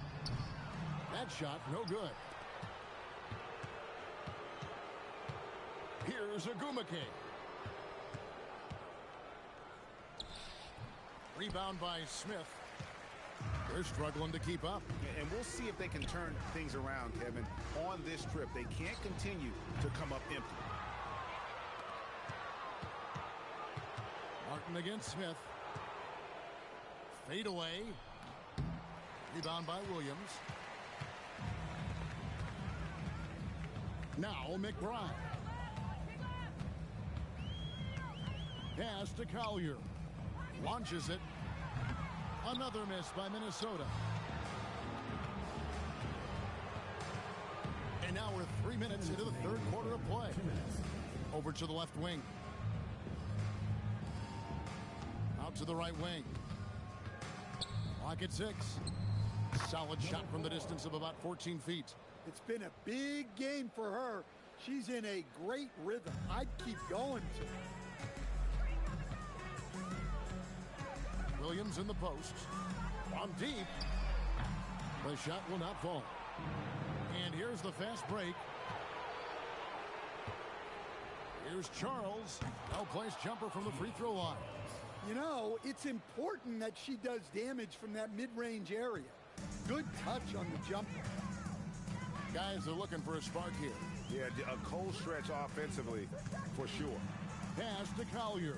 That shot, no good. Here's Wnba. Rebound by Smith. They're struggling to keep up. And we'll see if they can turn things around, Kevin. On this trip, they can't continue to come up empty. Martin against Smith. Fade away. Rebound by Williams. Now McBride. Pass to Collier. Launches it. Another miss by Minnesota. And now we're 3 minutes into the third quarter of play. Over to the left wing. Out to the right wing. Clock at 6. Solid shot from the distance of about 14 feet. It's been a big game for her. She's in a great rhythm. I'd keep going to her. Williams in the post. From deep. The shot will not fall. And here's the fast break. Here's Charles. Well-placed jumper from the free throw line. You know, it's important that she does damage from that mid-range area. Good touch on the jumper. Guys are looking for a spark here. Yeah, a cold stretch offensively, for sure. Pass to Collier.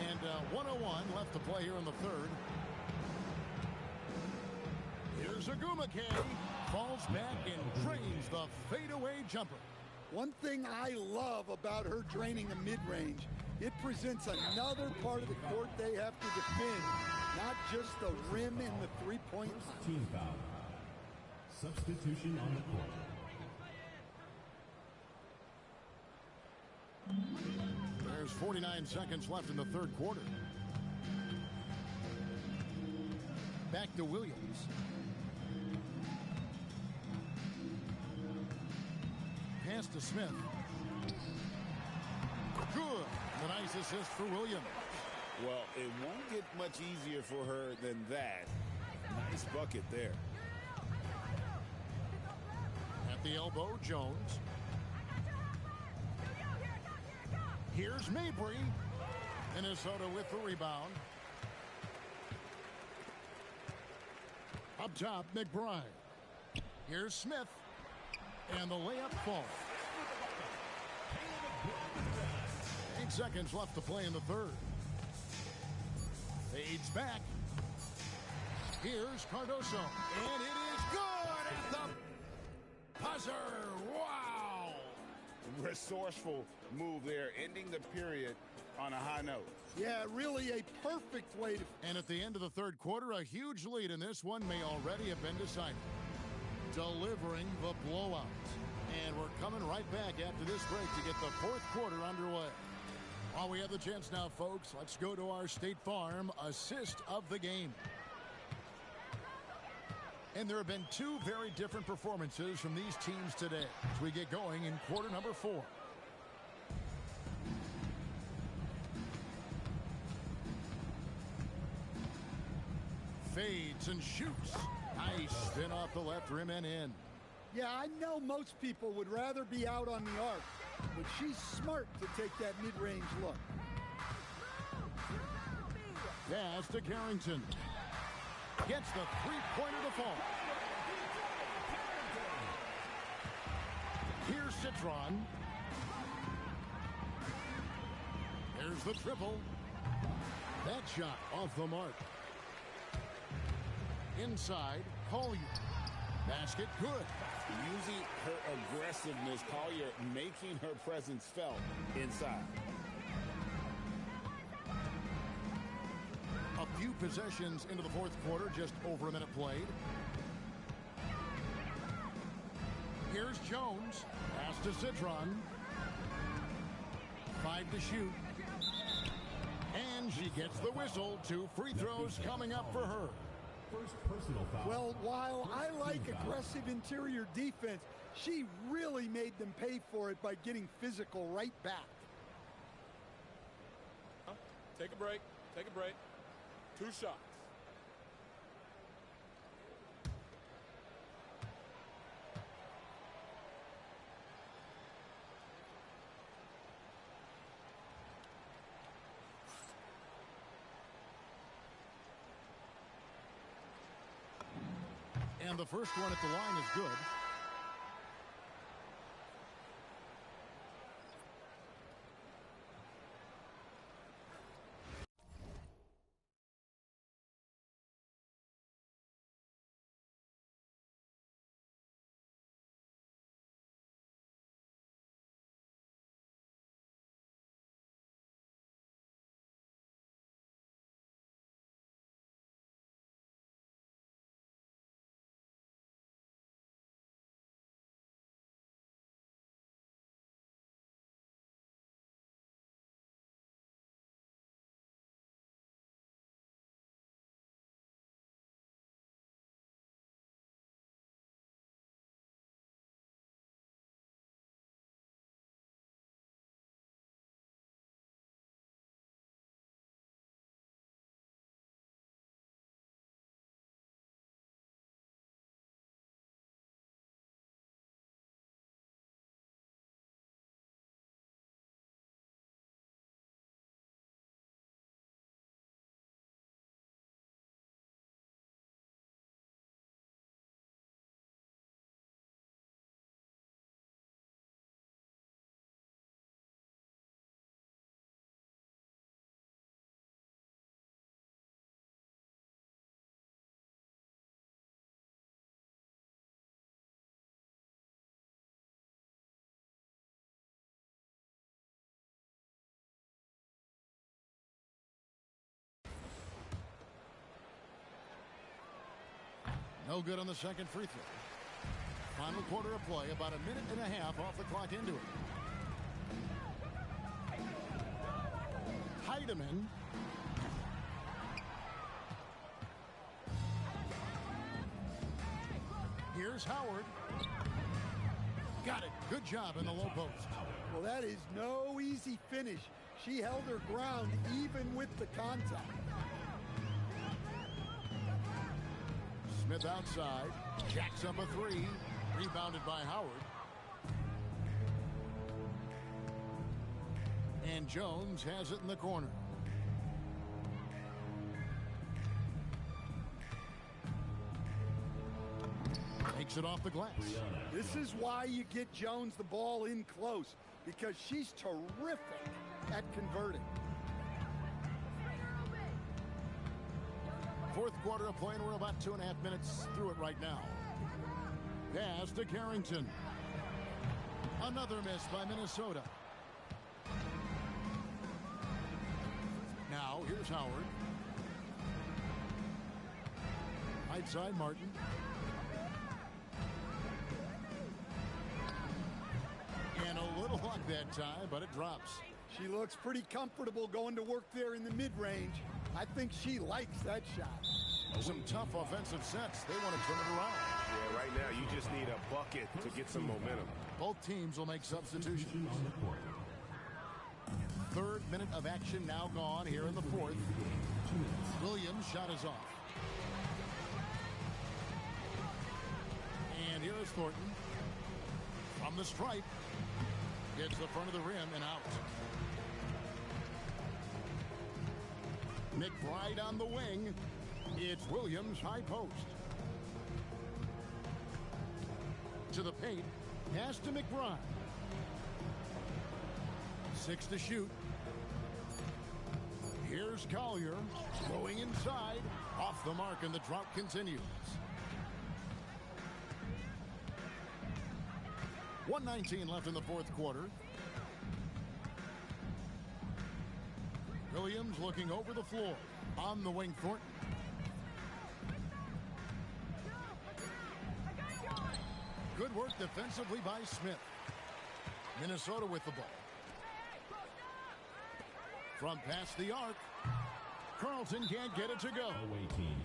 And 101 left to play here in the third. Here's Wnba. Falls back and drains the fadeaway jumper. One thing I love about her draining the mid-range, it presents another part of the court they have to defend, not just the rim and the three-point line. Team foul. Substitution on the court. There's 49 seconds left in the third quarter. Back to Williams. Pass to Smith. Good. The nice assist for Williams. Well, it won't get much easier for her than that. Nice bucket there. At the elbow, Jones. Here's Mabry. Minnesota with the rebound. Up top, McBride. Here's Smith. And the layup falls. 8 seconds left to play in the third. Fades back. Here's Cardoso. And it is good at the buzzer. Wow. Resourceful move there, ending the period on a high note. Yeah, really a perfect way to... And at the end of the third quarter, a huge lead in this one may already have been decided. Delivering the blowout. And we're coming right back after this break to get the fourth quarter underway. While we have the chance now, folks, let's go to our State Farm assist of the game. And there have been two very different performances from these teams today as we get going in quarter number 4. Fades and shoots. Nice spin off the left rim and in. Yeah, I know most people would rather be out on the arc, but she's smart to take that mid-range look. Pass to Carrington. Gets the three-pointer to fall. Here's Citron. There's the triple. That shot off the mark. Inside, Collier. Basket good. Using her aggressiveness, Collier making her presence felt inside. A few possessions into the fourth quarter, just over a minute played. Here's Jones. Pass to Citron. 5 to shoot. And she gets the whistle. 2 free throws coming up for her. First personal foul. Well, while I like aggressive interior defense, she really made them pay for it by getting physical right back. Take a break. Take a break. 2 shots. And the first one at the line is good. No good on the second free throw. Final quarter of play, about a minute and a half off the clock into it. Tiedemann. Here's Howard. Got it. Good job in the low post. Well, that is no easy finish. She held her ground even with the contact. Smith outside. Jacks up a three. Rebounded by Howard. And Jones has it in the corner. Takes it off the glass. This is why you get Jones the ball in close, because she's terrific at converting. Fourth quarter of play, and we're about 2.5 minutes through it right now. Pass to Carrington. Another miss by Minnesota. Now, here's Howard. Right side, Martin. And a little luck that time, but it drops. She looks pretty comfortable going to work there in the mid-range. I think she likes that shot. Some tough offensive sets. They want to turn it around. Yeah, right now you just need a bucket to get some momentum. Both teams will make substitutions. Third minute of action now gone here in the fourth. Williams' shot is off. And here is Thornton. From the stripe. Hits the front of the rim and out. McBride on the wing. It's Williams high post. To the paint. Pass to McBride. 6 to shoot. Here's Collier. Going inside. Off the mark, and the drought continues. 1:19 left in the fourth quarter. Williams looking over the floor. On the wing, Thornton. Good work defensively by Smith. Minnesota with the ball. From past the arc. Carlton can't get it to go. Away team.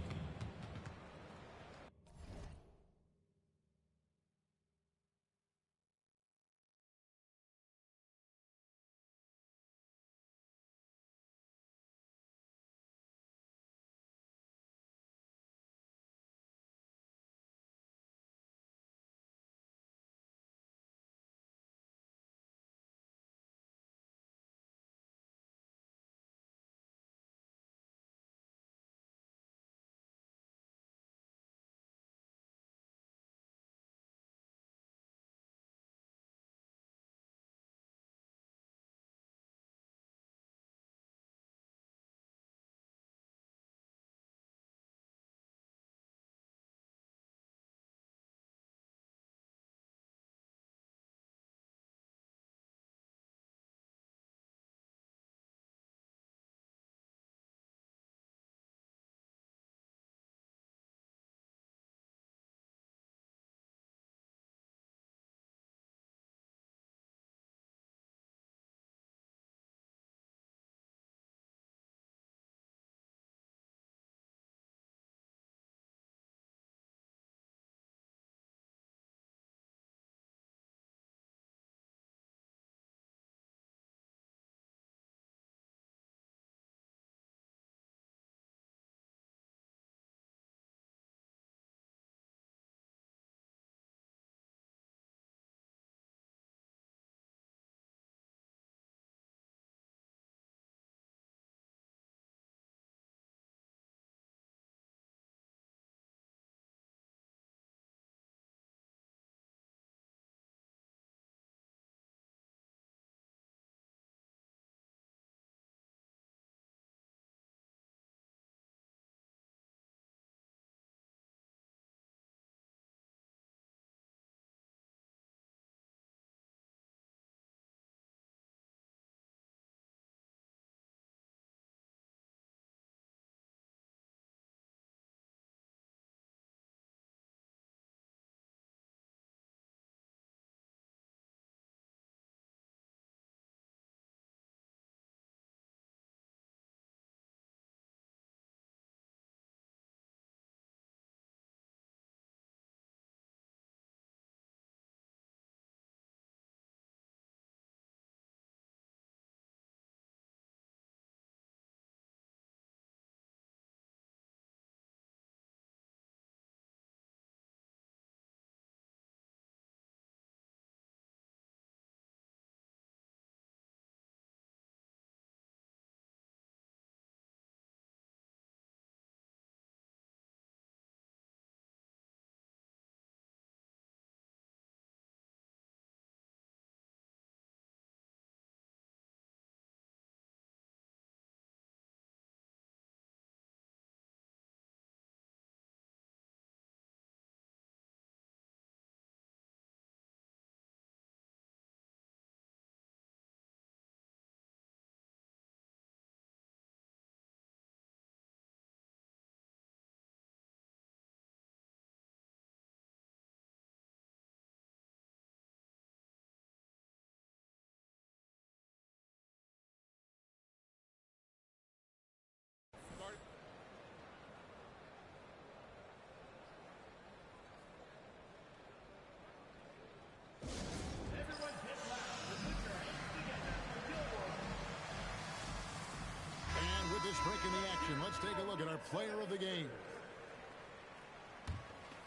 player of the game.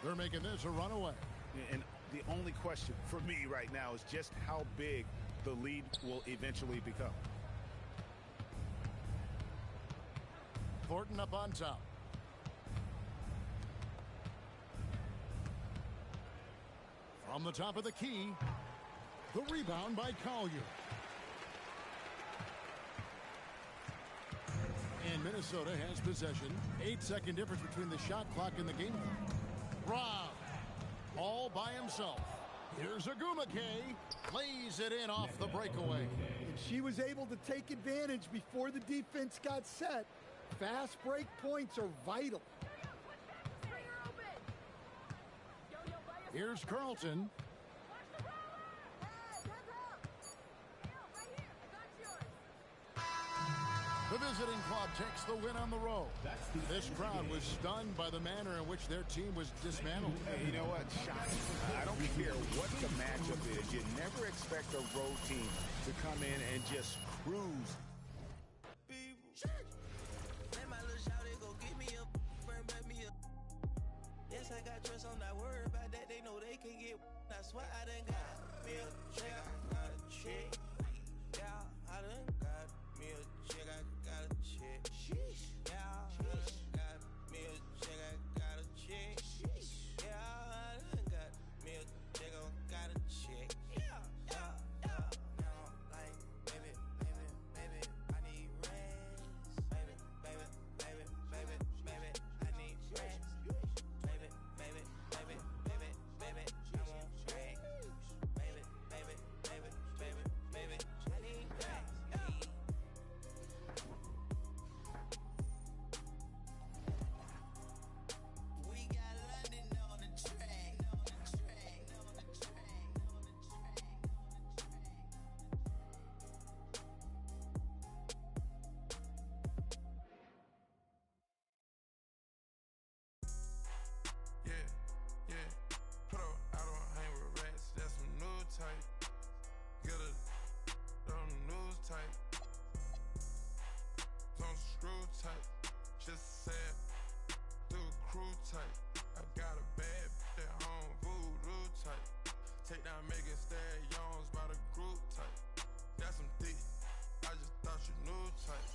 They're making this a runaway. And the only question for me right now is just how big the lead will eventually become. Thornton up on top. From the top of the key, the rebound by Collier. And Minnesota has possession. 8-second difference between the shot clock and the game clock. Rob, all by himself. Here's Wnba, lays it in off the breakaway. And she was able to take advantage before the defense got set. Fast break points are vital. Here's Carlton. The visiting club takes the win on the road. This crowd was stunned by the manner in which their team was dismantled. Hey, you know what? Shocking. I don't care what the matchup is. You never expect a road team to come in and just cruise. Yes, I got trust, I'm not worried about that. They know they can get. That's why I done got me a check, I got a check. Yeah, I done got me a check, I got a check. Sheesh. Yeah, I done got me a check, I got a check. Sheesh. Yeah, I done got me a check, I got a check. Yeah, yeah, yeah. Now I'm like, baby, baby, baby, I need rest. Baby, baby, baby, baby, baby, I need rest. Baby, baby, baby, baby, baby, I want rest. Baby, baby, baby, baby, baby, I need rest. We got London on the track, on the track, on the track, on the track, on the track. Yeah, yeah. Put up, I don't hang with rats. That's some new type. Get a on the news type. Don't screw type. Just said through crew type. I got a bad bitch at home, voodoo type. Take down Megan Stallions by the group type. That's some thick. I just thought you knew type.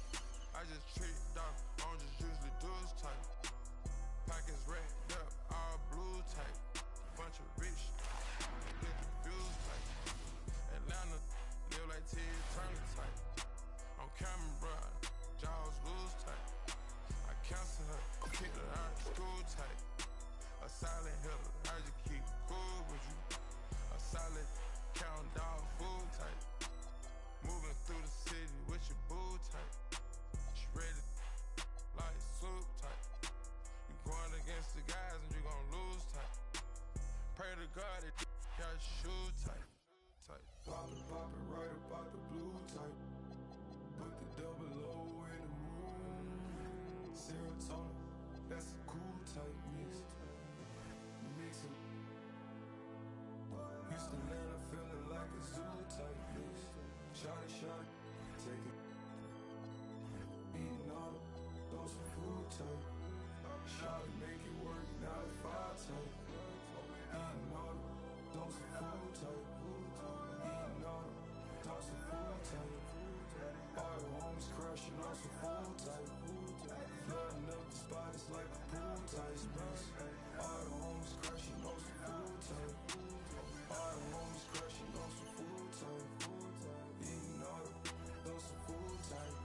I just treat dog. I don't just usually do this type. Pockets racked up, all blue type. Bunch of rich, get confused type. Atlanta, live like Ted Turner type. On camera, bruh, jaws loose type. I counsel her, kicked her out of school type. A silent hitter, I just keep cool with you. A solid count dog food type. Moving through the city with your boo type. She ready like soup type. You going against the guys and you gon' lose type. Pray to God that got shoe type. Poppin', poppin' right about the blue type. Put the double O in the moon. Serotonin, that's a cool type mix. Mix 'em. Houston, Atlanta, feeling like a zoo type mix. Shotty, shotty, take it. Eating all those food type. Shotty, make it work, now it's 5 type. Eating all those food type. Eating all those food type. All your homies crashing on some food type. Flooding up the spot, it's like a pool type mix. All your homies crashing on some food type. All your homies crashing on some food type. Eating all those food type.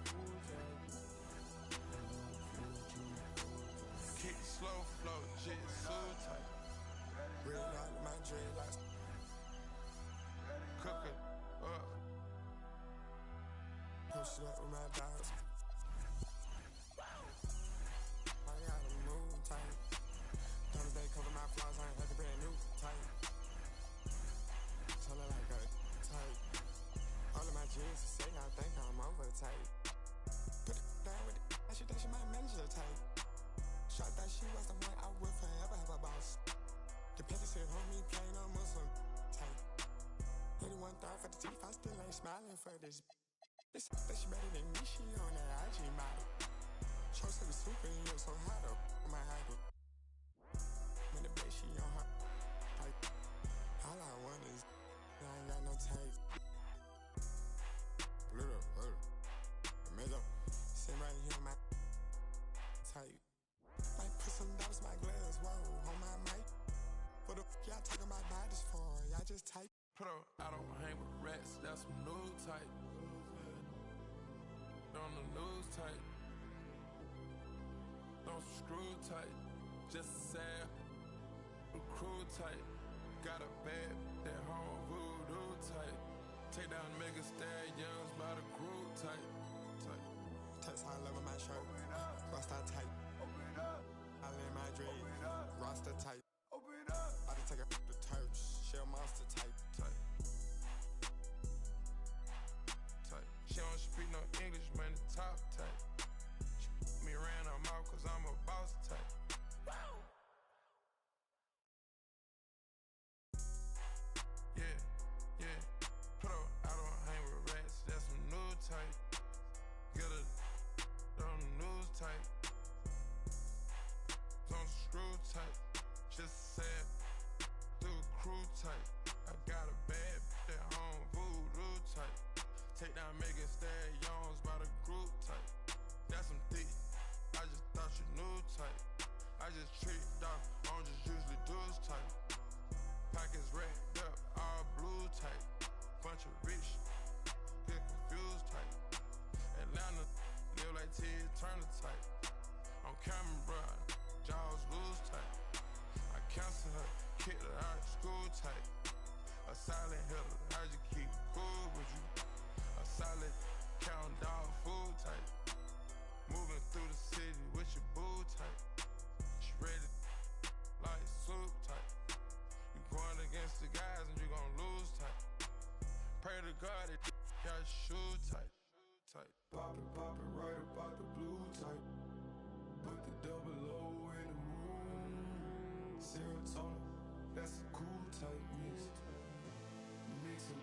Kick slow flow, jitsu type. Red light in my dreadlocks. Cook it up. Push it up with my dogs. I got a move tight. Tell they cover my flaws, I ain't had to brand new tight. Tell her I got it tight. All of my jeans to say I think I'm over tight. Put it down with it, she think she might manage her tight. Shot that she was the one I would forever have a boss. The paper said, homie, plain on Muslim tight. 81 thought for the teeth, I still ain't smiling for this. This she better than me, she on that IG model. Chose to be super in you, so hot up my high go. In the bed, she on her. Like, all I want is, I ain't got no tape. Blue, middle, sit right here, my type. Might put some dollars in my glass, whoa, on my mic. What the y'all talking about bodies for? Y'all just type. Pro, I don't hang with rats, that's some new type. On the news type. Don't screw tight, just sad. Crew tight, got a bad, that home voodoo tight. Take down mega stallions by the group tight. Text high level my shirt, roster tight. I lay my dream, roster tight. I just take a the turch, shell monster tight. She don't speak no English, man, the top tight. She me ran her mouth cause I'm a boss type. Yeah, pro, I don't hang with rats, that's some new type. Get a on the news type. Don't screw tight, just sad, do a crew tight. I got a bad at home, voodoo type. Take down mega stallions by the group type. That's some thick, I just thought you knew type. I just tricked off, I don't just usually do this type. Pockets racked up, all blue type. Bunch of rich, get confused type. Atlanta, live like Ted Turner type. On camera, bruh, jaws loose type. I cancel her, kicked her out of school type. A silent hitter, I just keep cool with you. A solid count dog food type. Moving through the city with your boo type. She ready like soup type. You going against the guys and you gon' lose type. Pray to God that got shoe type. Pop it right about the blue type. Put the double O in the moon. Serotonin, that's a cool type mix. Mix it.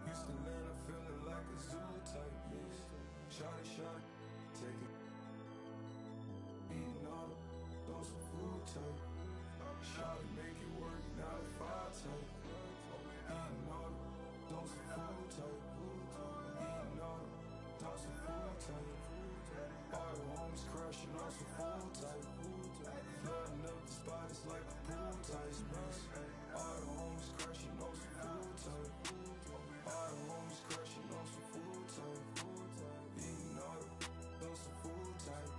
Houston, Atlanta, feeling like a zoo type mix. Shot, take it. Eating all those some food type. Shot it, make it work, 9 to 5 type. Eating all those some food type. Eating all those some food type. All the homies crashing on some food type. Flooding up the spot, it's like a pool type mix. All the homies crashing on some food type. All the homies crashing on some food type. Eating all those some food type.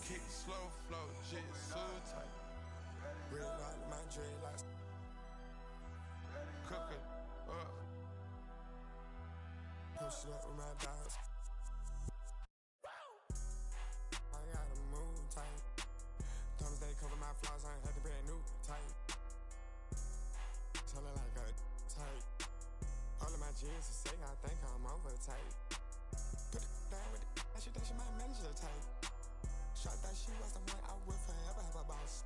Kick slow flow, jitsu type. Real light my dreadlocks. Cook it up. Push it up with my dogs. I gotta move tight. Thumbs they cover my flaws, I ain't had to be new tight. Tell it like a tight. All of my jeans to say I think I'm over tight. Put it down with it, that she my manager tight. Shot that she was the one I will forever have a boss.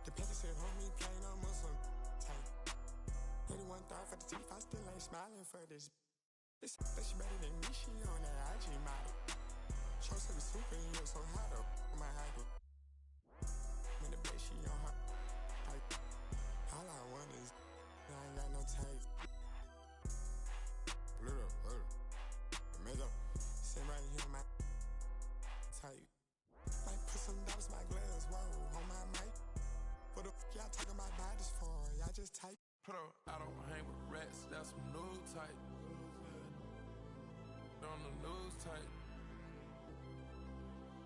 The paper said homie plain on Muslim tight. 81 thought for the teeth, I still ain't smiling for this. This she better than me, she on that IG model. Chose to be super in you, so hot up on my high go. In the bed, she on her. Like, all I want is, I ain't got no tape. Blue, middle, sit right here, my type. Might put some dollars in my glass, whoa, on my mic. What the y'all talking about bodies for? Y'all just type. Pro, I don't hang with rats, that's some new type. On the news type.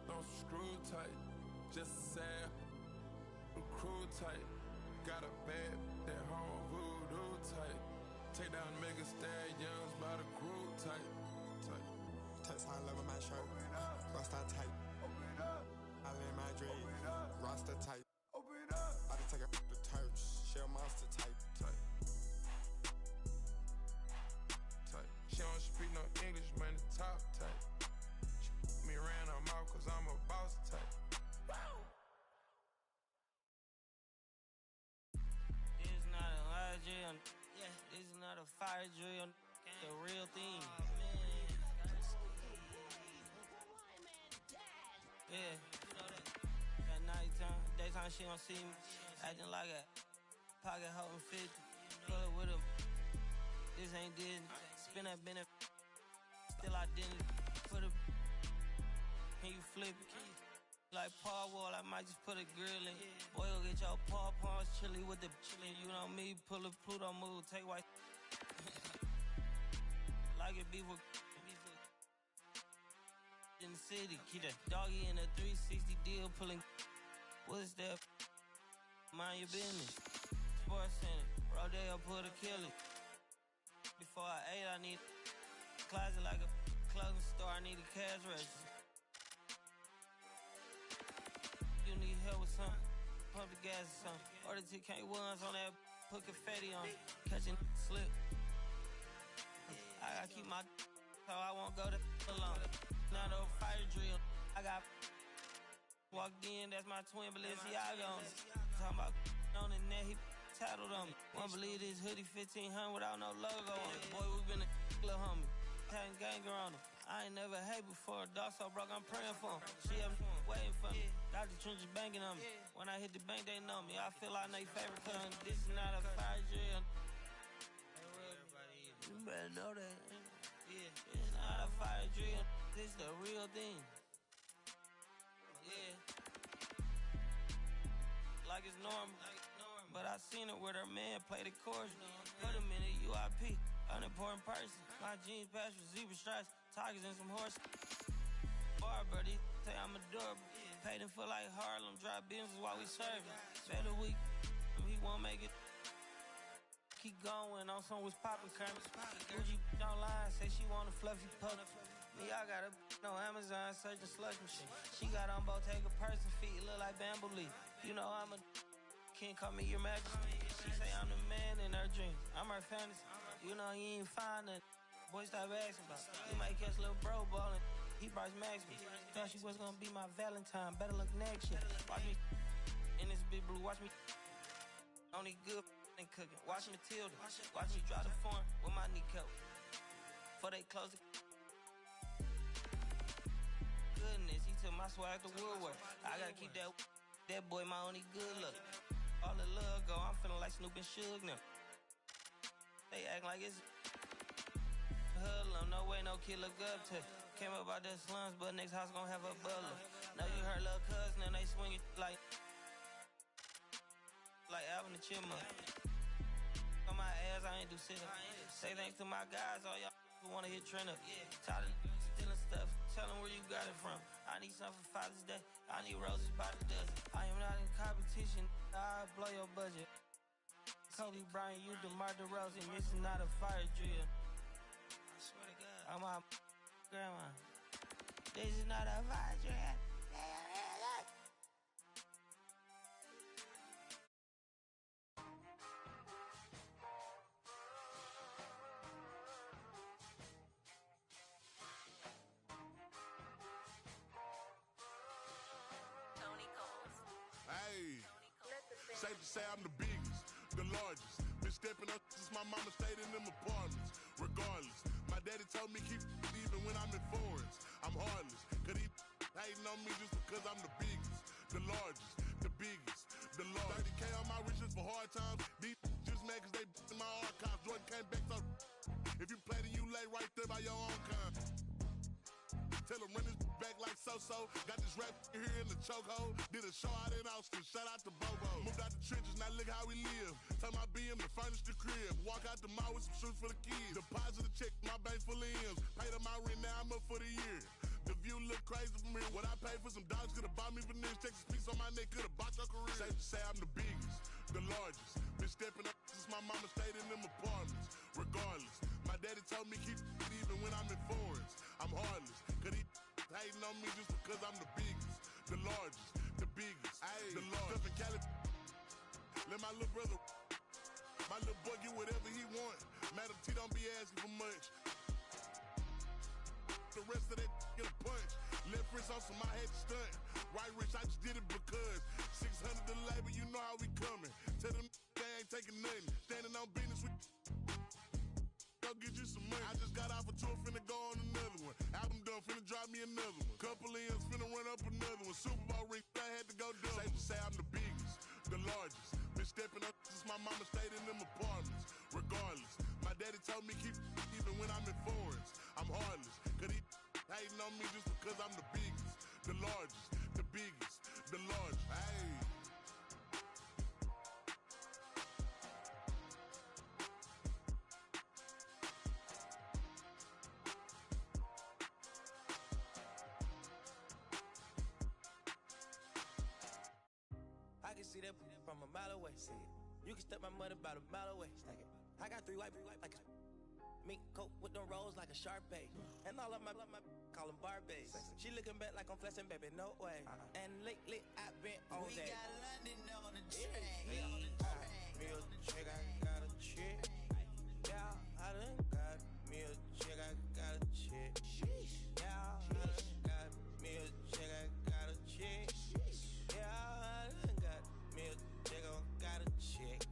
Don't screw tight, just sad. Crew tight, got a bad, that home voodoo tight. Take down mega stallions by the group tight. Text high level my shirt, roster tight. I lay my dream, roster tight. I just take a the turch, shell monster tight. She don't speak no English, man, the top tight. She me ran her mouth cause I'm a boss type. This not a live drill, yeah. This is not a fire drill. the real thing. Yeah, at nighttime, daytime she don't see me, acting like a pocket holding 50. Pull it with him. This ain't Disney. Spin that Bennett. Still identity. Put a. Can you flip it? Like Paul Wall, I might just put a grill in. Boy, go get your paw paws chili with the chili. You know me, pull a Pluto move, take white. Like it beef with in the city. Keep that doggy in a 360 deal, pulling. What's that? Mind your business. Sports Center, Rodeo, put a killer. Before I ate, I need a closet like a clothing store. I need a cash register. You need help with something, pump the gas or something. Order TK1s on that, put confetti on, catching slip. I gotta keep my so I won't go to alone. Not a fire drill. I got walked in, that's my twin Balenciaga on it. Talking about on the net, he tattled on me. Won't believe this hoodie 1500 without no logo on it. Boy, we been a little homie. Having ganger on him. I ain't never hate before. Dog so broke, I'm praying for him. She up waiting for me. Dr. Trench is banking on me. When I hit the bank, they know me. I feel like they favorite cousin. This is not a fire drill. You better know that. Yeah, it's not a fire drill. This is the real thing. Yeah. Like it's normal. But I seen it with her man play the chorus. Put him in a UIP. Unimportant person. My jeans patch with zebra stripes, tigers and some horse. Bar buddy, say I'm adorable. Paid him for like Harlem, drop business while we serving. Better week, he won't make it. Keep going on some was poppin' current. Gucci online, say she want a fluffy pup. Me, I got a no Amazon searching slush machine. She got on Bottega person feet, look like bamboo leaf. You know I'm a can't call me your majesty. She say I'm the man in her dreams. I'm her fantasy. You know he ain't find nothing. Boy, stop asking about. You might catch little bro ballin'. He Bryce Max me. Thought she was gonna be my Valentine. Better look next year. Watch me in this big blue. Watch me only good and cooking. Watch Matilda. Watch me drop the form with my kneecap. Before they close the goodness, he took my swag to Woodwork. I gotta keep that boy my only good look. All the love go, I'm feeling like Snoop and Suge now. They act like it's hoodlum, no way no kid look up to. Came up out the slums, but next house gon' have a butler. Know you heard little cousin and they swing it like Alvin the Chipmunk. On my ass, I ain't do sit up. Say thanks to my guys, all y'all who wanna hit trend up. Tired of stealing stuff, tell them where you got it from. I need something for Father's Day, I need roses by the dozen. I am not in competition, I'll blow your budget. Kobe Bryant, you DeMar DeRozan, this is not a fire drill. I swear to God, I'm my grandma. This is not a fire drill. Hey, safe to say I'm the biggest, the largest. Been stepping up since my mama stayed in them apartments. Regardless, my daddy told me keep even when I'm in foreigns. I'm heartless, cause he hating on me just because I'm the biggest, the largest, the biggest, the largest. 30K on my riches for hard times. These just mad cause they in my archives. Jordan came back so if you play then you lay right there by your own kind. Tell him run this back like so-so. Got this rap here in the chokehold. Did a show out in Austin. Shout out to Bobo. Moved out the trenches, now look how we live. Tell my BM to furnish the crib. Walk out the mall with some shoes for the kids. Deposit a check, my bank full of M's. Paid up my rent, now I'm up for the year. The view look crazy from here. What I paid for some dogs could've bought me veneers. Texas piece on my neck could've bought your career. Safe to say I'm the biggest, the largest. Been stepping up since my mama stayed in them apartments. Regardless, my daddy told me keep it even when I'm in foreigns. I'm heartless, cause he hating on me just because I'm the biggest, the largest, the biggest, the largest. Cali, let my little brother, my little boy get whatever he want. Madam T don't be asking for much. The rest of that get a punch. Left wrist on some, I had to stunt. Right wrist, I just did it because 600 the labor, you know how we coming. Tell them they ain't taking nothing. Standing on business with go get you some money. I just got off a tour, finna go on another one. Album done, finna drop me another one. Couple ends, finna run up another one. Super Bowl ring, I had to go double. Safe to say I'm the biggest, the largest. Been stepping up since my mama stayed in them apartments. Regardless, my daddy told me keep even when I'm in foreigns. I'm heartless, cause he hating on me just because I'm the biggest, the largest, the biggest, the largest. Hey. I can see that from a mile away. See it. You can step my money about a mile away. Stack it. I got three white like a mink coat with them rolls like a Sharpay. And all of my call them Barbies. She looking back like I'm flexing, baby, no way. And lately I've been on that. We got London on the track. Me a chick, I got a chick. Yeah, I done got me a chick, I got a chick. Yeah, I done got me a chick, I got a chick. Yeah, I done got me a chick, I got a chick.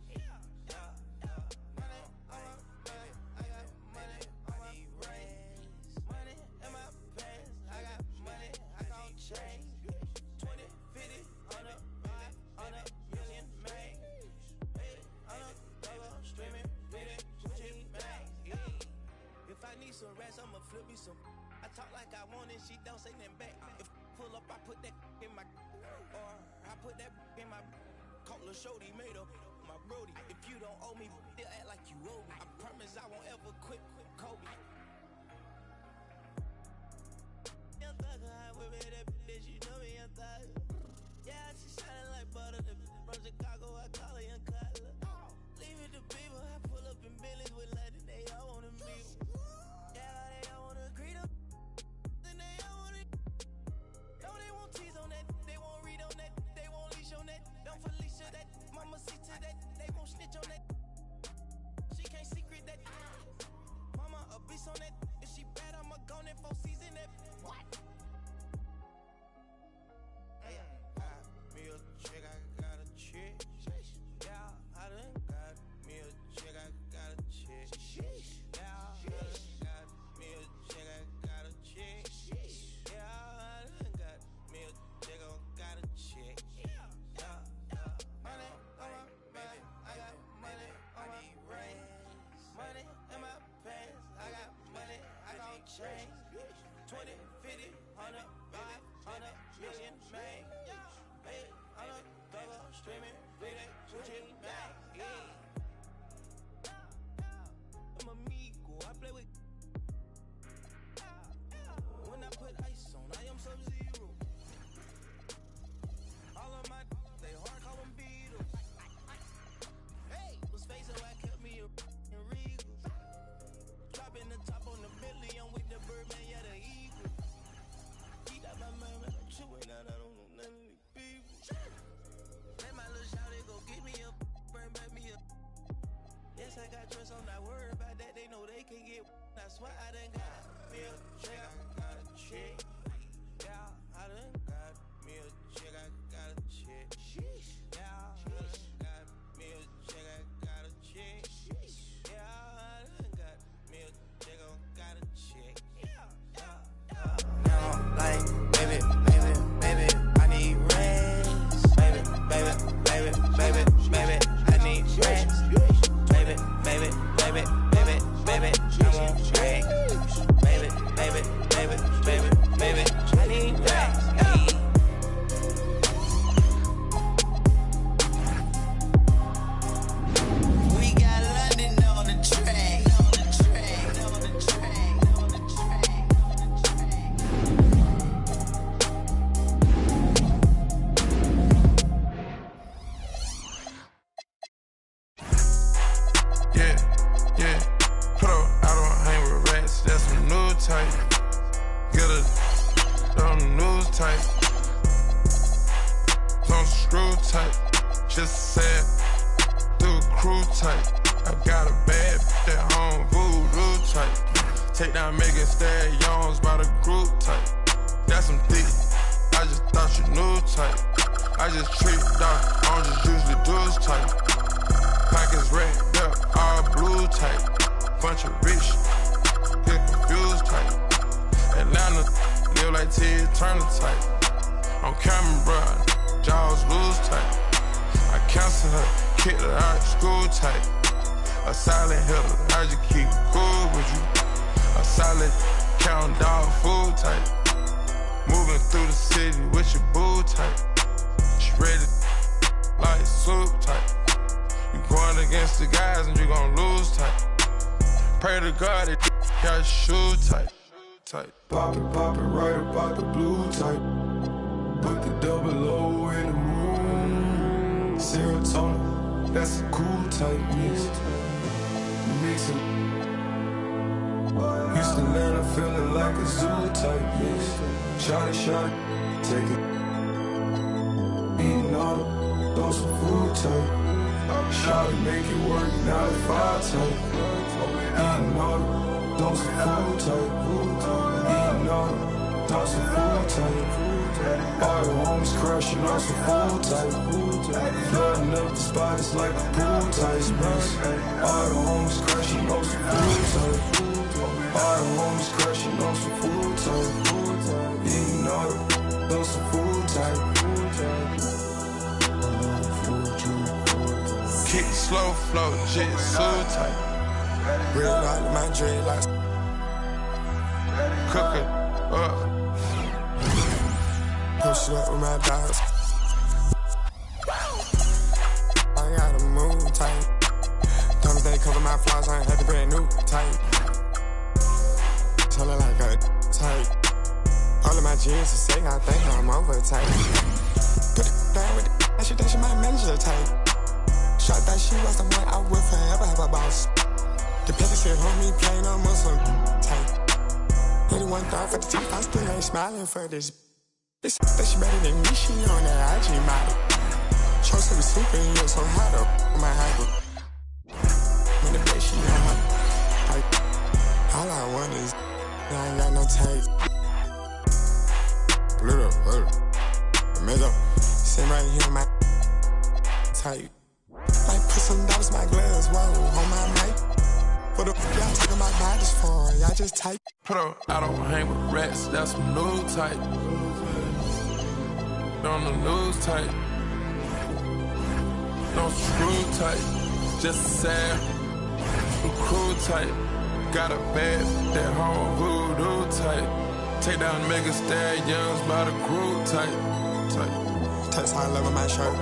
Some rats, I'ma flip me some. I talk like I want it, she don't say nothing back. If pull up, I put that in my, or I put that in my. Call a shorty, made up my brody. If you don't owe me, they'll act like you owe me. I promise I won't ever quit Kobe. Young thugger, I whip it that bitch, you know me, young thugger. Yeah, she shining like butter. The from Chicago, I call her young Cutler. Leave it to people, I pull up in Billy's with London, they all wanna meet. They all wanna agree to, then they all wanna. No, they won't tease on that, they won't read on that, they won't leash on that. Don't Felicia that, mama see to that, they won't snitch on that. She can't secret that. Mama a beast on that, if she bad, I'ma go in 4 season that. What? Hey, got me a chick, I got a chick. Yeah, I done got me a chick, I got a chick. Yeah, I done got me a chick, I got a chick. Yeah, I done got me a chick, I got a chick. Money on my baby, I got money on my brain. Money in my pants, I got money, I gon' change. 20, 50, 100, 500 million, man. Hey, I'm a thugger, streaming, bleeding, switching back. I'm amigo, I play with. When I put ice on, I am Sub-Zero. All of my they hard, call them Beatles. Hey, was facing why I kept me a Regal. Dropping the top on the Bentley, I'm with the Birdman, yeah, the Eagle. He got my mind, I'm chewing out, I don't know none of these people. Let my little shout, go get me up, burn back me up. Yes, I got trust, I'm not worried about that, they know they can get. That's why I done got me a chick, I got a chick. Yeah, I done got me a chick, I got a chick. Yeah, I done got me a chick, I got a chick. Yeah, I done got me a chick, I got a chick. Now I'm like, baby, I need rest. Baby, I need rest. Baby, I want rest. Baby, I need rest. We got London on the track. Yeah. Put up, I don't hang with rats. That's some new type. Get a on the news type. Don't screw type. Just said through crew type. I got a bad bitch at home, voodoo type. Take down Megan Stallions by the group type. That's some thick. I just thought you knew type. I just treat dog. I don't just usually do this type. Pockets red, up, all blue type. Bunch of rich Atlanta, live like Ted Turner type. On camera, bruh, jaws loose tight. I cancel her, kick her out school tight. A silent hitter, I just keep cool with you. A solid count dog food type. Moving through the city with your boo type. She ready like soup type. You going against the guys and you gon' lose type. Pray to God that got your shoe tight. Pop it right about the blue type. Put the double O in the moon. Serotonin, that's a cool type mix. Mixing Houston, Atlanta, feeling like a zoo type mix. Shot it, take it. Eating all the, throw some food type. Shot it, make it work, 9 to 5 type. Eating all the, throw some food type. Eating all the, throw some food type. All the homies crashing on some food type. Flooding up the spot, it's like a pool type mix. All the homies crashing on some food type. All the homies crashing on some food type. Eating all the, throw some food type. Kick slow flow, shit so tight. Red light, my dreadlocks. Cook it up. Push it up with my dogs. I gotta move tight. Times they cover my flaws, I ain't had the brand new tight. Tell her like a tight. All of my jeans to say I think I'm over tight. Put it down with it, that she my manager tight. Shot that she was the one I will forever have a boss. The paper said, homie, play no Muslim tight. 81 thought for the teeth, I still ain't smiling for this. This that she better than me, she on that IG model. Chose to be sleeping, you're so hot up on my high. When the bed, she on my like, all I want is, I ain't got no tape. Little, middle, sit right here in my tight. Might put some dollars in my gloves, whoa, on my mic. What the f*** y'all talking about bodies for? Y'all just type. Put up, I don't hang with rats, that's some new type. On the news type. No screw type. Just sad. Crew type. Got a bad, that home voodoo type. Take down mega stallions by the group type. Text high level my shirt.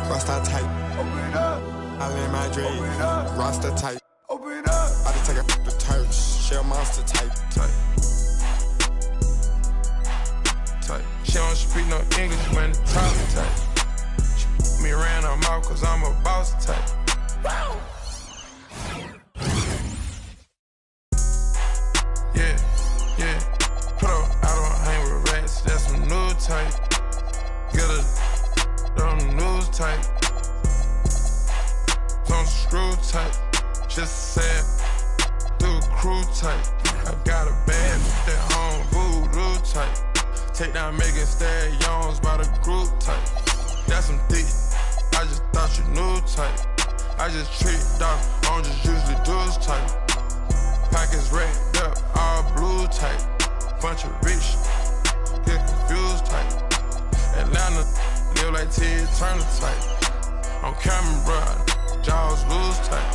Rasta tight. I lay my dream. Rasta tight. I just take a the turch. Shell monster type. She don't speak no English when the talk tight. She me around her mouth cause I'm a boss type. Yeah. Put up, I don't hang with rats, that's some new type. Get her on the news type. Don't screw type. Just sad, through a crew type. I got a bad, that home voodoo type. Take down Megan Stallions by the group type. That's some thick, I just thought you knew type. I just treat dog, I don't just usually do this type. Pockets racked up, all blue type. Bunch of rich, get confused type. Atlanta, live like Ted Turner type. On camera, bruh, jaws loose type.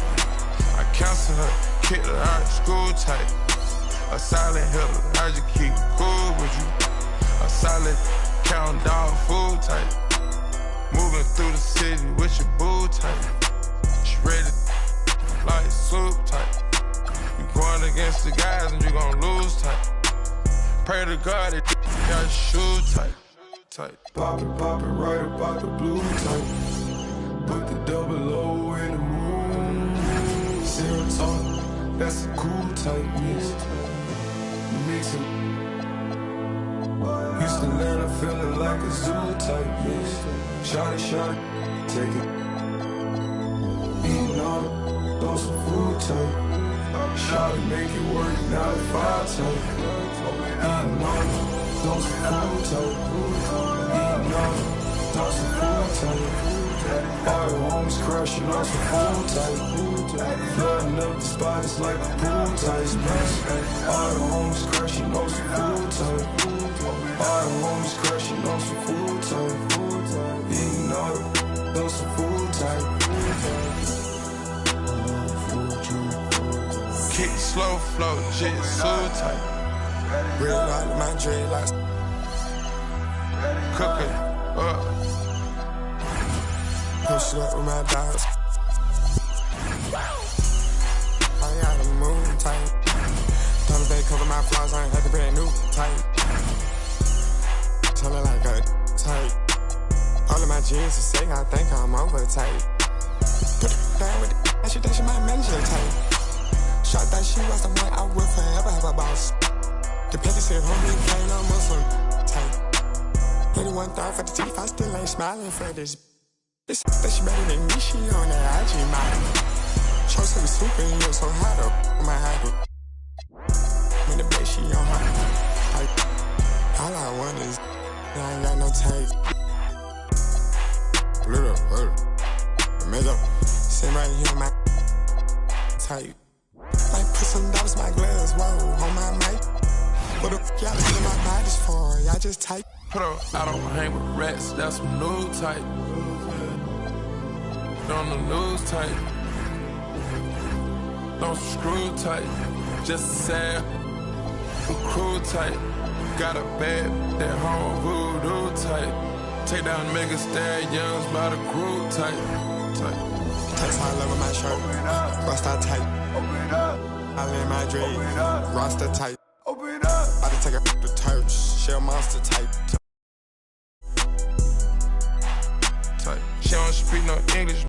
I cancel her, kick her out school type. A silent hitter, I just keep cool with you. A solid count dog food type. Moving through the city with your boo type. She ready like soup type. You going against the guys and you gon' lose type. Pray to God that got your shoe tight. Pop it right about the blue type. Put the double O in the moon. Serotonin, that's a cool type mix. Mixing Houston, Atlanta, feeling like a zoo type mix. Shot it, take it. Eating all the, throw some food type. Shot it, make it work, 9 to 5 type. Eating all the, throw some food type. Eating all the, throw some food type. All the homies crashing on some food type. Flooding up the spot, it's like a pool type mix. All the homies crashing on some food type. type. All the homies crashing on some food type. Eating all the on some food type. Kick slow flow, shit so tight. Red light, my dreadlocks. Cook it up. Push it up with my dogs. I gotta move tight. Times they cover my flaws, I ain't had to brand new tight. Tell her like a tight. All of my jeans are sick, I think I'm over tight. Put it down with it, she think she might manage it tight. Shot that she was the one I will forever have a boss. The petty said, homie, ain't no Muslim tight. 81 thought for the teeth, I still ain't smiling for this. This that she better than me, she on that IG model. Chose to be super and you so hot up on my habit. When the base, she on her type. All I want is, I ain't got no type. Little, make up, sit right here on my type. Might put some dollars in my gloves, whoa, on my mic. What the f*** y'all telling my body's for? Y'all just type. Put up, I don't hang with rats, that's some new type. On the news type. Don't screw tight. Just sad, crew tight. Got a bad, that home voodoo type. Take down mega stallions by the crew type. Text all over my shirt. Rasta tight. I lay my dread. Rasta tight. About to take a the turch. Shell monster type. She don't speak no English.